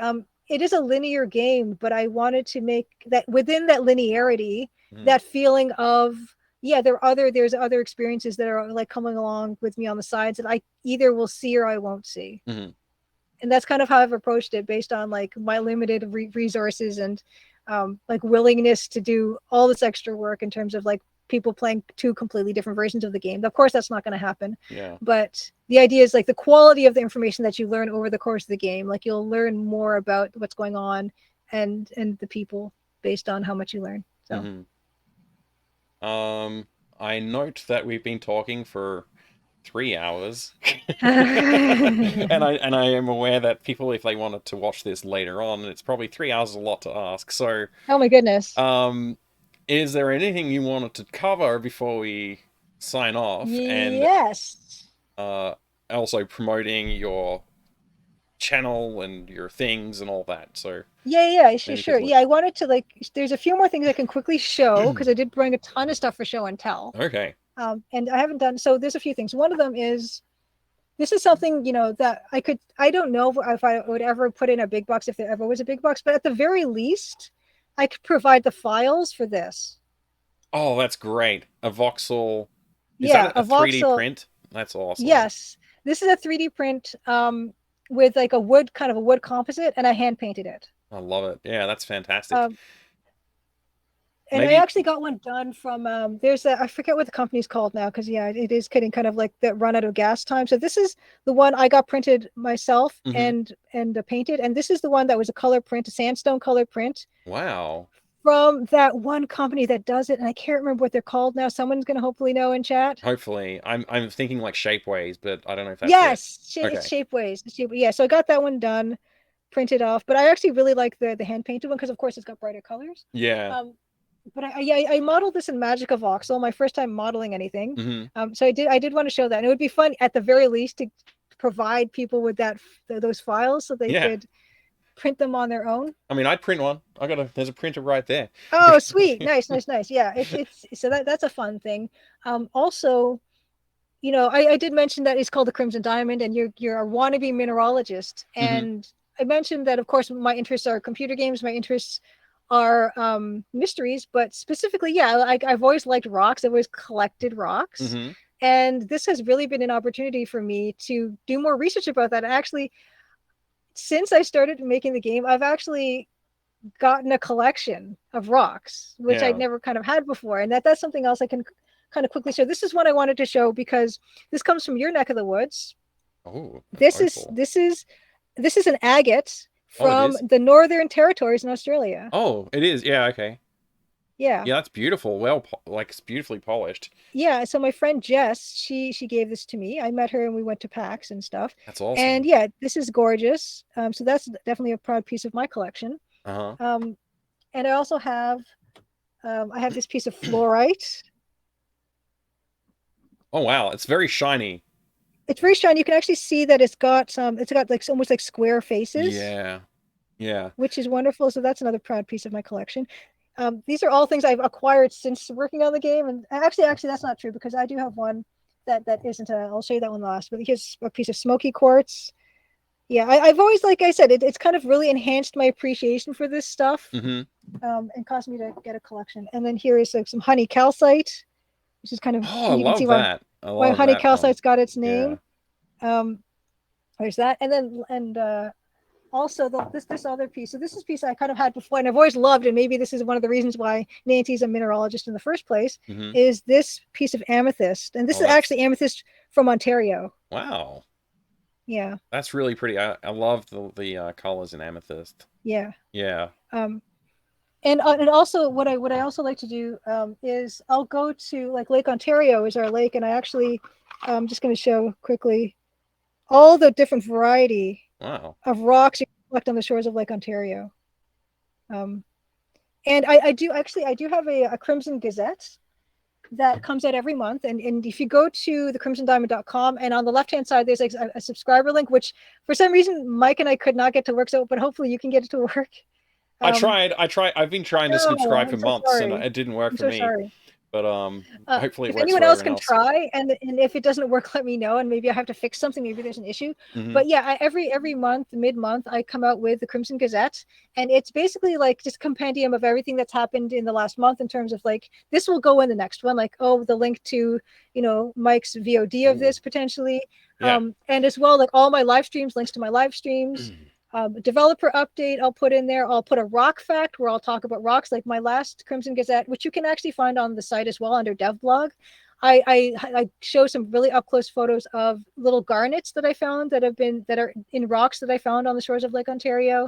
It is a linear game, but I wanted to make that within that linearity, Mhm. that feeling of, yeah, there's other experiences that are like coming along with me on the sides that I either will see or I won't see. Mhm. And that's kind of how I've approached it, based on like my limited resources and like willingness to do all this extra work in terms of like people playing two completely different versions of the game. Of course, that's not going to happen, Yeah. but the idea is like the quality of the information that you learn over the course of the game. Like you'll learn more about what's going on and the people based on how much you learn. So. Mhm. I note that we've been talking for 3 hours. And I am aware that people, if they wanted to watch this later on, it's probably 3 hours is a lot to ask. So, Oh my goodness. um, is there anything you wanted to cover before we sign off? And Yes. uh, also promoting your channel and your things and all that. So Yeah, maybe sure. look. Yeah, I wanted to like. There's a few more things I can quickly show because I did bring a ton of stuff for show and tell. Okay. And I haven't done so. There's a few things. One of them is this is something that I don't know if I would ever put in a big box if there ever was a big box, but at the very least, I could provide the files for this. Oh, that's great. A voxel. Is Yeah, that a 3D voxel. print? That's awesome. Yes, this is a 3D print with like a wood composite, and I hand painted it. I love it. Yeah, that's fantastic. And Maybe. I actually got one done from I forget what the company's called now because it is getting kind of like the run out of gas time. So this is the one I got printed myself and painted, and this is the one that was a color print, a sandstone color print. Wow. From that one company that does it, and I can't remember what they're called now. Someone's gonna hopefully know in chat. Hopefully, I'm thinking like Shapeways, but I don't know if that's it's Shapeways. Yeah, so I got that one done, printed off, but I actually really like the hand painted one because of course it's got brighter colors. Yeah. But I modeled this in Magica Voxel, my first time modeling anything. Mm-hmm. So I did want to show that, and it would be fun at the very least to provide people with those files so they could print them on their own. I mean, I'd print one. There's a printer right there. Oh, sweet, nice. Yeah, it's so that's a fun thing. Also, I did mention that it's called the Crimson Diamond, and you're a wannabe mineralogist, and I mentioned that of course my interests are computer games. My interests are mysteries, but specifically, I've always liked rocks. I've always collected rocks, and this has really been an opportunity for me to do more research about that. Actually, since I started making the game, I've actually gotten a collection of rocks, which I'd never kind of had before, and that's something else I can kind of quickly show. This is what I wanted to show because this comes from your neck of the woods. Oh, this is an agate from the Northern Territories in Australia. Oh, it is. Yeah. Okay. Yeah. Yeah, that's beautiful. Well, it's beautifully polished. Yeah. So my friend Jess, she gave this to me. I met her and we went to PAX and stuff. That's awesome. And yeah, this is gorgeous. So that's definitely a proud piece of my collection. And I also have, I have this piece of fluorite. Oh wow, it's very shiny. It's very shiny. You can actually see that it's got like almost like square faces. Yeah. Which is wonderful. So that's another proud piece of my collection. These are all things I've acquired since working on the game. And actually, that's not true because I do have one that isn't. I'll show you that one last. But here's a piece of smoky quartz. Yeah, I've always, like I said, it's kind of really enhanced my appreciation for this stuff. And caused me to get a collection. And then here is like some honey calcite, which is kind of I love that. Why honey calcite's got its name. There's that, and also this other piece. So this is a piece I kind of had before, and I've always loved, and maybe this is one of the reasons why Nancy's a mineralogist in the first place. Is this piece of amethyst, and this is actually amethyst from Ontario. Wow. Yeah. That's really pretty. I love the colors in amethyst. Yeah. Yeah. And also what I also like to do is I'll go to like Lake Ontario is our lake, and I actually I'm just going to show quickly all the different variety of rocks you can collect on the shores of Lake Ontario. And I do have a Crimson Gazette that comes out every month, and if you go to thecrimsondiamond.com, and on the left hand side there's like a subscriber link, which for some reason Mike and I could not get to work, but hopefully you can get it to work. I tried. I've been trying to subscribe for months, and it didn't work for me. Sorry. But hopefully it works. If anyone else can try, and if it doesn't work, let me know, and maybe I have to fix something. Maybe there's an issue. But yeah, every month, mid-month, I come out with the Crimson Gazette, and it's basically like just a compendium of everything that's happened in the last month in terms of like this will go in the next one, like the link to Mike's VOD of this potentially, and as well like all my live streams, links to my live streams. Developer update I'll put in there. I'll put a rock fact where I'll talk about rocks, like my last Crimson Gazette, which you can actually find on the site as well under dev blog. I show some really up close photos of little garnets that I found that are in rocks that I found on the shores of Lake Ontario.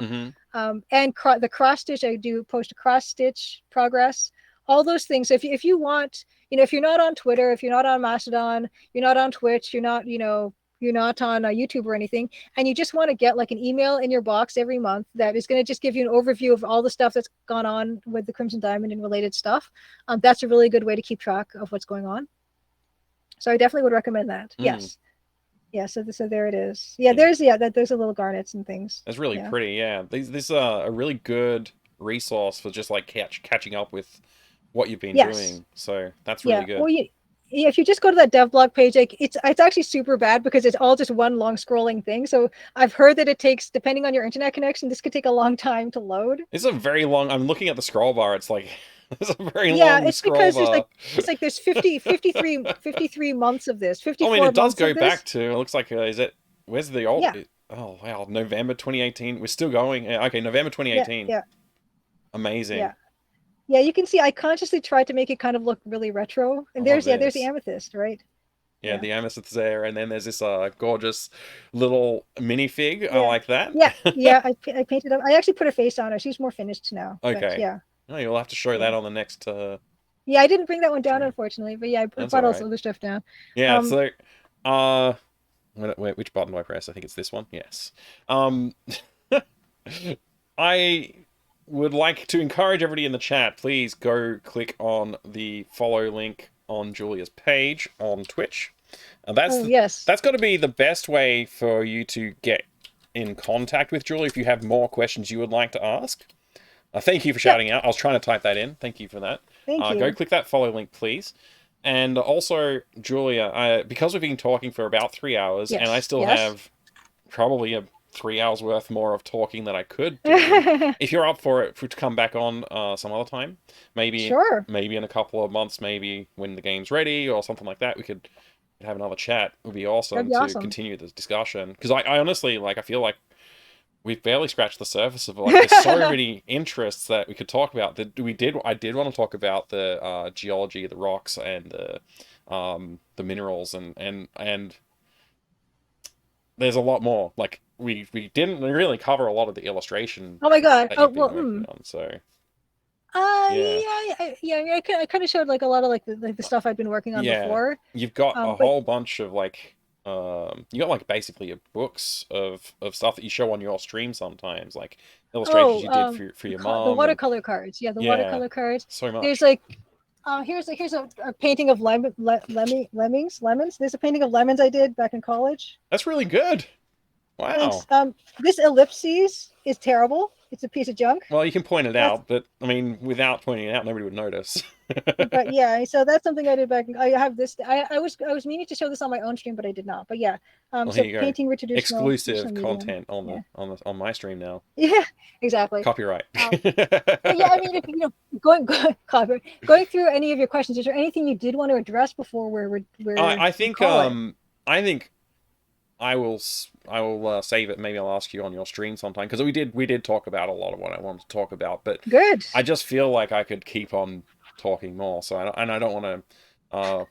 And the cross stitch, I do post a cross stitch progress, all those things. So if you want, if you're not on Twitter, if you're not on Mastodon, you're not on Twitch, you're not on YouTube or anything, and you just want to get like an email in your box every month that is going to just give you an overview of all the stuff that's gone on with the Crimson Diamond and related stuff, that's a really good way to keep track of what's going on. So I definitely would recommend that. Yes. Yeah, so there it is. Yeah, there's there's a little garnets and things. That's really Yeah. pretty. Yeah, this a really good resource for just like catching up with what you've been Yes. doing. So that's really Yeah. good. Well, yeah, if you just go to that dev blog page, like it's actually super bad because it's all just one long scrolling thing. So I've heard that it takes, depending on your internet connection, this could take a long time to load. It's a very long. I'm looking at the scroll bar. It's like it's a very Yeah, long it's scroll because bar. there's 53 months of this, I mean, 54 it does months go of this. back to. It looks like is it? Where's the old? Yeah. Oh wow, November 2018. We're still going. Okay, November Yeah, 2018. yeah, Amazing. yeah. Yeah, you can see I consciously tried to make it kind of look really retro. I And love there's the this. amethyst, right? Yeah, Yeah. the amethyst's there, and then there's this gorgeous little minifig. I Yeah. like that. Yeah. Yeah, I painted up. I actually put a face on her. She's more finished now. But Okay. yeah. Oh, you'll have to show Yeah. that on the next. Yeah, I didn't bring that one down, Stream. unfortunately. But yeah, I That's brought all all this right. other stuff down. Yeah. So, which button do I press? I think it's this one. Yes. I would like to encourage everybody in the chat. Please go click on the follow link on Julia's page on Twitch. And Yes. that's got to be the best way for you to get in contact with Julia if you have more questions you would like to ask. Thank you for shouting out. I was trying to type that in. Thank you for that. Thank you. Go click that follow link, please. And also, Julia, because we've been talking for about 3 hours, and I still have probably 3 hours worth more of talking that I could do. If you're up for it, to come back on some other time, maybe in a couple of months, maybe when the game's ready or something like that, we could have another chat. It would be awesome to continue this discussion. Because I honestly, I feel like we've barely scratched the surface of there's so many interests that we could talk about. I did want to talk about the geology, the rocks, and the minerals, and there's a lot more. Like we didn't really cover a lot of the illustration. Oh my god! That you've been working on, so. I kind of showed like a lot of like the stuff I'd been working on before. You've got a whole bunch of you got basically books of stuff that you show on your stream sometimes, like illustrations you did for your mom. The watercolor cards, watercolor cards. So much. There's here's a painting of lemons. There's a painting of lemons I did back in college. That's really good. Wow. Thanks. This ellipses is terrible. It's a piece of junk. Well, you can point it out, but I mean, without pointing it out, nobody would notice. But yeah, so that's something I did back. I have this. I was meaning to show this on my own stream, but I did not. But yeah, well, so painting with traditional exclusive content on my stream now. Yeah, exactly. Copyright. Yeah, I mean, if going through any of your questions, is there anything you did want to address before we're I think I will save it. Maybe I'll ask you on your stream sometime, because we did talk about a lot of what I wanted to talk about, but good. I just feel like I could keep on talking more. So I don't want to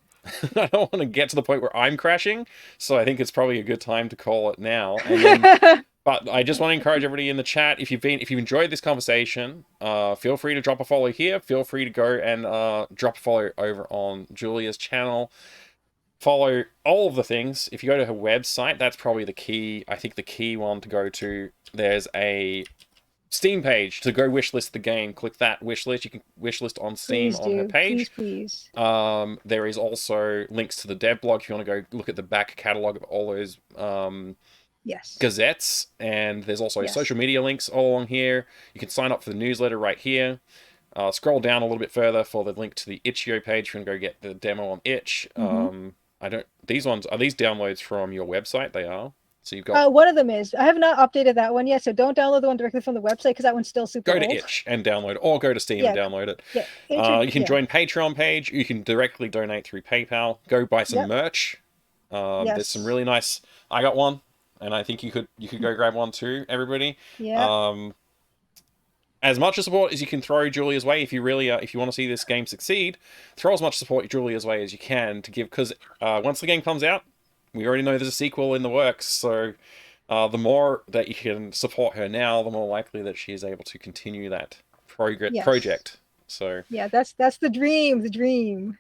I don't want to get to the point where I'm crashing. So I think it's probably a good time to call it now. And then, but I just want to encourage everybody in the chat, if you've enjoyed this conversation, feel free to drop a follow here. Feel free to go and drop a follow over on Julia's channel. Follow all of the things. If you go to her website, that's probably the key. I think the key one to go to. There's a Steam page to go wishlist the game. Click that wishlist. You can wishlist on Steam on her page. Please. There is also links to the dev blog if you want to go look at the back catalog of all those gazettes. And there's also social media links all along here. You can sign up for the newsletter right here. Scroll down a little bit further for the link to the itch.io page if you want to go get the demo on itch. These ones, are these downloads from your website? They are. So you've got one of them is. I have not updated that one yet, so don't download the one directly from the website because that one's still super old. Go to itch and download it, or go to Steam and download it. You can join Patreon page. You can directly donate through PayPal. Go buy some merch. There's some really nice. I got one, and I think you could go grab one too, everybody. As much support as you can throw Julia's way, if you really if you want to see this game succeed, throw as much support Julia's way as you can to give, because once the game comes out, we already know there's a sequel in the works, so the more that you can support her now, the more likely that she is able to continue that project. So yeah, that's the dream.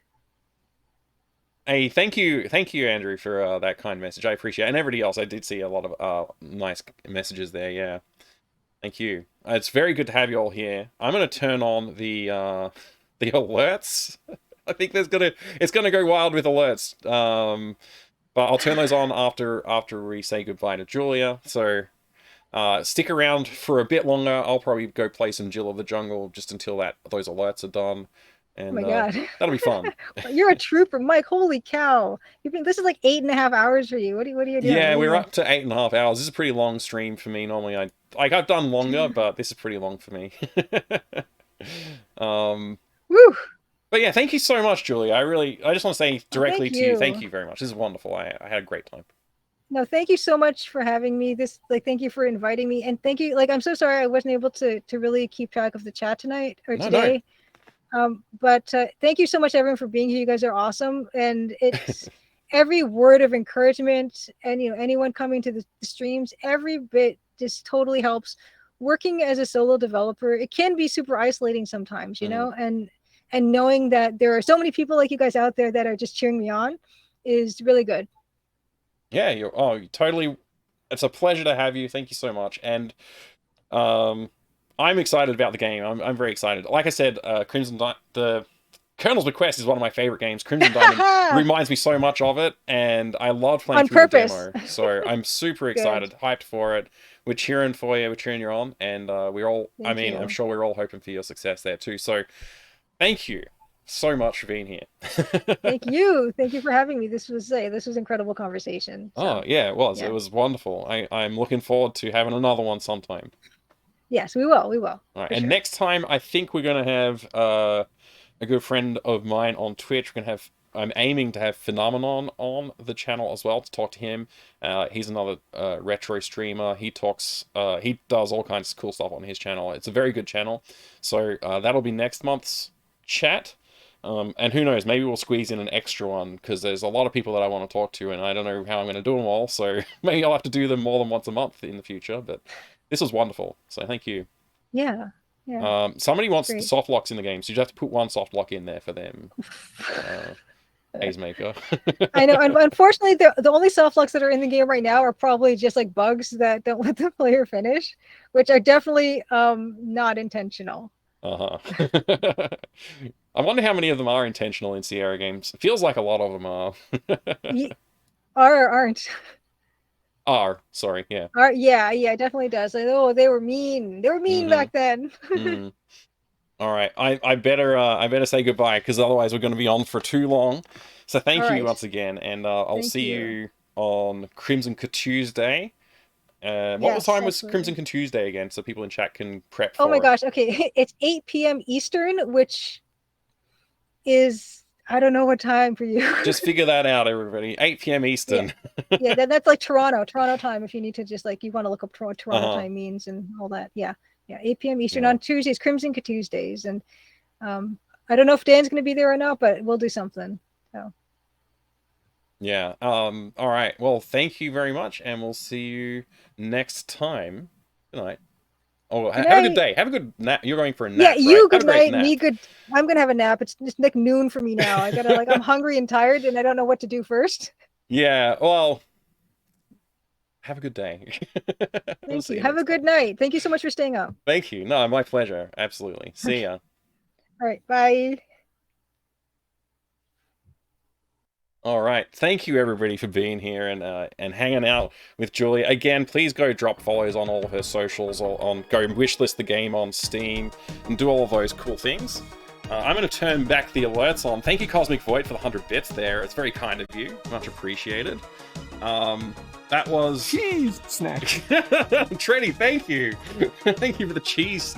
Hey, thank you, Andrew, for that kind message. I appreciate it. And everybody else, I did see a lot of nice messages there. Yeah, thank you. It's very good to have you all here. I'm gonna turn on the alerts. I think it's gonna go wild with alerts. But I'll turn those on after we say goodbye to Julia. So stick around for a bit longer. I'll probably go play some Jill of the Jungle just until those alerts are done. Oh And my god. that'll be fun. You're a trooper, Mike. Holy cow. This is like 8.5 hours for you. What are you doing? Yeah, we're up to 8.5 hours. This is a pretty long stream for me. Normally I've done longer, but this is pretty long for me. Woo! But yeah, thank you so much, Julia. I just want to say directly to you, thank you very much. This is wonderful. I had a great time. No, thank you so much for having me. Thank you for inviting me, and thank you. I'm so sorry I wasn't able to really keep track of the chat tonight or today. But thank you so much, everyone, for being here. You guys are awesome, and it's every word of encouragement, and anyone coming to the streams, every bit just totally helps. Working as a solo developer, it can be super isolating sometimes, and knowing that there are so many people like you guys out there that are just cheering me on is really good. Yeah, you're totally. It's a pleasure to have you. Thank you so much, and I'm excited about the game. I'm very excited. Like I said, the Colonel's Bequest is one of my favorite games. Crimson Diamond reminds me so much of it, and I love playing through the demo. So I'm super excited, hyped for it. We're cheering for you. We're cheering you on, and we're all. Thank you. I'm sure we're all hoping for your success there too. So, thank you so much for being here. Thank you for having me. This was incredible conversation. So, oh yeah, it was. Yeah. It was wonderful. I'm looking forward to having another one sometime. Yes, we will. All right, and next time I think we're gonna have a good friend of mine on Twitch. I'm aiming to have Phenomenon on the channel as well to talk to him. He's another retro streamer. He does all kinds of cool stuff on his channel. It's a very good channel. So that'll be next month's chat. And who knows, maybe we'll squeeze in an extra one, because there's a lot of people that I want to talk to, and I don't know how I'm going to do them all, so maybe I'll have to do them more than once a month in the future, but this was wonderful, so thank you. Yeah. Somebody wants the soft locks in the game, so you have to put one soft lock in there for them. Hazemaker. I know, and unfortunately, the only soft locks that are in the game right now are probably just like bugs that don't let the player finish, which are definitely not intentional. I wonder how many of them are intentional in Sierra games. It feels like a lot of them are. Aren't. Sorry, yeah. Yeah, it definitely does. Like, oh, they were mean. They were mean back then. All right, I better say goodbye, because otherwise we're going to be on for too long. So thank you once again, and I'll see you on Crimson Tuesday. What time was Crimson Tuesday again, so people in chat can prep for it? Oh my gosh, okay. It's 8 p.m. Eastern, which is, I don't know what time for you. Just figure that out, everybody. 8 p.m. Eastern. Yeah, that's like Toronto time, if you need to just you want to look up Toronto time means and all that. Yeah, 8 p.m. Eastern on Tuesdays, Crimson Tuesdays. And I don't know if Dan's going to be there or not, but we'll do something. So. Yeah. All right. Well, thank you very much, and we'll see you next time. Good night. Oh, have a good day. Have a good nap. You're going for a nap. Yeah, right? Good night. Me good. I'm gonna have a nap. It's like noon for me now. I gotta I'm hungry and tired, and I don't know what to do first. Yeah. Well, have a good day. Thank you. Have a good night. Thank you so much for staying up. Thank you. No, my pleasure. Absolutely. See ya. All right. Bye. All right, thank you everybody for being here and hanging out with Julia. Again, please go drop follows on all of her socials, or go wishlist the game on Steam, and do all of those cool things. I'm going to turn back the alerts on. Thank you, Cosmic Void, for the 100 bits there. It's very kind of you. Much appreciated. That was... Cheese snack. Treddy, thank you. Thank you for the cheese snack.